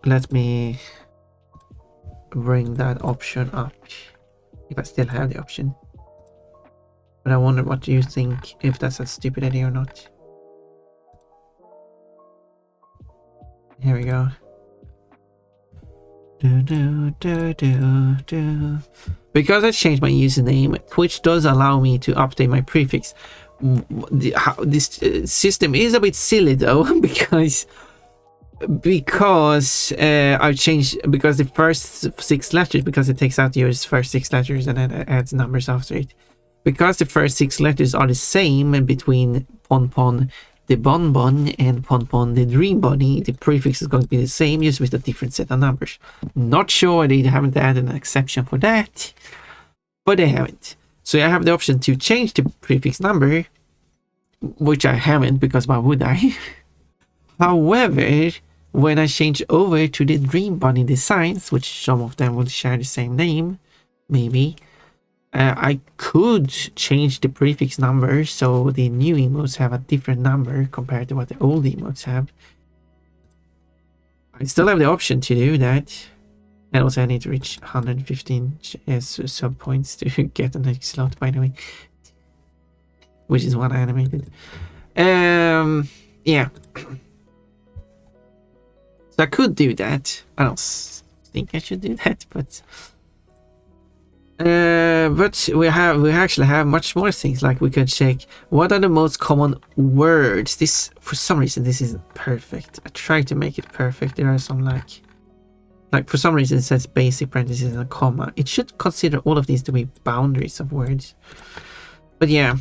Let me bring that option up. If I still have the option. But I wonder what you think, if that's a stupid idea or not. Here we go. Because I changed my username, Twitch does allow me to update my prefix. This system is a bit silly though, because I've changed, because the first 6 letters, because it takes out your first 6 letters and then it adds numbers after it. Because the first 6 letters are the same between Pon Pon the Bonbon and Pon Pon the Dream Bunny, the prefix is going to be the same, just with a different set of numbers. Not sure they haven't added an exception for that, but they haven't. So I have the option to change the prefix number, which I haven't, because why would I? However, when I change over to the Dream Bunny designs, which some of them will share the same name, maybe, I could change the prefix number so the new emotes have a different number compared to what the old emotes have. I still have the option to do that. And also I need to reach 115 sub points to get the next slot, by the way. Which is one animated. Yeah. So I could do that. I don't think I should do that, but we actually have much more things. Like we could check what are the most common words. This, for some reason, this isn't perfect. I tried to make it perfect. There are some like for some reason it says basic parentheses and a comma. It should consider all of these to be boundaries of words. But yeah.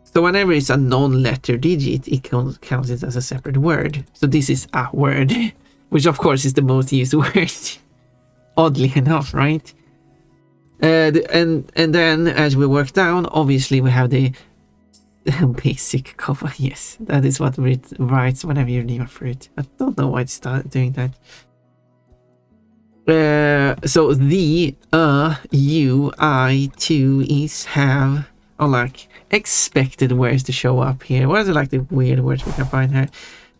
So whenever it's a non-letter digit, it counts it as a separate word. So this is a word, which of course is the most used word. Oddly enough, right? And then as we work down, obviously we have the basic comma. Yes, that is what it writes whenever you name a fruit. I don't know why it's doing that. So the, you, I, to, is, have, are like expected words to show up here. What are like the weird words we can find here?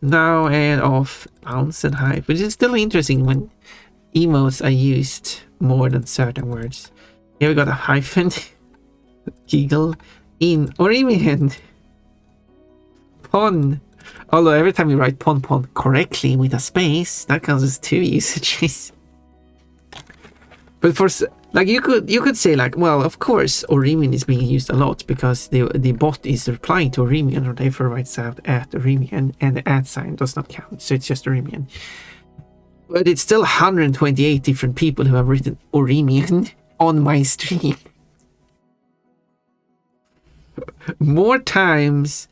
Now and off, bounce and hype, which is still interesting when emotes are used more than certain words. Here we got a hyphen, giggle, in, or even pon. Although every time you write pon correctly with a space, that counts as 2 usages. But for like you could say like, well, of course Orimian is being used a lot because the bot is replying to Orimian, or therefore writes out at Orimian, and the at sign does not count, so it's just Orimian. But it's still 128 different people who have written Orimian on my stream. More times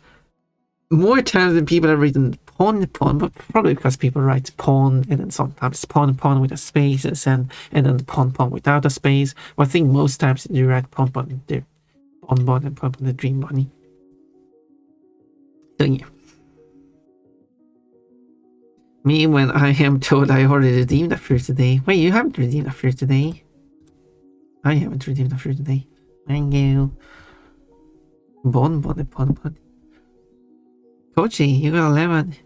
than people have written pon, but probably because people write pon and then sometimes pon with a space and then pon without a space. But I think most times you write pon the bonbon and pon the dream bunny. So yeah. Me, when I am told I already redeemed a fruit today. Wait, you haven't redeemed a fruit today? I haven't redeemed a fruit today. Mango. Bonbon and pon. Kochi, you got 11.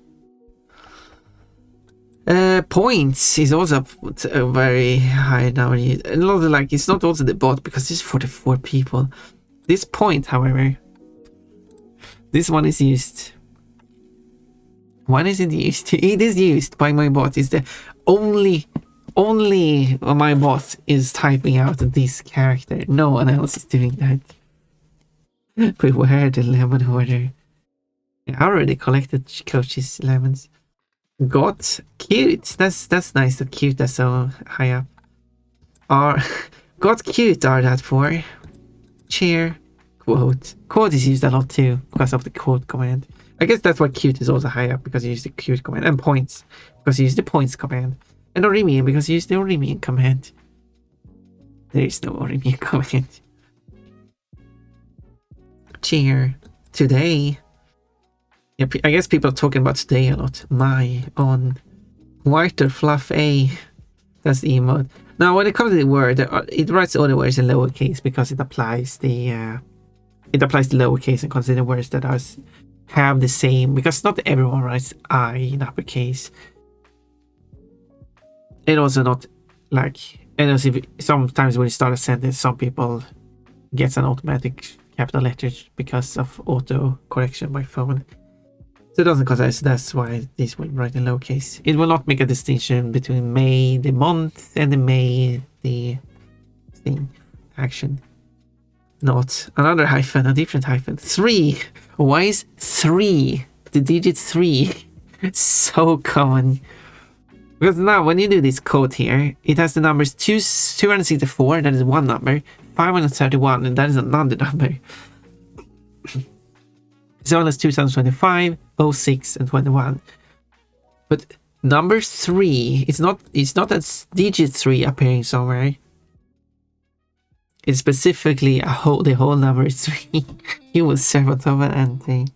Points is also very high nowadays. And a lot of like, it's not also the bot because it's 44 people. This point, however, this one is used. When is it used? It is used by my bot. It's the only my bot is typing out this character. No one else is doing that. Beware the lemon hoarder. I already collected Coach's lemons. Got cute. That's nice that cute is so high up. Got cute are that for? Cheer. Quote. Quote is used a lot too because of the quote command. I guess that's why cute is also high up, because you use the cute command. And points because you use the points command. And Orimian because you use the Orimian command. There is no Orimian command. Cheer. Today. Yeah, I guess people are talking about today a lot. My, on, whiter, fluff, a. That's the emote. Now, when it comes to the word, it writes all the words in lowercase because it applies the lowercase and consider words that have the same, because not everyone writes I in uppercase. And also not like, and also sometimes when you start a sentence, some people get an automatic capital letters because of auto correction by phone. So it doesn't consider, so that's why this will write in lowercase. It will not make a distinction between May, the month, and the May, the thing, action. Not another hyphen, a different hyphen. 3. Why is 3? The digit 3 so common. Because now when you do this code here, it has the numbers 264, that is one number, 531, and that is another number. So that's 2025, 06, and 21. But number 3, it's not a digit 3 appearing somewhere. It's specifically the whole number is 3. You will servant of an anti.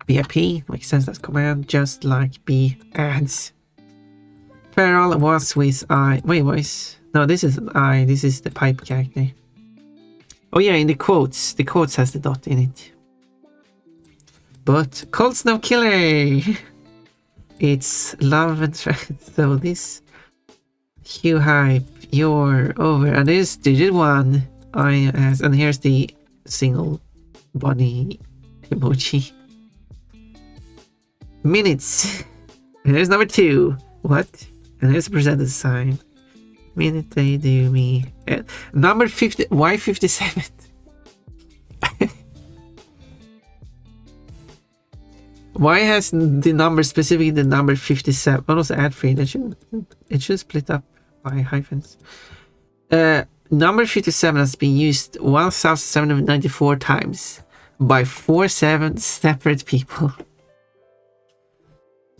BIP makes sense, that's command, just like B adds. Feral was with I. Wait, no, this is I, this is the pipe character. Oh yeah, in the quotes has the dot in it. but Cold Snow Killer. It's love and threat. So this Hugh hype, you're over, and this digit 1. And here's the single bunny emoji. Minutes. And there's number 2. What? And there's a percentage sign. Minute they do me. Number 50. Why 57? Why has the number, specifically the number 57? Oh, also ad free. It should split up by hyphens. Number 57 has been used 1,794 times by 47 separate people.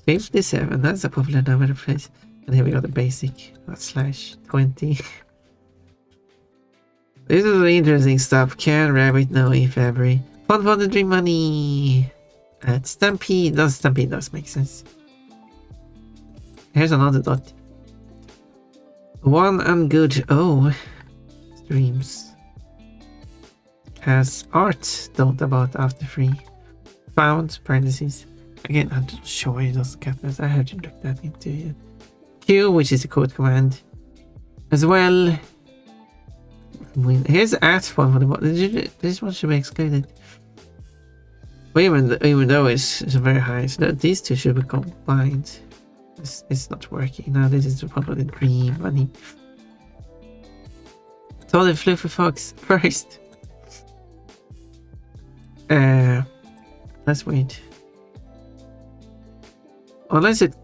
57, that's a popular number to place. And here we got the basic /20. This is really interesting stuff. Can rabbit know if every fun the dream money at Stampede does make sense. Here's another dot. One and good streams has art don't about after free found parentheses. Again, I'm not sure it doesn't get this. I haven't looked that into it. Q, which is the code command as well. Here's at one for the bot. This one should be excluded. But even though it's very high, so that these two should be combined. It's not working. Now this is the part of the dream money. So the fluffy fox first. That's weird. Unless it,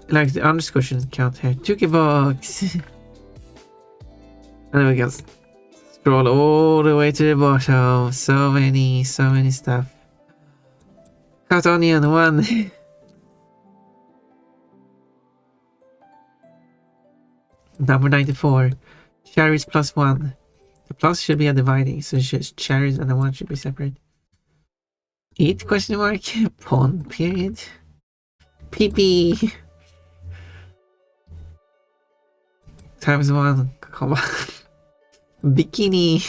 like the underscore shouldn't count here. Tuki box. And then we can scroll all the way to the bottom. So many stuff. Cut onion 1. Number 94. Cherries +1. The plus should be a dividing, so it's just cherries and the 1 should be separate. Eat question mark. Pawn period. PP times 1. Come on. Bikini.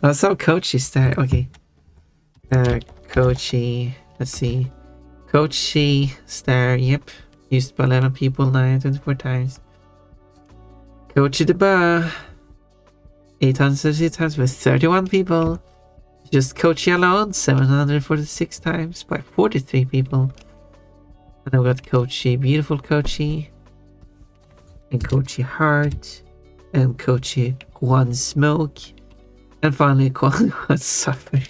Oh, so Coachy star. Okay. Coachy. Let's see. Coachy star. Yep. Used by 11 people 924 times. Coachy the bar. 860 times with 31 people. Just Coachy alone 746 times by 43 people. And then we got Coachy, beautiful Coachy, and Coachy Heart, and Coachy One Smoke, and finally One Suffer.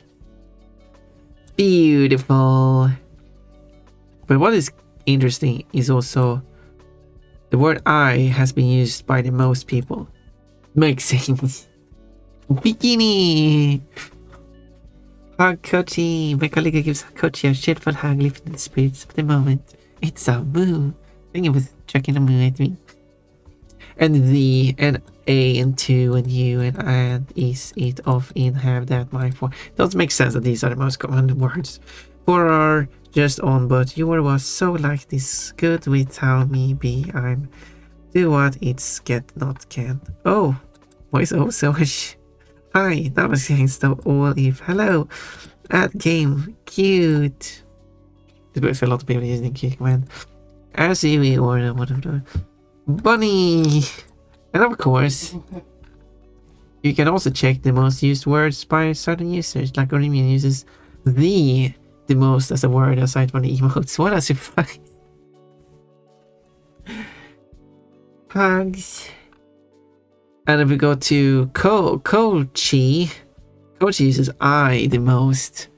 Beautiful. But what is interesting is also the word I has been used by the most people. Makes sense. Bikini. Hug Coachy. My colleague gives Coachy a shitful hug, lifting the spirits of the moment. It's a moo. I think it was chucking a moo at me. And the, and A, and 2, and U, and is, it, of, in, have, that, my, for. It doesn't make sense that these are the most common words. 4 are just on, but your was so like this. Good without me be. I'm. Do what it's get, not can. Oh. Why is oh so much? Hi. That was against all if. Hello. At game. Cute. There's a lot of people using cute command. As we or whatever. Bunny. And of course, you can also check the most used words by certain users. Like Orimian uses the most as a word aside from the emotes. What a surprise. Hugs. And if we go to Coachy uses I the most.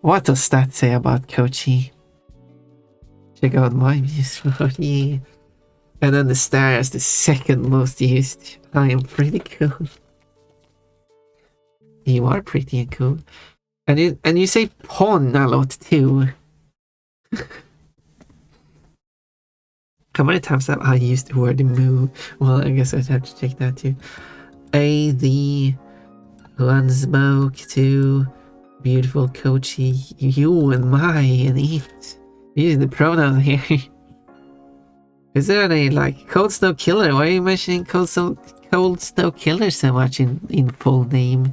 What does that say about Coachy? Check out my used. Yeah. And then the star is the second most used. I am pretty cool. You are pretty cool. And you say pawn a lot too. How many times have I used the word moo? Well, I guess I'd have to check that too. A, the, one smoke, 2, beautiful Coachy, you and my, and it. Using the pronoun here. Is there any like Cold Snow Killer? Why are you mentioning Cold Snow Killer so much in full name?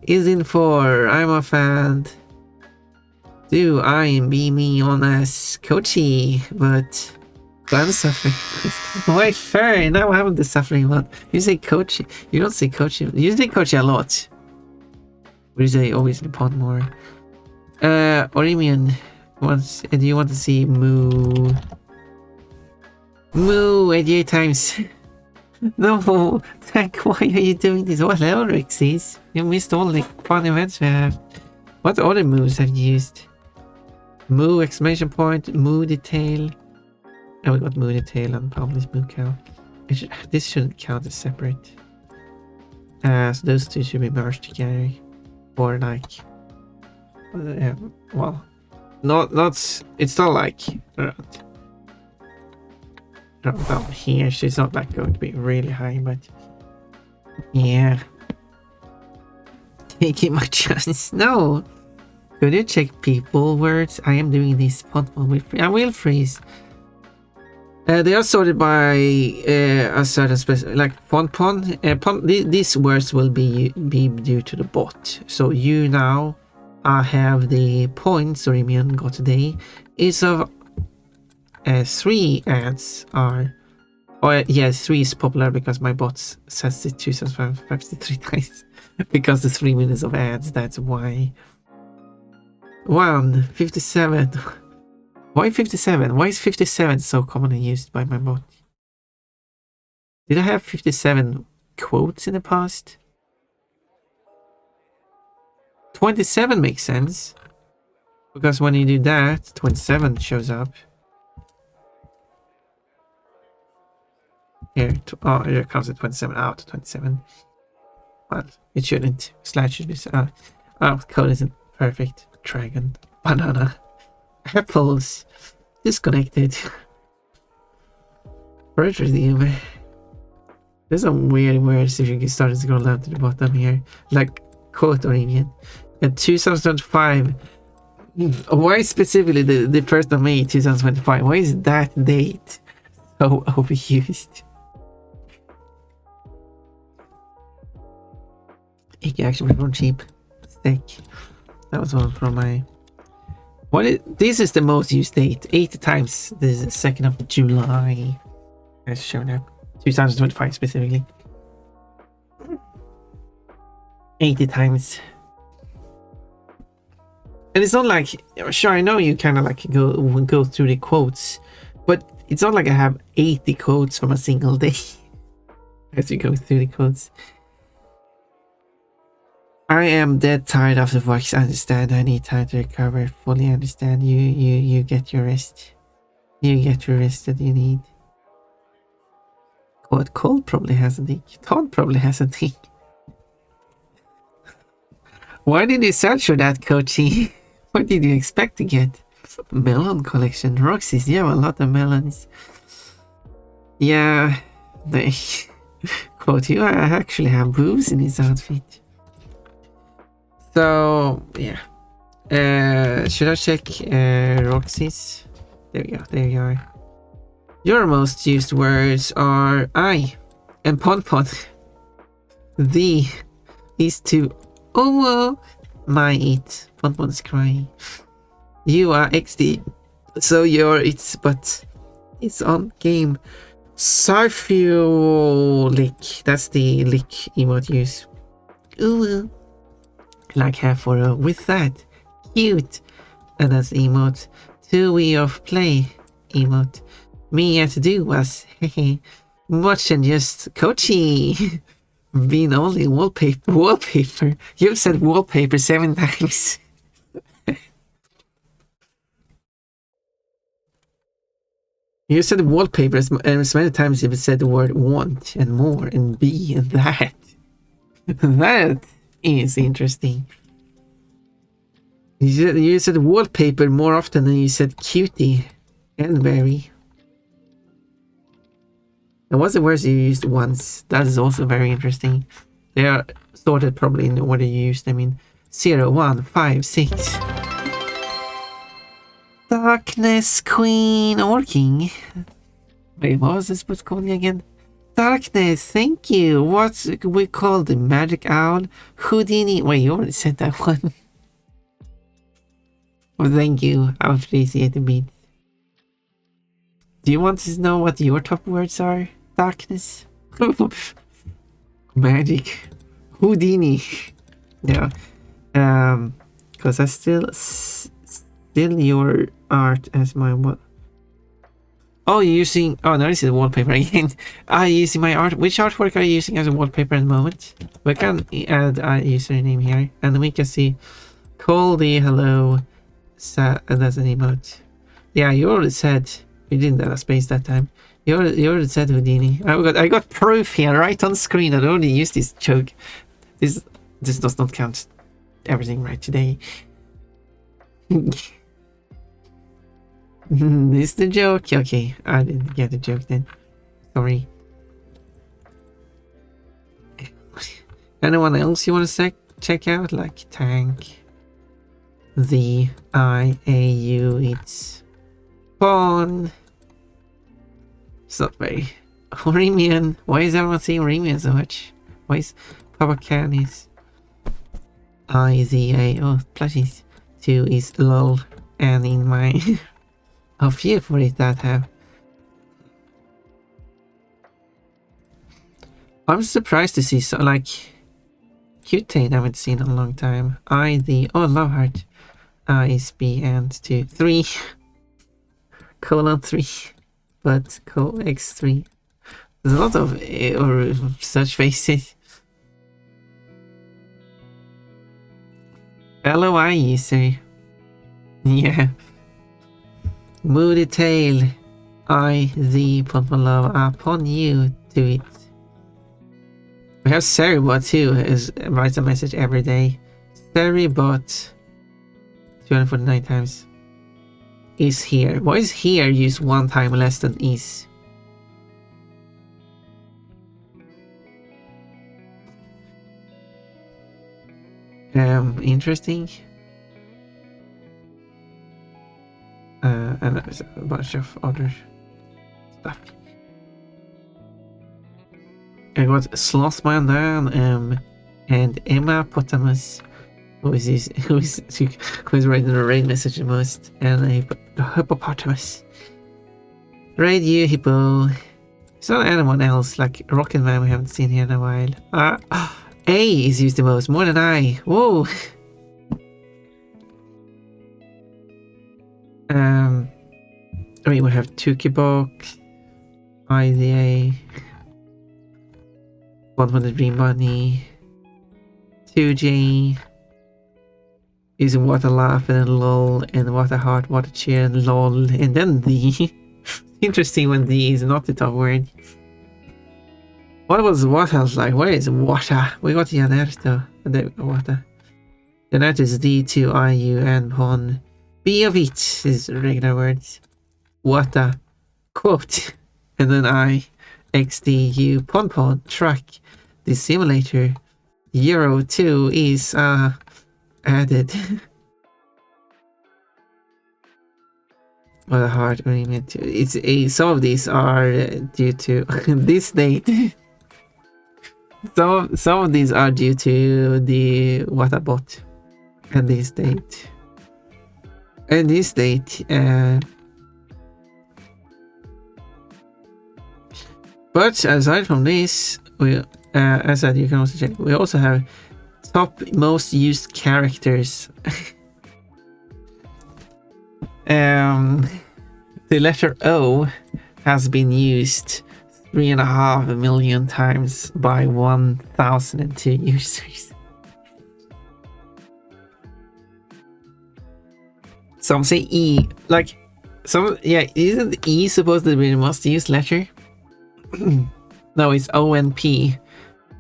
is in for. I'm a fan. Do I and be me on as coachy, but I'm suffering. Wait, fair. Now I'm the suffering one. You say coachy. You don't say coachy. You say coachy a lot. But you say always in pond more. Orimian wants. Do you want to see Moo? Moo 88 times. No, Tank, why are you doing this? What level Rixies? You missed all the fun events we have. What other moves have you used? Moo exclamation point, moo detail. Oh, we got moo detail and probably moo count. This shouldn't count as separate. So those two should be merged together. Or like, well, it's not like around down here. She's not like going to be really high, but yeah. Taking my chance. No. Could you check people words? I am doing this. I will freeze. They are sorted by a certain specific, like pon. These words will be due to the bot. So you now have the points Orimian got today is of 3 ads are. Oh yeah, 3 is popular because my bot says it 2,553 times because the 3 minutes of ads. That's why. 57. Why 57? Why is 57 so commonly used by my bot? Did I have 57 quotes in the past? 27 makes sense. Because when you do that, 27 shows up. Here, here comes the 27 out, 27. Well, it shouldn't. Slash should be. Code isn't perfect. Dragon. Banana. Apples. Disconnected. First redeem. There's some weird words if you get started to scroll down to the bottom here. Like quote Orimian. And 2025. Why specifically the 1st of May 2025? Why is that date so overused? It actually from cheap steak. That was one from my. This is the most used date. 80 times. This is the 2nd of July. It's shown up. 2025 specifically. 80 times. And it's not like, sure, I know you kind of like go through the quotes, but it's not like I have 80 quotes from a single day as you go through the quotes. I am dead tired of the work. I understand. I need time to recover. Fully understand. You get your rest. You get your rest that you need. What? Cold probably has a dick. Todd probably has a dick. Why did you search for that, Kochi? What did you expect to get? Melon collection. Roxy's. You have a lot of melons. Yeah. They. Quote, you actually have boobs in his outfit. So, yeah. Should I check Roxy's? There we go. There you are. Your most used words are I and Pon. The is to my it. Pon is crying. You are XD. So you're it's but it's on game. Sarfio lick. That's the lick emote use. Ooh. Like half for a with that. Cute. And that's emote. 2 way of play emote. Me had to do was much than just coachy. Being only wallpaper. You've said wallpaper 7 times. You said wallpaper as many times you've said the word want and more and be and that. That is interesting. You said wallpaper more often than you said cutie and berry. And what's the words you used once? That is also very interesting. They are sorted probably in the order you used. I mean, 0, 1, 5, 6. Darkness Queen or King. Wait, what was this book called again? Darkness, thank you. What we call the magic owl? Houdini. Wait, you already said that one. Well, thank you. I appreciate the beat. Do you want to know what your top words are? Darkness. Magic. Houdini. Yeah. Because I still your art as my what? Oh, you're using. Oh, no, this is wallpaper again. Are you using my art? Which artwork are you using as a wallpaper at the moment? We can add a username here, and we can see. Call the hello. That's an emote. Yeah, you already said. You didn't add a space that time. You already said Houdini. I got proof here right on screen. I already used this joke. This does not count everything right today. This is the joke. Okay, I didn't get the joke then. Sorry. Anyone else you want to check out? Like Tank, the IAU, it's fun. It's not very. Remian. Why is everyone saying Remian so much? Why is Papa Canis? IZA. Oh, plushies. 2 is lol. And in my. A few for it that have. I'm surprised to see so like Cutane I haven't seen in a long time. Love Heart. Is B and 2 3 colon 3 but co x3. There's a lot of such faces. LOI user. Yeah. Moody Tail, the put my love upon you to it. We have Seribot too, writes a message every day. Seribot 249 times is here. Why is here used 1 time less than is? Interesting. And there's a bunch of other stuff. I got Slothman down, and Emma Potamus, who is writing the raid message the most, and a Hippopotamus. Raid you, Hippo. It's not anyone else like Rocket Man we haven't seen here in a while. A is used the most, more than I. Whoa. I mean, we have Tukibok, IDA, 100 Dream Bunny, 2J, using Water Laugh and then LOL, and Water Heart, Water Cheer, and LOL, and then the. Interesting when the is not the top word. What was water like? Where is water? We got Janerto. There we go, water. Janerto is D2, IU, and Pon. B of each is regular words. Water, quote, and then I, XDU, Pon, truck, the simulator, Euro 2 is added. What a hard agreement. Some of these are due to this date. Some of these are due to the Waterbot and this date. And this date, but aside from this, we, as I said, you can also check. We also have top most used characters. The letter O has been used 3.5 million times by 1,002 users. Some say E, like some, yeah, isn't E supposed to be the most used letter? No, it's O and P.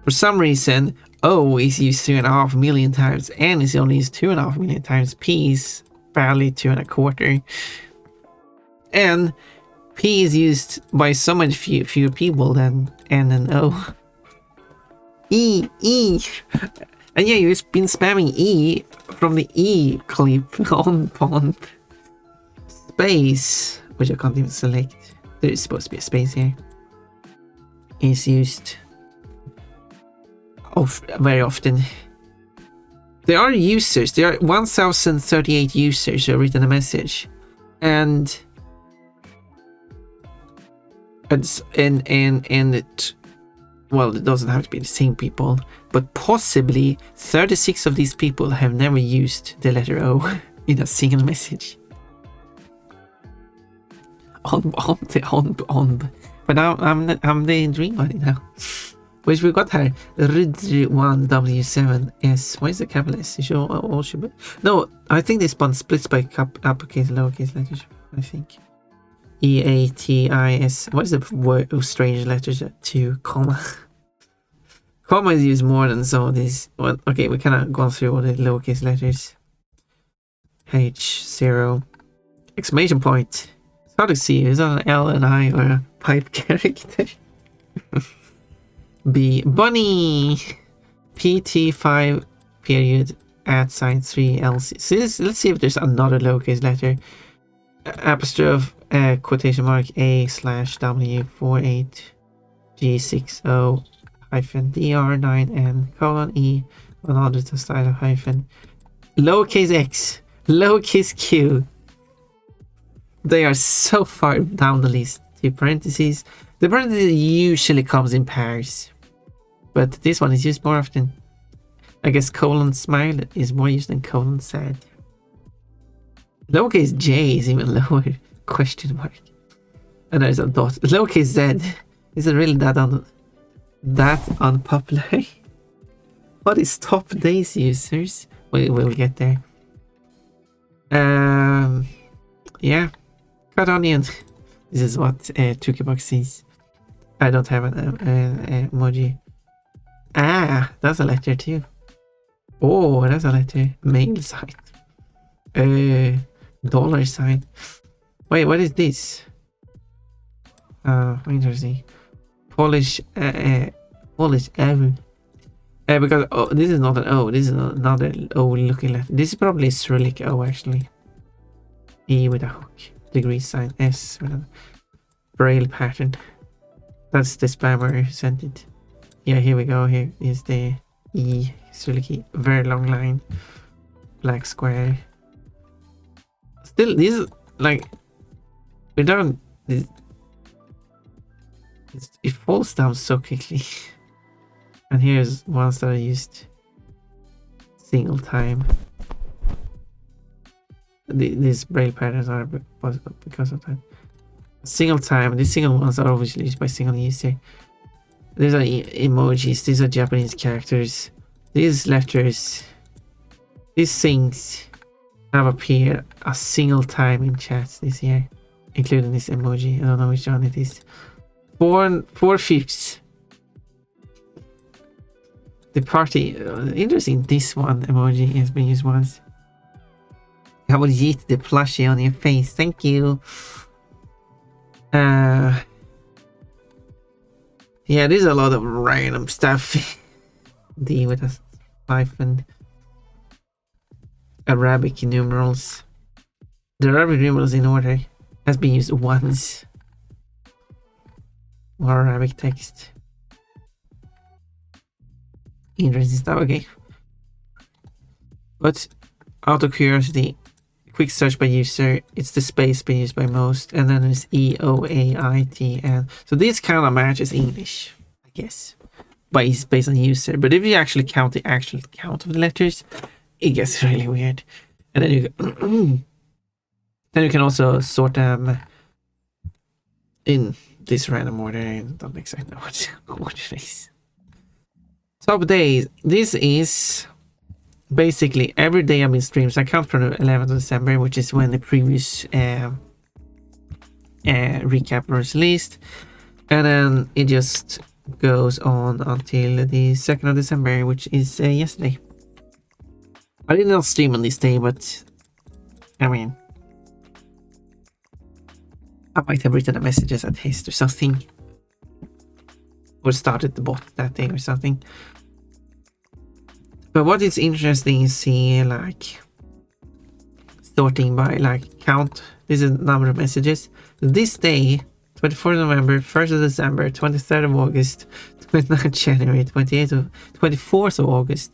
For some reason, O is used 3.5 million times, N is only used 2.5 million times, P is barely 2.25, and P is used by so much fewer people than N and O. E. And yeah, you've been spamming E from the E clip on space, which I can't even select. There is supposed to be a space here. is used very often. There are users. There are 1,038 users who have written a message, and well, it doesn't have to be the same people, but possibly 36 of these people have never used the letter O in a single message. But now I'm the dream buddy now. Which we got here, Ridri1W7S. Why is the capital S? All should be. No, I think this one splits by uppercase and lowercase letters. I think. EATIS. What is the word? Oh, strange letters? 2, comma. Comma is used more than some of these. Well, okay, we kind of gone through all the lowercase letters. H0. Exclamation point. It's hard to see. Is that an L, an I, or a pipe character? B. Bunny. PT5 period @3LC. So let's see if there's another lowercase letter. Apostrophe quotation mark A/W48G60 -DR9N : E 100 style of hyphen lowercase x lowercase q. They are so far down the list. The parentheses. The parentheses usually comes in pairs, but this one is used more often. I guess colon smile is more used than colon sad. Lowercase j is even lower. Question mark. And there's a dot. Lowercase z. Is it really that unpopular? What is top days users? We'll get there. Yeah. Cut onion. This is what Twich sees. I don't have an emoji. Ah, that's a letter too. Oh, that's a letter. Mail sign. Dollar sign. Wait, what is this? Interesting. Polish M. Because this is not an O. This is another O looking letter. This is probably a Cyrillic O actually. E with a hook. Degree sign. S with a braille pattern. That's the spammer who sent it. Yeah, here we go. Here is the E Cyrillic. Very long line. Black square. Still, this is like without this, it falls down so quickly. And here's ones that I used single time. These braille patterns are because of that. Single time. These single ones are obviously used by single user. These are emojis. These are Japanese characters. These letters. These things have appeared a single time in chats this year, including this emoji. I don't know which one it is. 4/5. The party. Interesting. This one emoji has been used once. I will yeet the plushie on your face. Thank you. Yeah, there's a lot of random stuff. D with a hyphen. Arabic numerals. The Arabic numerals in order has been used once. More Arabic text. Interesting stuff. Okay. But out of curiosity, quick search by user, it's the space being used by most, and then there's EOAITN. So this kind of matches English, I guess, but it's based on user. But if you actually count the actual count of the letters, it gets really weird. And then you then you can also sort them in this random order. I don't exactly know what it is. Top days. This is basically every day I've been streaming. So I count from the 11th of December, which is when the previous recap was released, and then it just goes on until the 2nd of December, which is yesterday. I did not stream on this day, but I mean, I might have written a message as a test or something, or started the bot that day or something. But what is interesting is seeing like sorting by like count. This is the number of messages. This day, 24th of November, 1st of December, 23rd of August, 29th of January, 24th of August.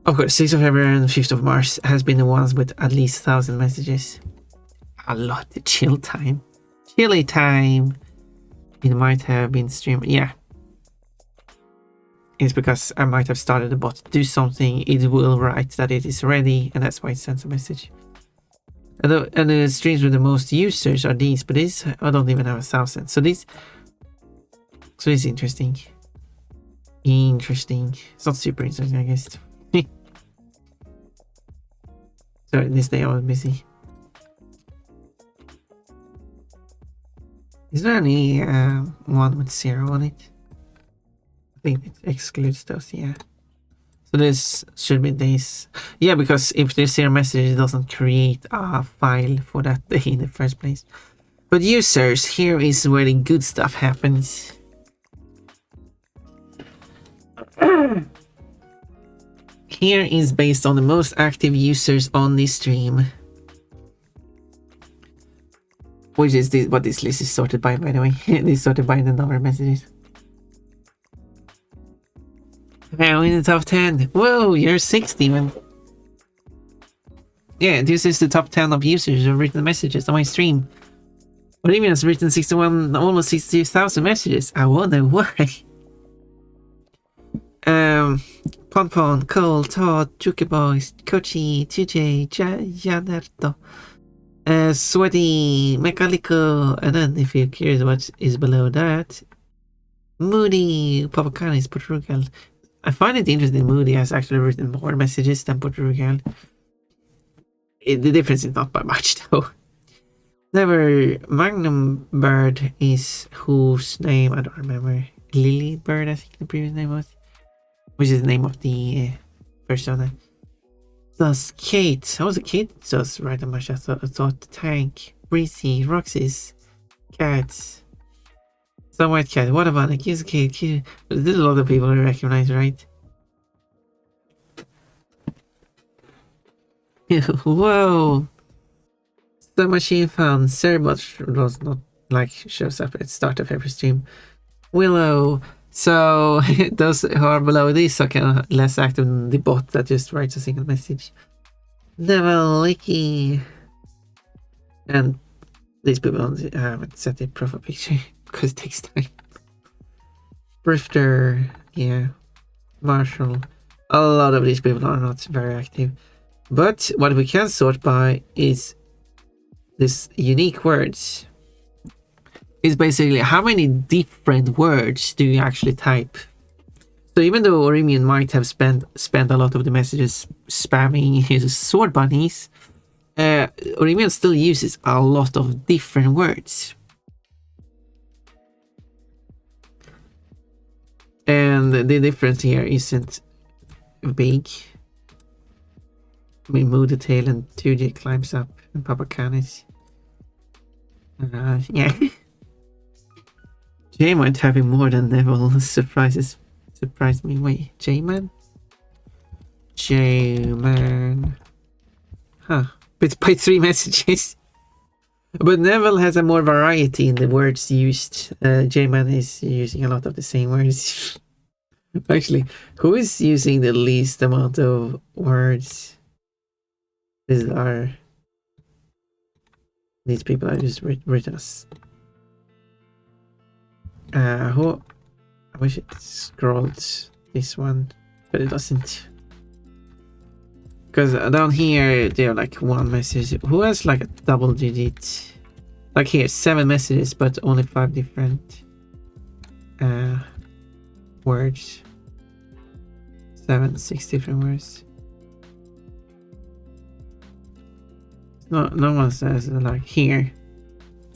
Of course, 6th of February and 5th of March has been the ones with at least 1,000 messages. A lot of chill time. Chilly time. It might have been streaming. Yeah. It's because I might have started the bot to do something. It will write that it is ready, and that's why it sends a message. And the streams with the most users are these, but these I don't even have 1,000. So this is interesting. Interesting. It's not super interesting, I guess. So this day I was busy. Is there any one with 0 on it? I think it excludes those, yeah. So this should be this. Yeah, because if there's 0 message, it doesn't create a file for that day in the first place. But users, here is where the good stuff happens. Here is based on the most active users on this stream. Which is what this list is sorted by the way. It is sorted by the number of messages. Now in the top 10. Whoa, you're 60, man. Yeah, this is the top 10 of users who have written messages on my stream. Olivia has written 61, almost 60,000 messages. I wonder why. Ponpon, Cole, Todd, Juke Boys, Kochi, TJ, Janerto, Sweaty, Mechalico, and then if you're curious what is below that, Moody, Papacanis, Portugal. I find it interesting Moody has actually written more messages than Portugal. The difference is not by much though. Never Magnum Bird is whose name I don't remember. Lily Bird, I think the previous name was. Which is the name of the persona. Thus Kate. How was it Kate? Just right on my chest. I thought Tank, Breezy, Roxy's, Cats. Some White Cat. What about it? Kiss Kate. There's a lot of people I recognize, right? Whoa! The machine found Cerebot does not like shows up at the start of every stream. Willow. So those who are below this are kind of less active than the bot that just writes a single message. Devil Licky. And these people haven't set their profile picture because it takes time. Brifter, yeah. Marshall. A lot of these people are not very active. But what we can sort by is this unique words. Is basically how many different words do you actually type. So even though Orimian might have spent a lot of the messages spamming his sword bunnies, Orimian still uses a lot of different words. And the difference here isn't big. I mean, Moody Tail and 2J climbs up and Papa Canis. Yeah. J-Man having more than Neville surprised me. Wait, J-Man? J-Man. Huh. But by 3 messages. But Neville has a more variety in the words used. J-Man is using a lot of the same words. Actually, who is using the least amount of words? These people are just written us. Who? I wish it scrolled this one, but it doesn't. Because down here they're like 1 message. Who has like a double digit? Like here, 7 messages, but only 5 different words. 6 different words. No one says like here.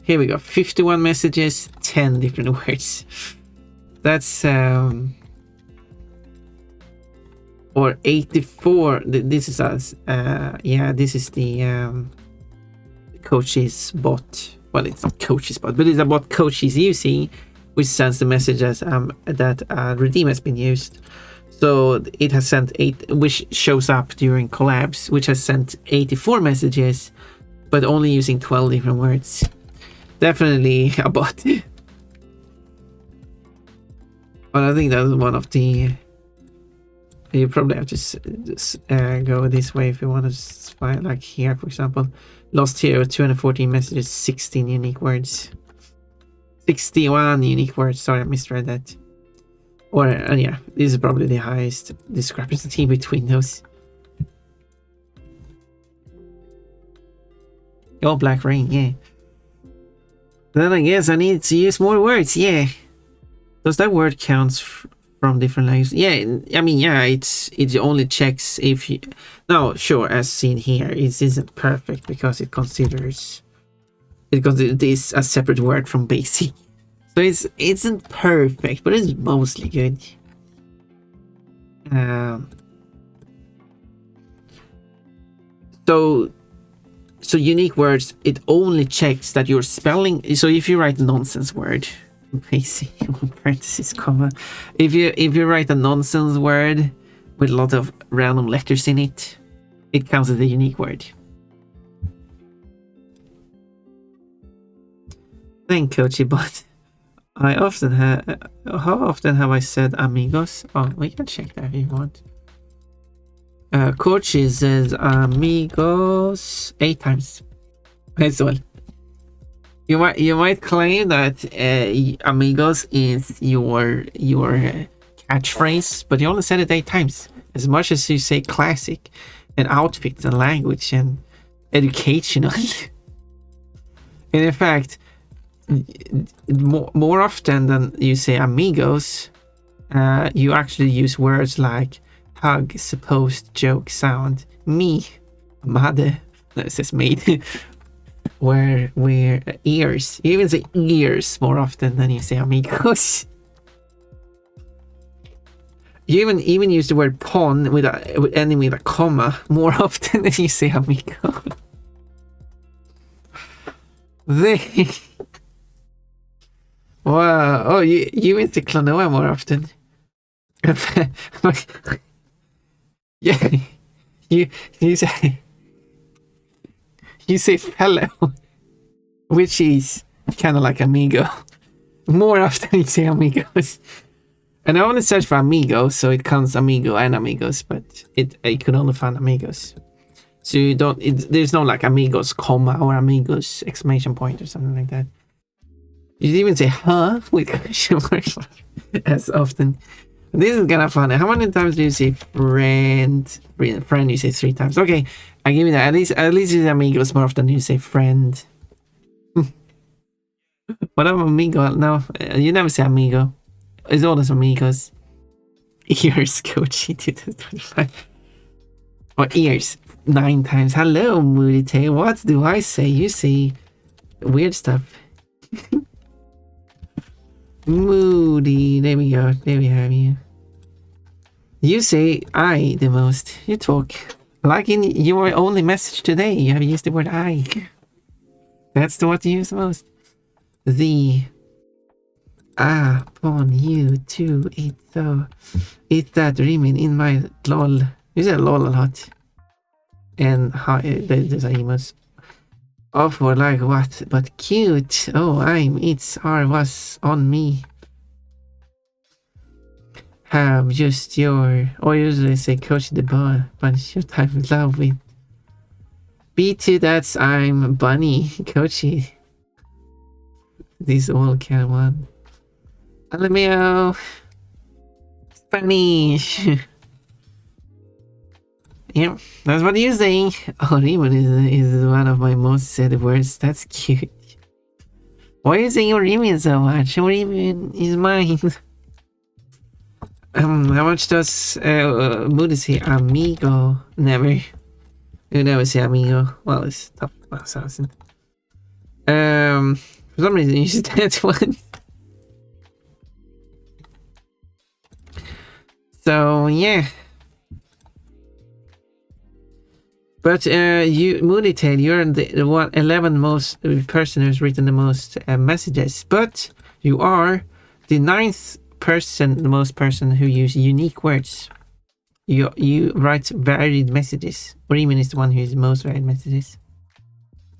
Here we go, 51 messages, 10 different words. That's or 84. This is us. Yeah, this is the coach's bot. Well, it's not coach's bot, but it's a bot coach is using, which sends the messages that redeem has been used. So it has sent 8, which shows up during collabs, which has sent 84 messages, but only using 12 different words. definitely a bot. But I think that's one of the. You probably have to go this way if you want to find, like here, for example. Lost hero, 214 messages, 16 unique words. 61 unique words. Sorry, I misread that. Or, yeah, this is probably the highest discrepancy between those. Oh, Black Rain, yeah. Then I guess I need to use more words, yeah. Does that word count from different languages? Yeah, I mean, yeah, it only checks if you... No, sure, as seen here, it isn't perfect because it considers this a separate word from basic. So it isn't perfect, but it's mostly good. So unique words, it only checks that you're spelling. So if you write a nonsense word, basic parenthesis comma, if you write a nonsense word with a lot of random letters in it, it counts as a unique word. Thank Coachy, but I often have. How often have I said amigos? Oh, we can check that if you want. Coachy says amigos 8 times as well. You might claim that amigos is your catchphrase, but you only said it 8 times. As much as you say classic and outfit and language and educational. And in fact, more often than you say amigos, you actually use words like hug, supposed, joke, sound, me, mother, no, it says made, where ears. You even say ears more often than you say amigos. You even use the word pawn with ending with a comma more often than you say amigo. Wow. Oh, you even say Klonoa more often. Yeah. You say fellow, which is kind of like amigo. More often you say amigos. And I only search for amigos, so it counts amigo and amigos, but I could only find amigos. So you don't. There's no like amigos comma or amigos exclamation point or something like that. You even say huh with question marks as often. This is kind of funny. How many times do you say friend? Friend, you say 3 times. Okay, I give you that. At least you say amigos more often than you say friend. What about amigo? No, you never say amigo. It's always amigos. Ears, Coachy 2025. Or ears 9 times. Hello, Moody Tail. What do I say? You say weird stuff. Moody. There we go. There we have you. You say I the most. You talk. Like in your only message today, you have used the word I. That's what you use the most. The upon you too. It's that remain in my lol. You say lol a lot. And how there's emotes. Oh, for like what? But cute. Oh, it's or was on me. Have just your, or usually say coach the bar, bunch your time in love with. B2, that's I'm bunny, coachy. These all can one. Alameo. Spanish. Yeah, that's what you're saying. Oh, Riman is one of my most said words. That's cute. Why are you saying Riman so much? Riman is mine. How much does Moody say amigo? Never. You never say amigo. Well, it's top 1000. For some reason you said that one. So yeah. But you, Moody Tail, you're the 11 most person who's written the most messages. But you are the 9th person, the most person who use unique words. You write varied messages. Bremen is the one who uses most varied messages.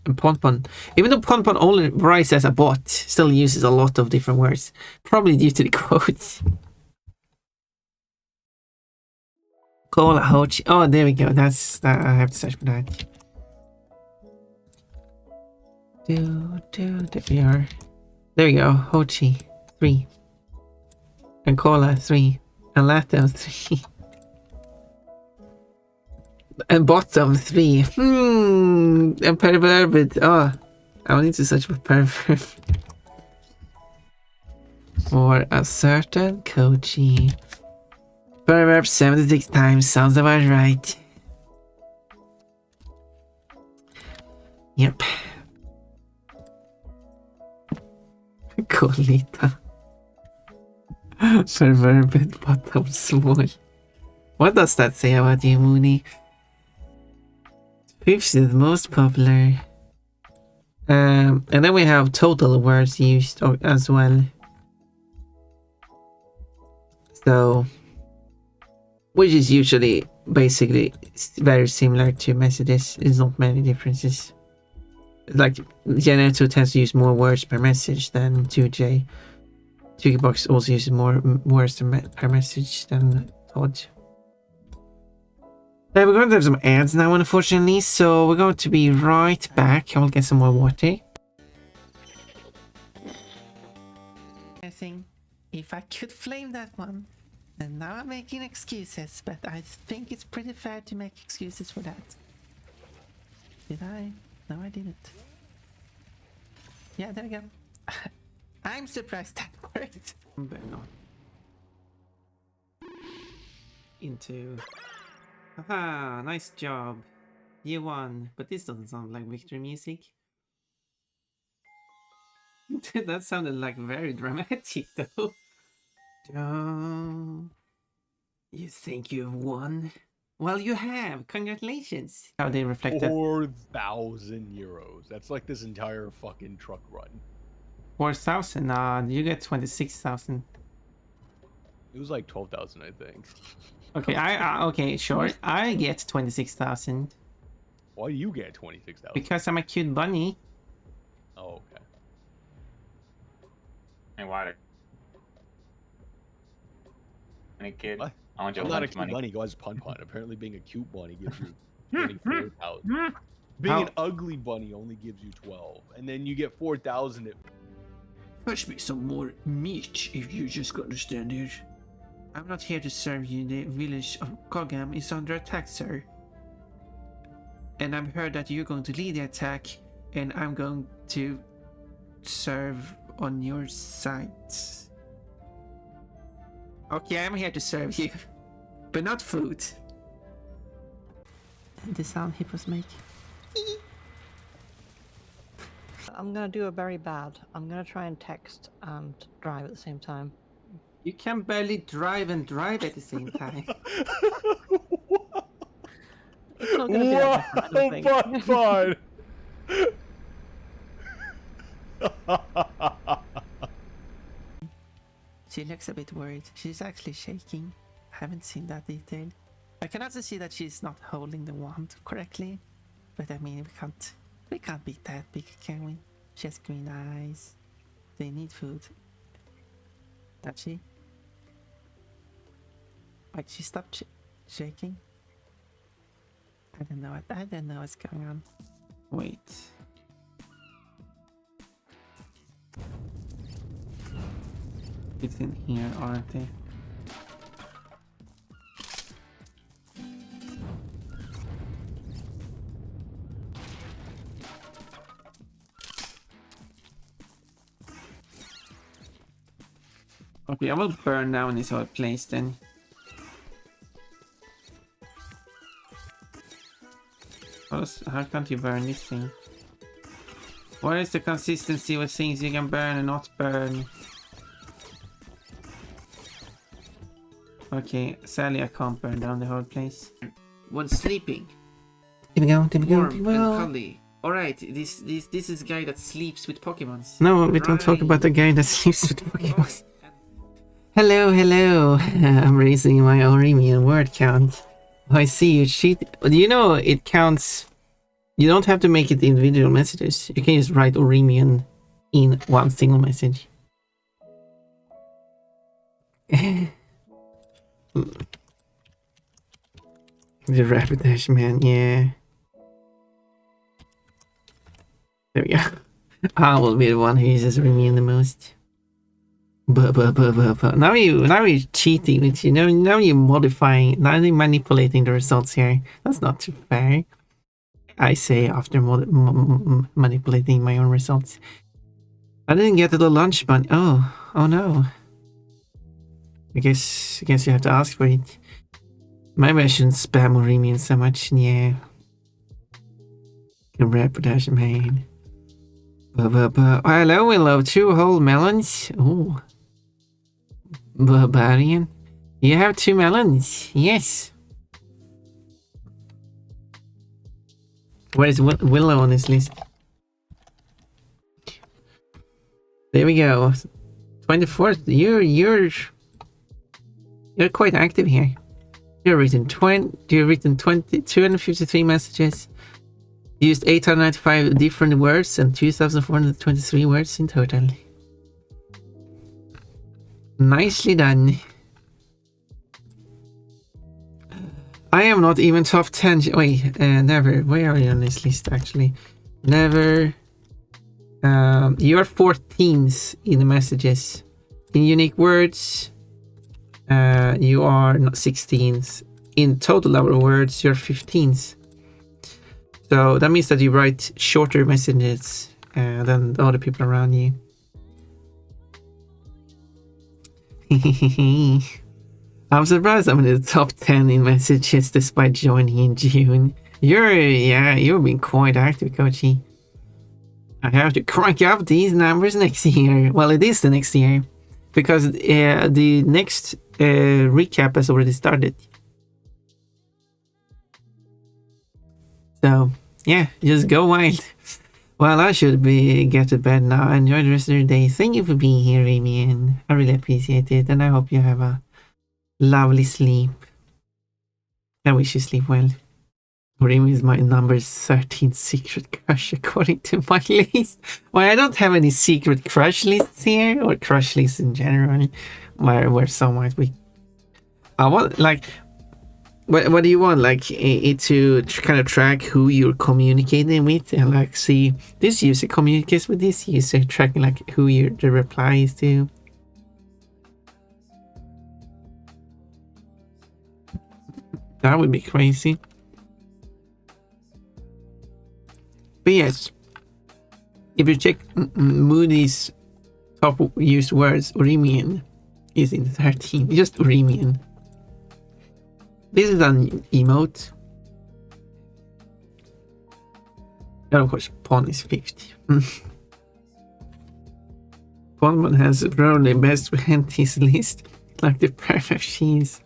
And Ponpon, even though Ponpon only writes as a bot, still uses a lot of different words. Probably due to the quotes. Cola Hochi. Oh, there we go. That's that. I have to search for that. There we are. There we go. Hochi 3. And Cola 3. And Latte 3. And bottom 3. And perverted. Oh, I need to search for pervert. For a certain Kochi. Perverb 76 times. Sounds about right. Yep. Colita. Perverted bottom small. What does that say about you, Mooney? 5th is the most popular. And then we have total words used as well. So, which is usually basically very similar to messages. There's not many differences. Like Gen2 tends to use more words per message than 2J. 2Box also uses more words per message than Todd. We're going to have some ads now, unfortunately, so we're going to be right back. I'll get some more water. I think if I could flame that one, and now I'm making excuses, but I think it's pretty fair to make excuses for that. Did I? No, I didn't. Yeah, there we go. I'm surprised that worked. But not. Into... Haha, nice job. You won, but this doesn't sound like victory music. That sounded like very dramatic though. You think you've won? Well, you have. Congratulations. How they reflected. 4,000 euros. That's like this entire fucking truck run. 4,000. You get 26,000. It was like 12,000, I think. Okay, okay, sure. I get 26,000. Why do you get 26,000? Because I'm a cute bunny. Oh, okay. Hey, water. Any kid? What? I want your I'm not a lunch cute money. bunny, guys. Pun. Apparently, being a cute bunny gives you 24,000. Being an ugly bunny only gives you 12, and then you get 4,000. Fetch me some more meat, if you just understand it. I'm not here to serve you. The village of Kogam is under attack, sir. And I've heard that you're going to lead the attack, and I'm going to serve on your side. Okay, I'm here to serve you, but not food. The sound hippos make. I'm gonna do a very bad. I'm gonna try and text and drive at the same time. You can barely drive and drive at the same time. It's not gonna be that bad, I don't think. Fine. She looks a bit worried. She's actually shaking. I haven't seen that detail. I can also see that she's not holding the wand correctly. But I mean, we can't be that big, can we? She has green eyes. They need food. Does she? Wait, she stopped shaking? I don't know. I don't know what's going on. Wait. It's in here, aren't they? Okay, I will burn down this whole place then. How can't you burn this thing? What is the consistency with things you can burn and not burn? Okay, sadly I can't burn down the whole place. When sleeping. There we go, there we go. Warm and cuddly. Alright, this is a guy that sleeps with Pokemons. No, we don't talk about the guy that sleeps with Pokemon. Hello, hello. I'm raising my Orimian word count. Oh, I see you cheat. Do you know it counts You don't have to make it individual messages. You can just write Oremian in one single message. The Rapidash man, yeah. There we go. I will be the one who uses Oremian the most. Now you're cheating with you. Now you're modifying. Now you're manipulating the results here. That's not too fair. I say after manipulating my own results. I didn't get to the lunch bunny. Oh no. I guess you have to ask for it. Maybe I shouldn't spam Oremian so much. Yeah. Reputation man. Hello, we love 2 whole melons. Oh. Barbarian. You have 2 melons. Yes. Where is Willow on this list? There we go. 24th. You're quite active here. You've written 253 messages. Used 895 different words and 2,423 words in total. Nicely done. I am not even top 10. Wait, never. Where are you on this list actually? Never. You are 14th in the messages. In unique words, you are not 16th. In total number of words, you're 15th. So that means that you write shorter messages than the other people around you. I'm surprised I'm in the top 10 in messages despite joining in June. You've been quite active, Kochi. I have to crank up these numbers next year. Well, it is the next year. Because the next recap has already started. So, yeah, just go wild. Well, I should get to bed now. Enjoy the rest of your day. Thank you for being here, Amy. I really appreciate it. And I hope you have a lovely sleep. I wish you sleep well. Remy is my number 13 secret crush according to my list. Well, I don't have any secret crush lists here, or crush lists in general, where some might be. I want, like, what do you want? Like, it to kind of track who you're communicating with, and like see this user communicates with this user, tracking like who the reply is to. That would be crazy. But yes, if you check Moody's top used words, Oremian is in 13. Just Oremian. This is an emote. And of course, Pawn is 50. Pawn has probably best friend his list, like the perfect cheese.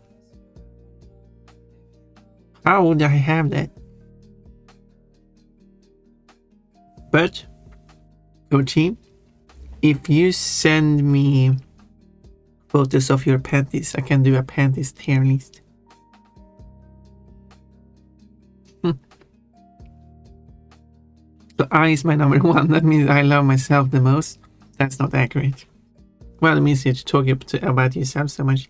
How would I have that? But, Kochi, if you send me photos of your panties, I can do a panties tier list. So I is my number 1. That means I love myself the most. That's not accurate. Well, it means you're talking about yourself so much.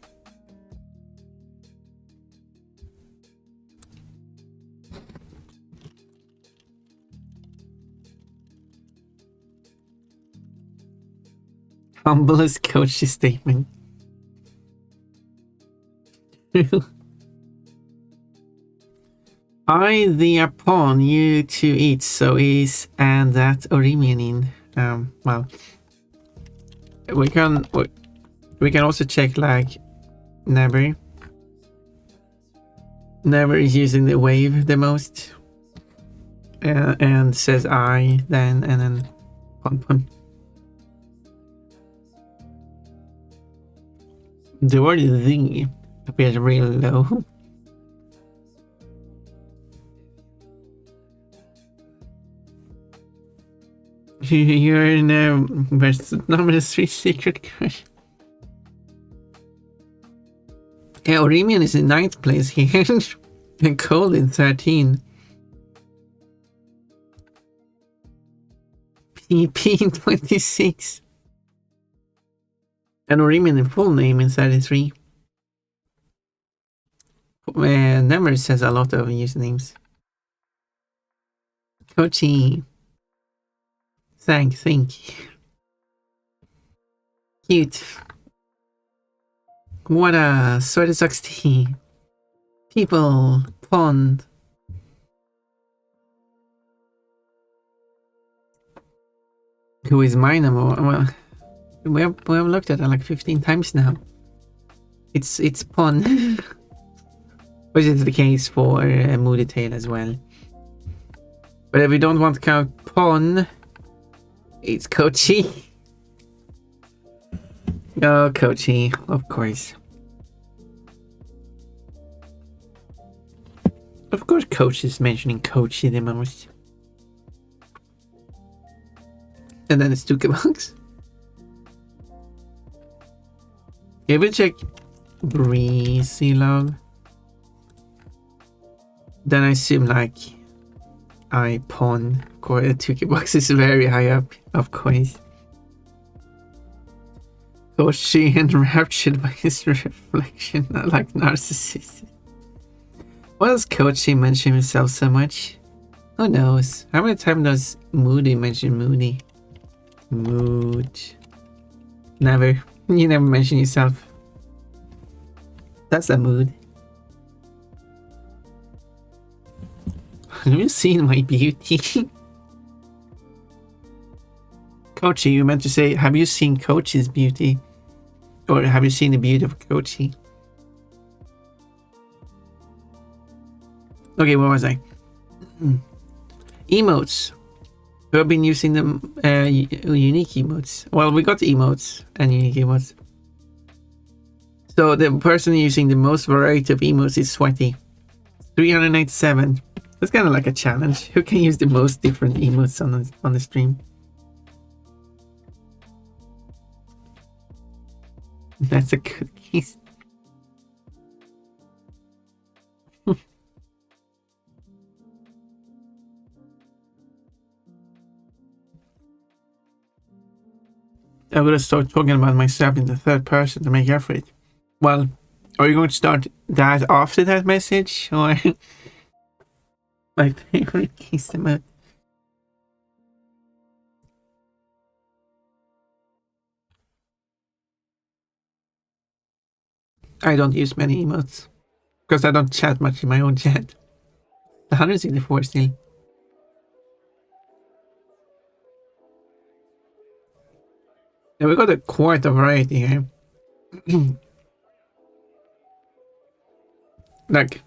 Humblest coach's statement. I the upon you to eat, so is and that Oremian in. Well, we can also check like never is using the wave the most, and says I then and then pun. The word the appears real low. You're in number 3 secret crush. Yeah, Oremian is in 9th place here. And Cold in 13. TP26. And Orimin in full name in 33. Nemers has a lot of usernames. Kochi. Think. Cute. What a sort of sucks tea. People. Pond. Who is mine? Well, we have looked at it like 15 times now. It's Pond. Which is the case for Moody Tail as well. But if we don't want to count Pon, it's Kochi. Oh, Kochi, of course. Of course, Coach is mentioning Kochi the most. And then it's Tukabox. Yeah, we'll check Breezy Love. Then I assume like I pawn. Of course, Tukabox is very high up, of course. Koshi enraptured by his reflection, not like narcissist. Why does Kochi mention himself so much? Who knows? How many times does Moody mention Moody? Mood. Never. You never mention yourself. That's a mood. Have you seen my beauty? Kochi, you meant to say, have you seen Kochi's beauty? Or have you seen the beauty of Kochi? Okay, what was I? Emotes. We have been using them unique emotes. Well, we got emotes and unique emotes. So the person using the most variety of emotes is Sweaty. 397. That's kind of like a challenge. Who can use the most different emotes on the stream? That's a good case. I'm gonna start talking about myself in the third person to make effort. Well, are you going to start that after that message, or my favorite case emote? I don't use many emotes because I don't chat much in my own chat. 164 still. And we got quite a variety here. Like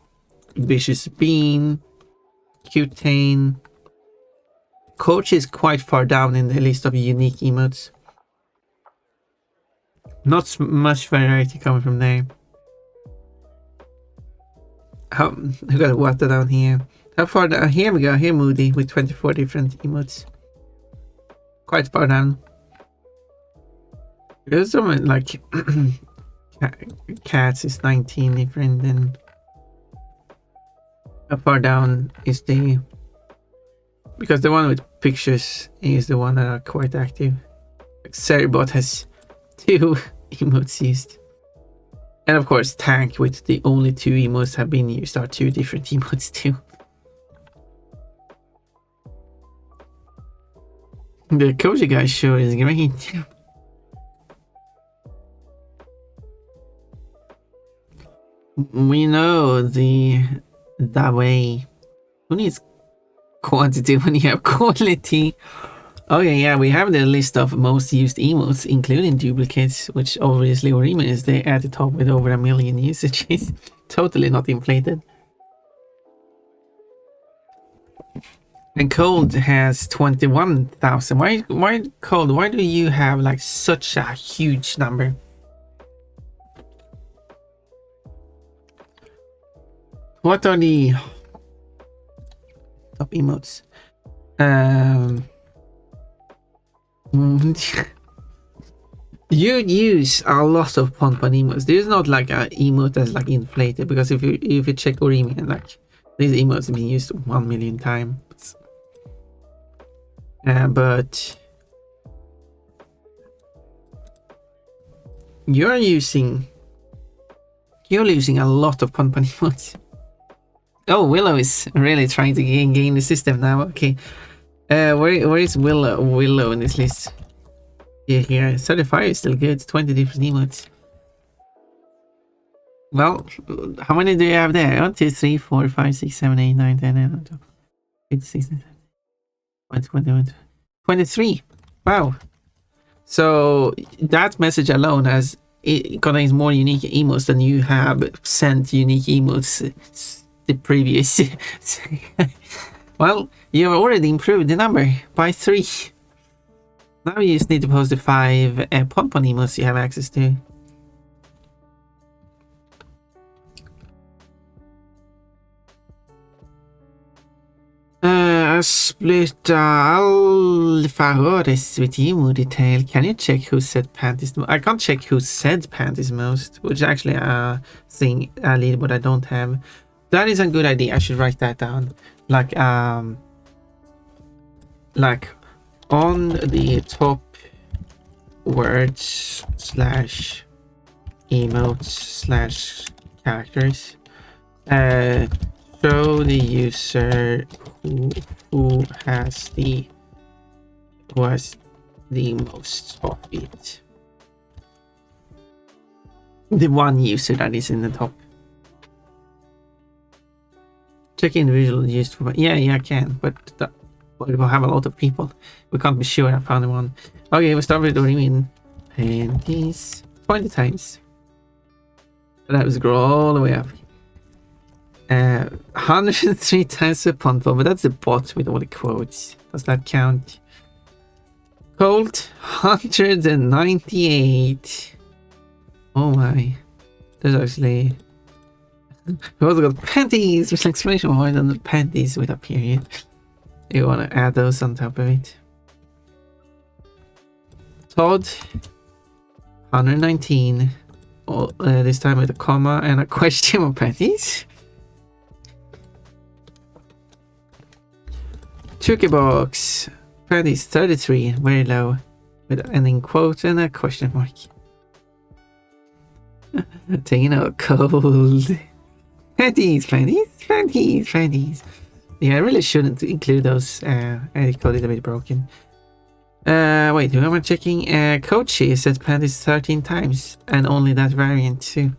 Vicious Bean, Cutane. Coach is quite far down in the list of unique emotes. Not much variety coming from there. We got water down here. How far down? Here we go. Here Moody with 24 different emotes. Quite far down. There's something like cats is 19 different, and how far down is the, because the one with pictures is the one that are quite active. Like Cerebot has 2 emotes used. And of course Tank with the only 2 emotes have been used are 2 different emotes too. The Koji guy sure is great. We know that way. Who needs quantity when you have quality? Okay, yeah, we have the list of most used emotes, including duplicates, which obviously Orimin is there at the top with over 1 million usages. Totally not inflated. And Cold has 21,000. Why Cold? Why do you have like such a huge number? What are the top emotes? You use a lot of Pon emotes. There's not like a emote that's like inflated, because if you check Orimi, and like these emotes have been used 1 million times. But You're losing a lot of pun emotes. Oh, Willow is really trying to gain the system now. Okay. Where is Willow in this list? Yeah, here. 35 is still good. 20 different emotes. Well, how many do you have there? 1, 2, 3, 4, 5, 6, 7, 8, 9, 10, 11, 12, 15, 16, 17, 23. Wow. So that message alone it contains more unique emotes than you have sent unique emotes the previous. Well, you have already improved the number by 3. Now you just need to post the 5 pom-pom emotes you have access to. Split Alfarodes with emo detail. Can you check who said panties? I can't check who said panties most, which is actually a thing, a leaderboard I don't have. That is a good idea. I should write that down. Like on the top words / emotes / characters. Show the user who has the most of it. The one user that is in the top. Check individual used for. Yeah, I can, but we will have a lot of people. We can't be sure I found one. Okay, we start with the remain panties 20 times. So that was grow all the way up. 103 times a pun, but that's the bot with all the quotes. Does that count? Colt 198. Oh my. There's actually. We also got panties with exclamation point and the panties with a period. You want to add those on top of it. Todd 119. This time with a comma and a question mark panties. Box panties 33, very low, with an ending quote and a question mark. Taking out cold. Panties. Yeah, I really shouldn't include those. Edit code is a bit broken. Wait, who am I checking? Coachy said panties 13 times, and only that variant too.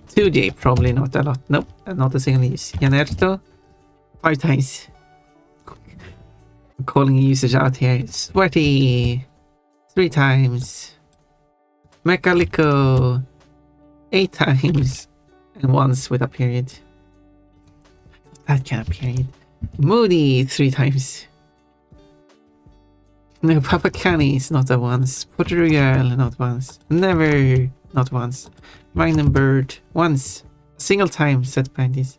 2J, probably not a lot. Nope, not a single use. Janerto 5 times. I'm calling users out here. Sweaty 3 times. Mechalico 8 times. And once with a period. That kind of period. Moody 3 times. No, Papa Canis not a once. Pottery Girl not once. Never not once. Magnum Bird once. A single time set panties.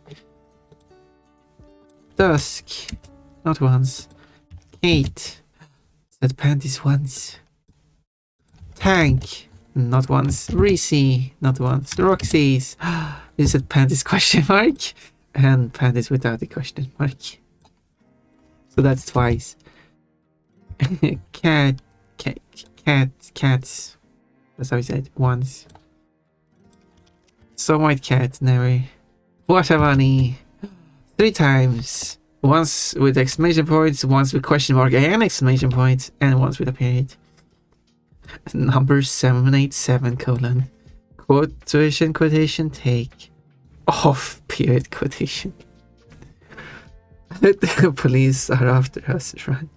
Dusk, not once. Kate, said panties once. Tank, not once. Reese, not once. Roxy's, you said panties question mark. And panties without the question mark. So that's twice. Cats. That's how we said once. So white cat, never. Water bunny. 3 times. Once with exclamation points, once with question mark and exclamation point, and once with a period. Number 787 : quotation take off period quotation. The police are after us, run.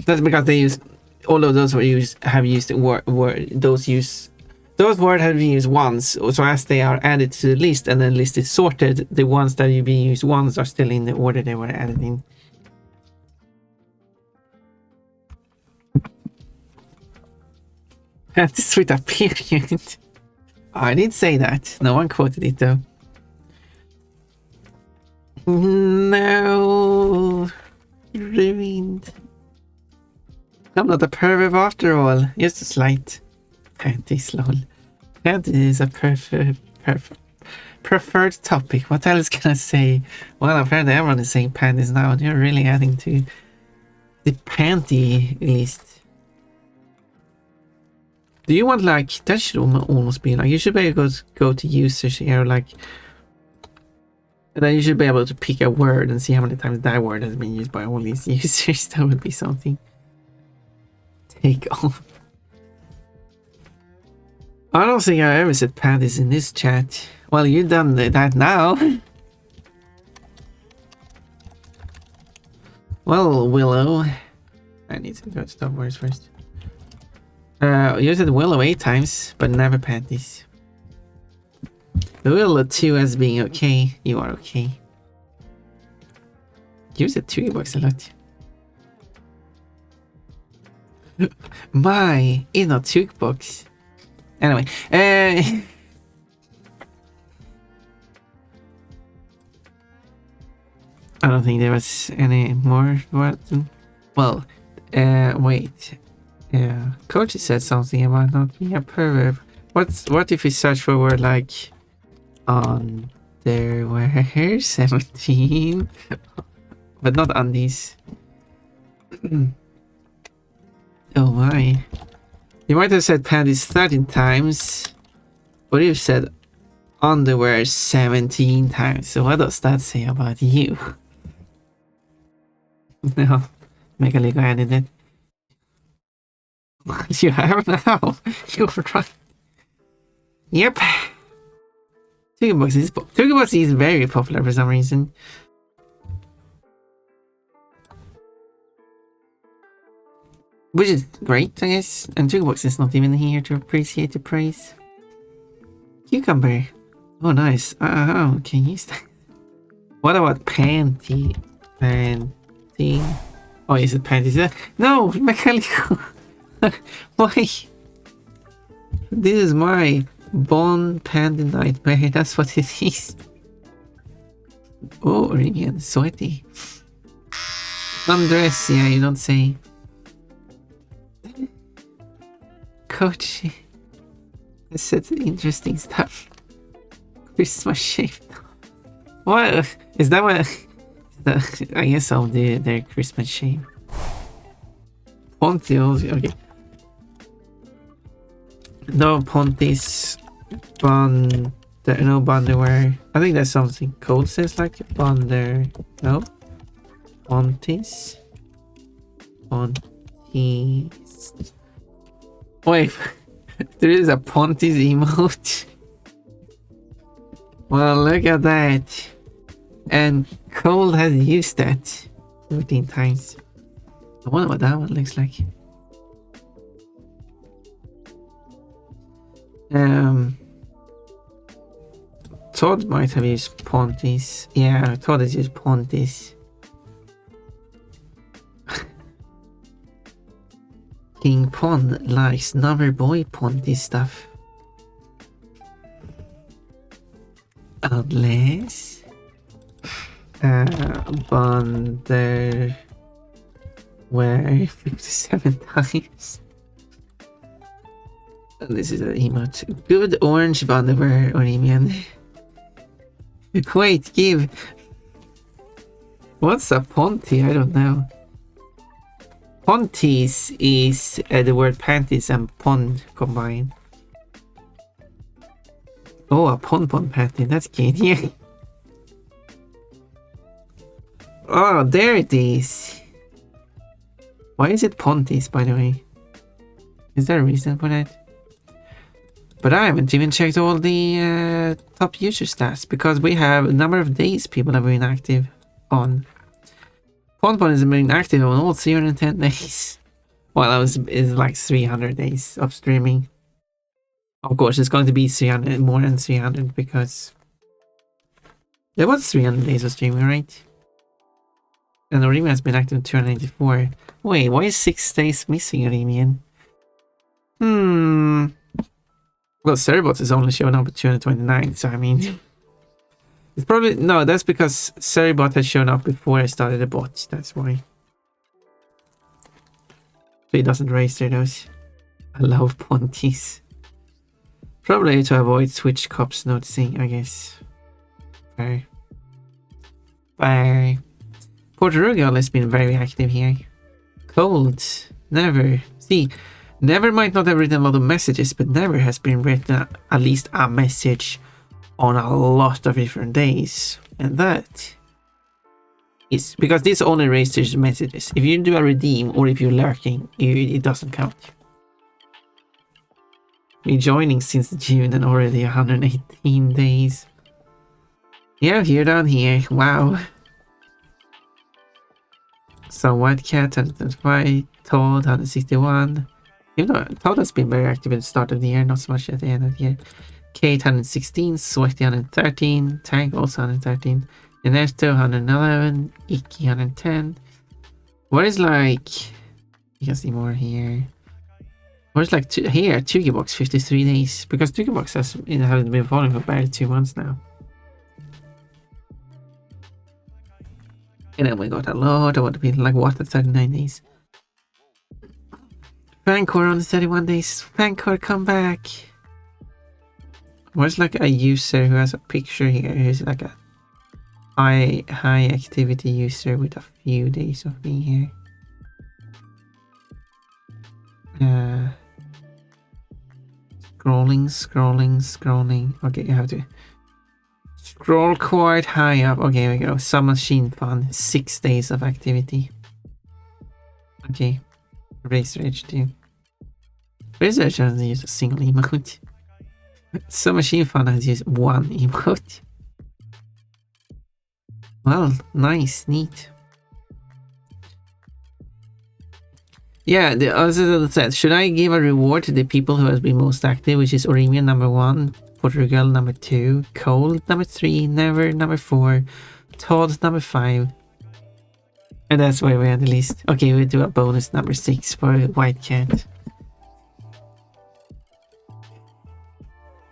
That's because they use all of those those words have been used once, so as they are added to the list and the list is sorted, the ones that have been used once are still in the order they were added in. This with a period. I did say that. No one quoted it though. No. Ruined. I'm not a pervert after all. Just a slight. Panties, lol. Panties is a preferred topic. What else can I say? Well, apparently everyone is saying panties now. They're really adding to the panty list. Do you want like that should almost be like you should be able to go to users here like, and then you should be able to pick a word and see how many times that word has been used by all these users. That would be something. Take off. I don't think I ever said panties in this chat. Well, you've done that now. Well, Willow. I need to go to top words first. You said Willow 8 times, but never panties. Willow 2 as being okay. You are okay. You said $2 a lot. My, it's not $2. Anyway, I don't think there was any more. Well, wait. Yeah, Coach said something about not being a pervert. What if we search for a word like underwear 17, but not undies? Oh my! You might have said panties 13 times, but you've said underwear 17 times. So what does that say about you? No, make a legal added it. You have now. You're right. Yep. Twig is very popular for some reason. Which is great, I guess. And Twig is not even here to appreciate the praise. Cucumber. Oh, nice. Oh, can you use that? What about panty? Panty. Oh, is it panties? No, mechanical. Why? This is my Bone Panty Nightmare. That's what it is. Oh, Rinian, sweaty. Undress, yeah, you don't say. Coach. I said interesting stuff. Christmas shape. What? Is that what? I guess I'll do their Christmas shape. Pontios, okay. No Pontis, no Bonderwear. I think that's something code says like Bonder. No? Pontis? Pontis. Wait, there is a Pontis emote. Well, look at that. And Cole has used that 13 times. I wonder what that one looks like. Todd might have used Pontis. Yeah, Todd has used Pontis. King Pond likes Number Boy Pontis stuff. Unless Bonder wear 57 times. This is an emote. Good orange Bonderwear Orimian. Wait, give. What's a Ponty? I don't know. Ponties is the word panties and pond combined. Oh, a pon panty. That's cute. Yeah. Oh, there it is. Why is it Pontis, by the way? Is there a reason for that? But I haven't even checked all the top user stats because we have a number of days people have been active on. Ponpon has been active on all 310 days. Well, it's like 300 days of streaming. Of course, it's going to be 300, more than 300 because there was 300 days of streaming, right? And Orimian has been active 294. Wait, why is 6 days missing, Orimian? Well, Cerebot is only showing up at 229, so I mean... It's probably... No, that's because Cerebot had shown up before I started the bot, that's why. So he doesn't register those. I love Ponties. Probably to avoid Twitch cops noticing, I guess. Fire. Fire. Portugal has been very active here. Cold. Never. See, Never might not have written a lot of messages, but Never has been written at least a message on a lot of different days. And that is because this only registers messages. If you do a redeem or if you're lurking, it doesn't count. We're joining since June and already 118 days. Yeah, you're down here. Wow. So White Cat 125, Toad 161. You know, Toad has been very active at the start of the year, not so much at the end of the year. Kate 116, Sweaty 113, Tank also 113, Ernesto 111, Iki 110. What is like? You can see more here. What is like here? Tugibox 53 days because Tugibox has haven't been falling for barely 2 months now. And then we got a lot of what people like what at 39 days. Fancor on 31 days. Fancor, come back. What's like a user who has a picture here? Who's like a high activity user with a few days of being here. Scrolling. Okay, you have to scroll quite high up. Okay, here we go. Some machine fun. 6 days of activity. Okay. Racer H2. Racer H doesn't use a single emote. Some machine fun has used 1 emote. Well, nice, neat. Yeah, the other said, should I give a reward to the people who has been most active, which is Orimian number 1, Portugal number 2, Cold number 3, Never number 4, Todd number 5. And that's why we had the list. Okay, we'll do a bonus number 6 for White Cat.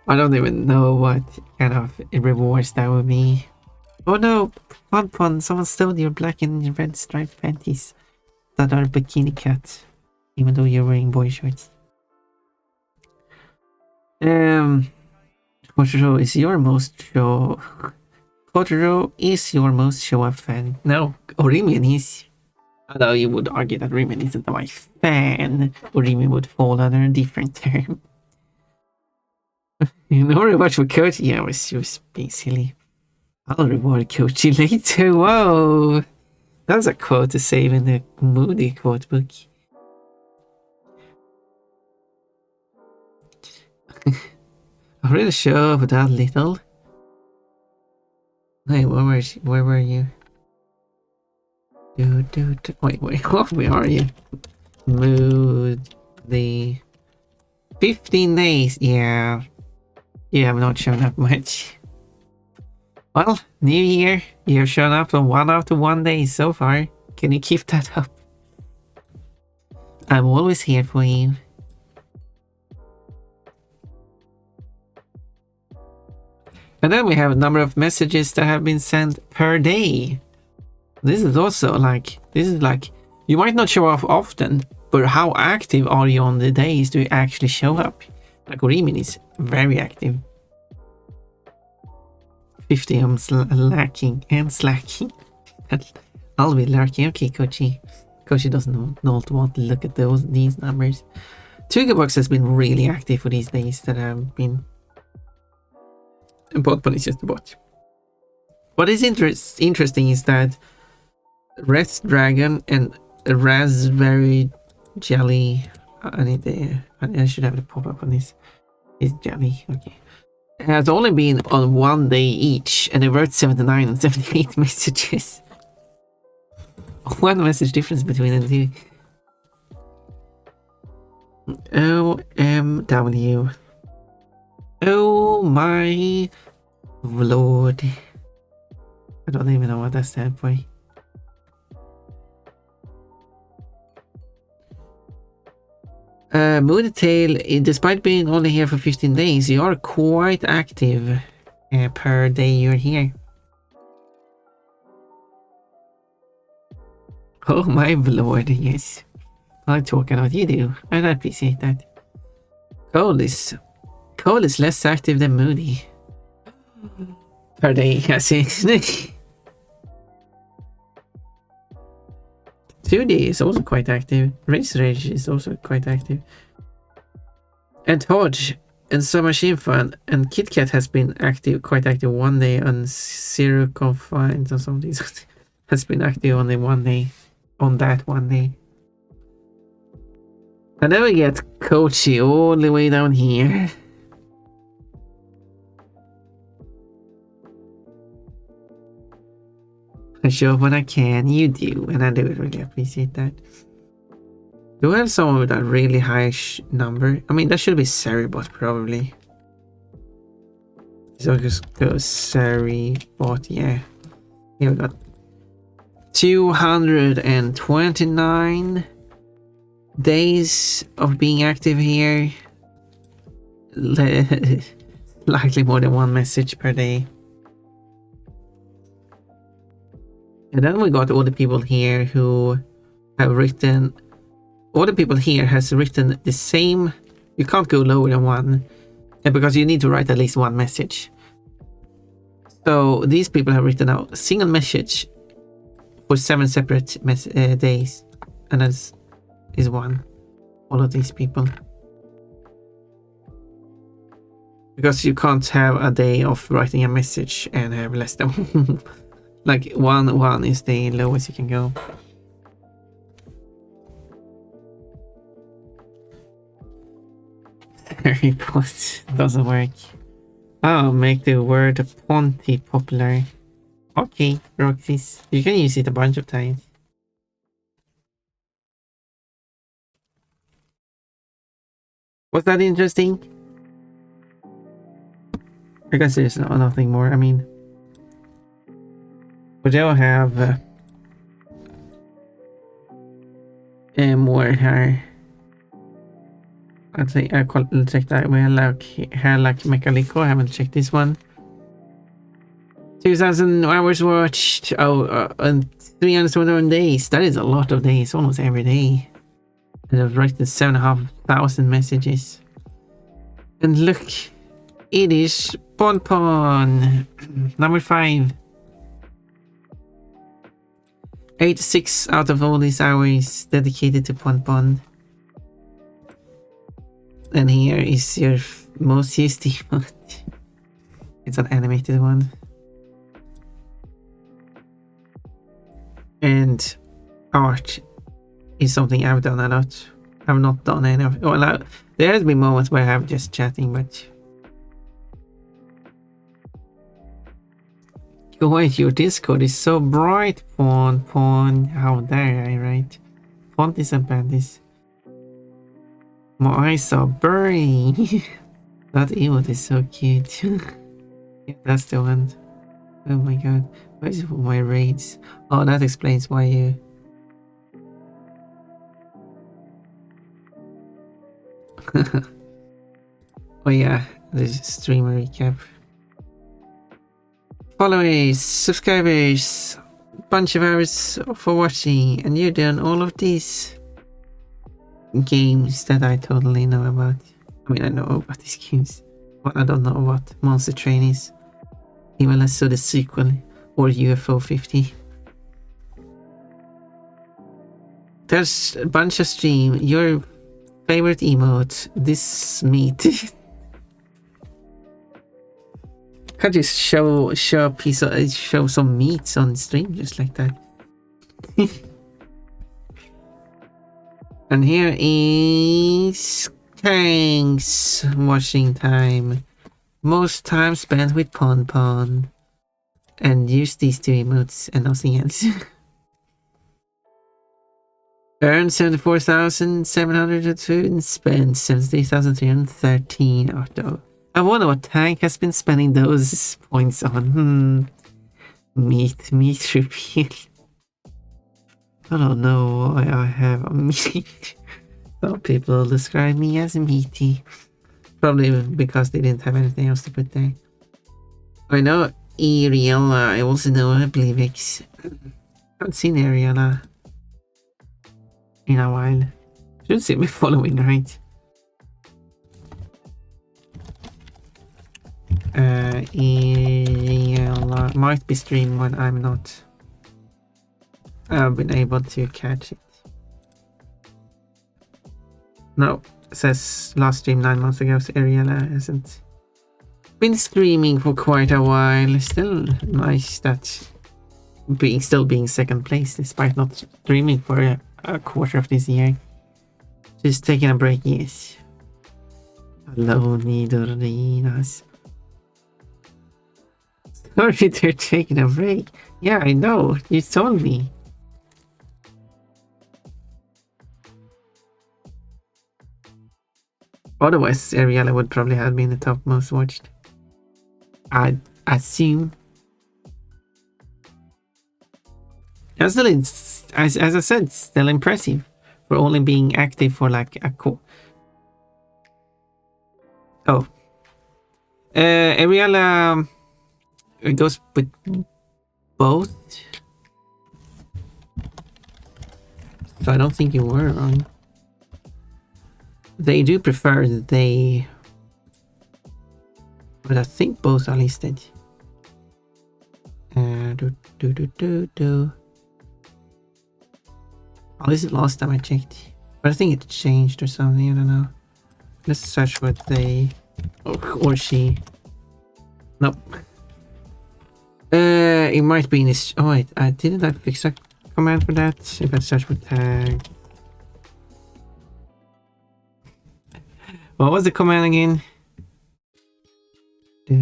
I don't even know what kind of rewards that would be. Oh no, Pon, someone stole your black and red striped panties that are bikini cat, even though you're wearing boy shorts. Kotaro is your most show. Kotaro is your most show up fan. No, Orimian is. Although you would argue that Orimian isn't my fan, Orimian would fall under a different term. You know, reward for Kochi? Yeah, I was just being silly. I'll reward Kochi later. Whoa! That's a quote to save in the Moody quote book. I really show up that little. Hey, where were you? Wait, where are you? Moody. 15 days, yeah. You have not shown up much. Well, new year, you have shown up on 1 out of 1 day so far. Can you keep that up? I'm always here for you. And then we have a number of messages that have been sent per day. This is also like, you might not show up often, but how active are you on the days do you actually show up? Like Orimin is very active. 50 I'm lacking and slacking. I'll be lurking. Okay, Kochi. Kochi doesn't not want to look at these numbers. Tugabox has been really active for these days that have been. And Botpon is just a bot. What is interesting is that Rest Dragon and Raspberry Jelly. I should have the pop up on this. It's jelly. Okay. It has only been on 1 day each, and they wrote 79 and 78 messages. 1 message difference between the two. OMW. Oh my lord. I don't even know what that stands for. Moontail, despite being only here for 15 days, you are quite active per day you're here. Oh my lord, yes. I talk about you do, and I appreciate that. Cole is less active than Moody. per day, I see. 2D is also quite active. Race Rage is also quite active. And Hodge and Summer Machine Fun and Kit Kat has been active, quite active one day, and Zero Confines or something has been active only one day. On that one day. And then we get Kochi all the way down here. I show when I can, you do, and I do really appreciate that. Do we have someone with a really high number? I mean, that should be Seribot probably. So just go Seribot, yeah. Here we got 229 days of being active here. Likely more than one message per day. And then we got all the people here who have written, all the people here has written the same, you can't go lower than one, because you need to write at least one message. So these people have written out a single message for 7 separate days, and that is one, all of these people. Because you can't have a day of writing a message and have less than one. Like one is the lowest you can go. Report doesn't work. I'll make the word Ponty popular. Okay, Roxys, you can use it a bunch of times. Was that interesting? I guess there's nothing more. I mean, we don't have more here. I'd say I check that. We have like Mechaliko. I haven't checked this one. 2,000 hours watched. Oh, and 321 days. That is a lot of days, almost every day. And I've written 7,500 messages. And look, it is Pon Pon, number 5. 86 out of all these hours dedicated to Pon Pon. And here is your most used emote. It's an animated one. And art is something I've done a lot. I've not done any of it. Well, there has been moments where I have just chatting, but... Wait, your Discord is so bright, Pon. How dare I, right? Font is a bandit. My eyes are burning. That emote is so cute. Yeah, that's the one. Oh my god. Why is it for my raids? Oh, that explains why you... Oh yeah, there's a streamer recap. Followers, subscribers, bunch of hours for watching, and you're doing all of these games that I totally know about. I mean, I know about these games, but I don't know what Monster Train is. Even less so the sequel, or UFO 50. There's a bunch of stream. Your favorite emote, this meat. Can't just show a piece of, show some meats on stream just like that. And here is Kang's watching time. Most time spent with Pon Pon. And use these 2 emotes and nothing else. Earn 74,702 and spend 73,313 auto. I wonder what Tank has been spending those points on. Meat repeal. I don't know why I have a meat. Some people describe me as meaty. Probably because they didn't have anything else to put there. I know Ariella. I also know Oblivix. Haven't seen Ariella in a while. Should see me following, right? Ariella might be streaming when I'm not. I've been able to catch it. No, it says last stream 9 months ago, so Ariella hasn't been streaming for quite a while. Still nice that still being second place despite not streaming for a quarter of this year. Just taking a break, yes. Hello, Nidorinas. Sorry, they're taking a break. Yeah, I know. You told me. Otherwise, Ariella would probably have been the top most watched. I'd assume. As I said, still impressive for only being active for like a Oh. Ariella goes with both. So I don't think you were wrong. They do prefer they. But I think both are listed. At least last time I checked. But I think it changed or something, I don't know. Let's search for they or she. Nope. It might be in this. Oh wait, didn't I fix a command for that? If I search for tag. What was the command again? I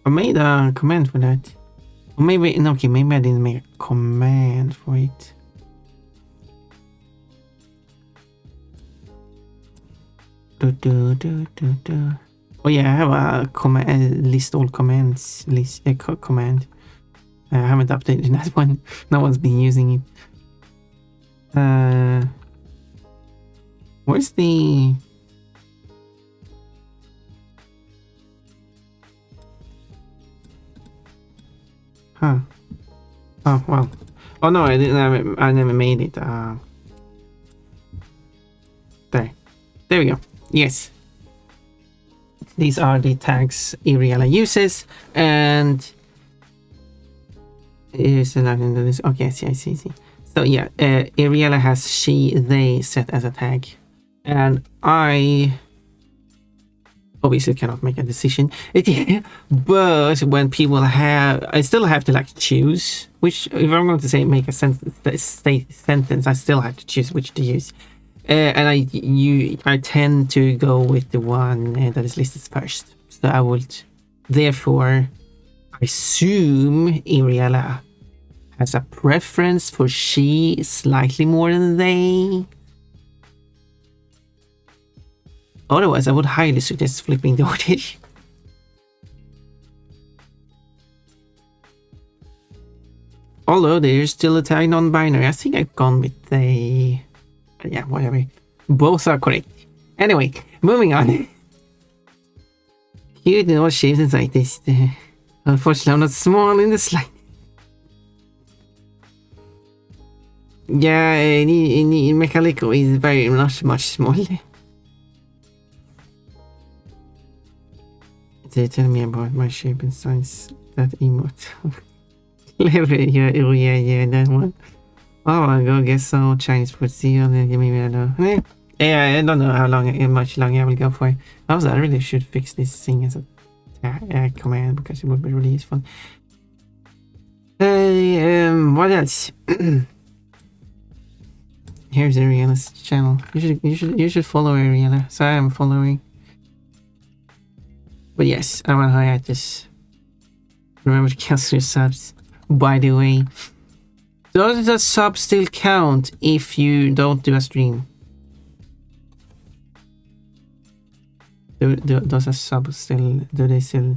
made a command for that. Or maybe, no, okay, maybe I didn't make a command for it. Oh yeah, I have a command list all commands list command. I haven't updated that one. No one's been using it. Where's the Huh. Oh well. Oh no, I didn't. I never made it. There we go. Yes. These are the tags Ariella uses, and here's another this. Okay, I see. So yeah, Ariella has she, they set as a tag, and I obviously cannot make a decision. But when people have, I still have to like choose which. If I'm going to say make a sentence, I still have to choose which to use. And I tend to go with the one that is listed first. So I would, therefore, assume Ariella has a preference for she slightly more than they. Otherwise, I would highly suggest flipping the order. Although there's still a tag non-binary, I think I've gone with they. Yeah, whatever. Both are correct. Anyway, moving on. You do not shave the slightest. Unfortunately, I'm not small in the slightest. Yeah, Mechanical is very much smaller. They tell me about my shape and size. That emote. yeah, that one. Oh, I'll go get some Chinese food. See you later. Maybe I don't know. Yeah, I don't know how much longer I will go for. Also, I really should fix this thing as a command because it would be really useful. What else? Here's Ariella's channel. You should follow Ariella. So I am following. But yes, I'm on hiatus. Remember to cancel your subs. By the way. Does the sub still count if you don't do a stream? Does a sub still, do they still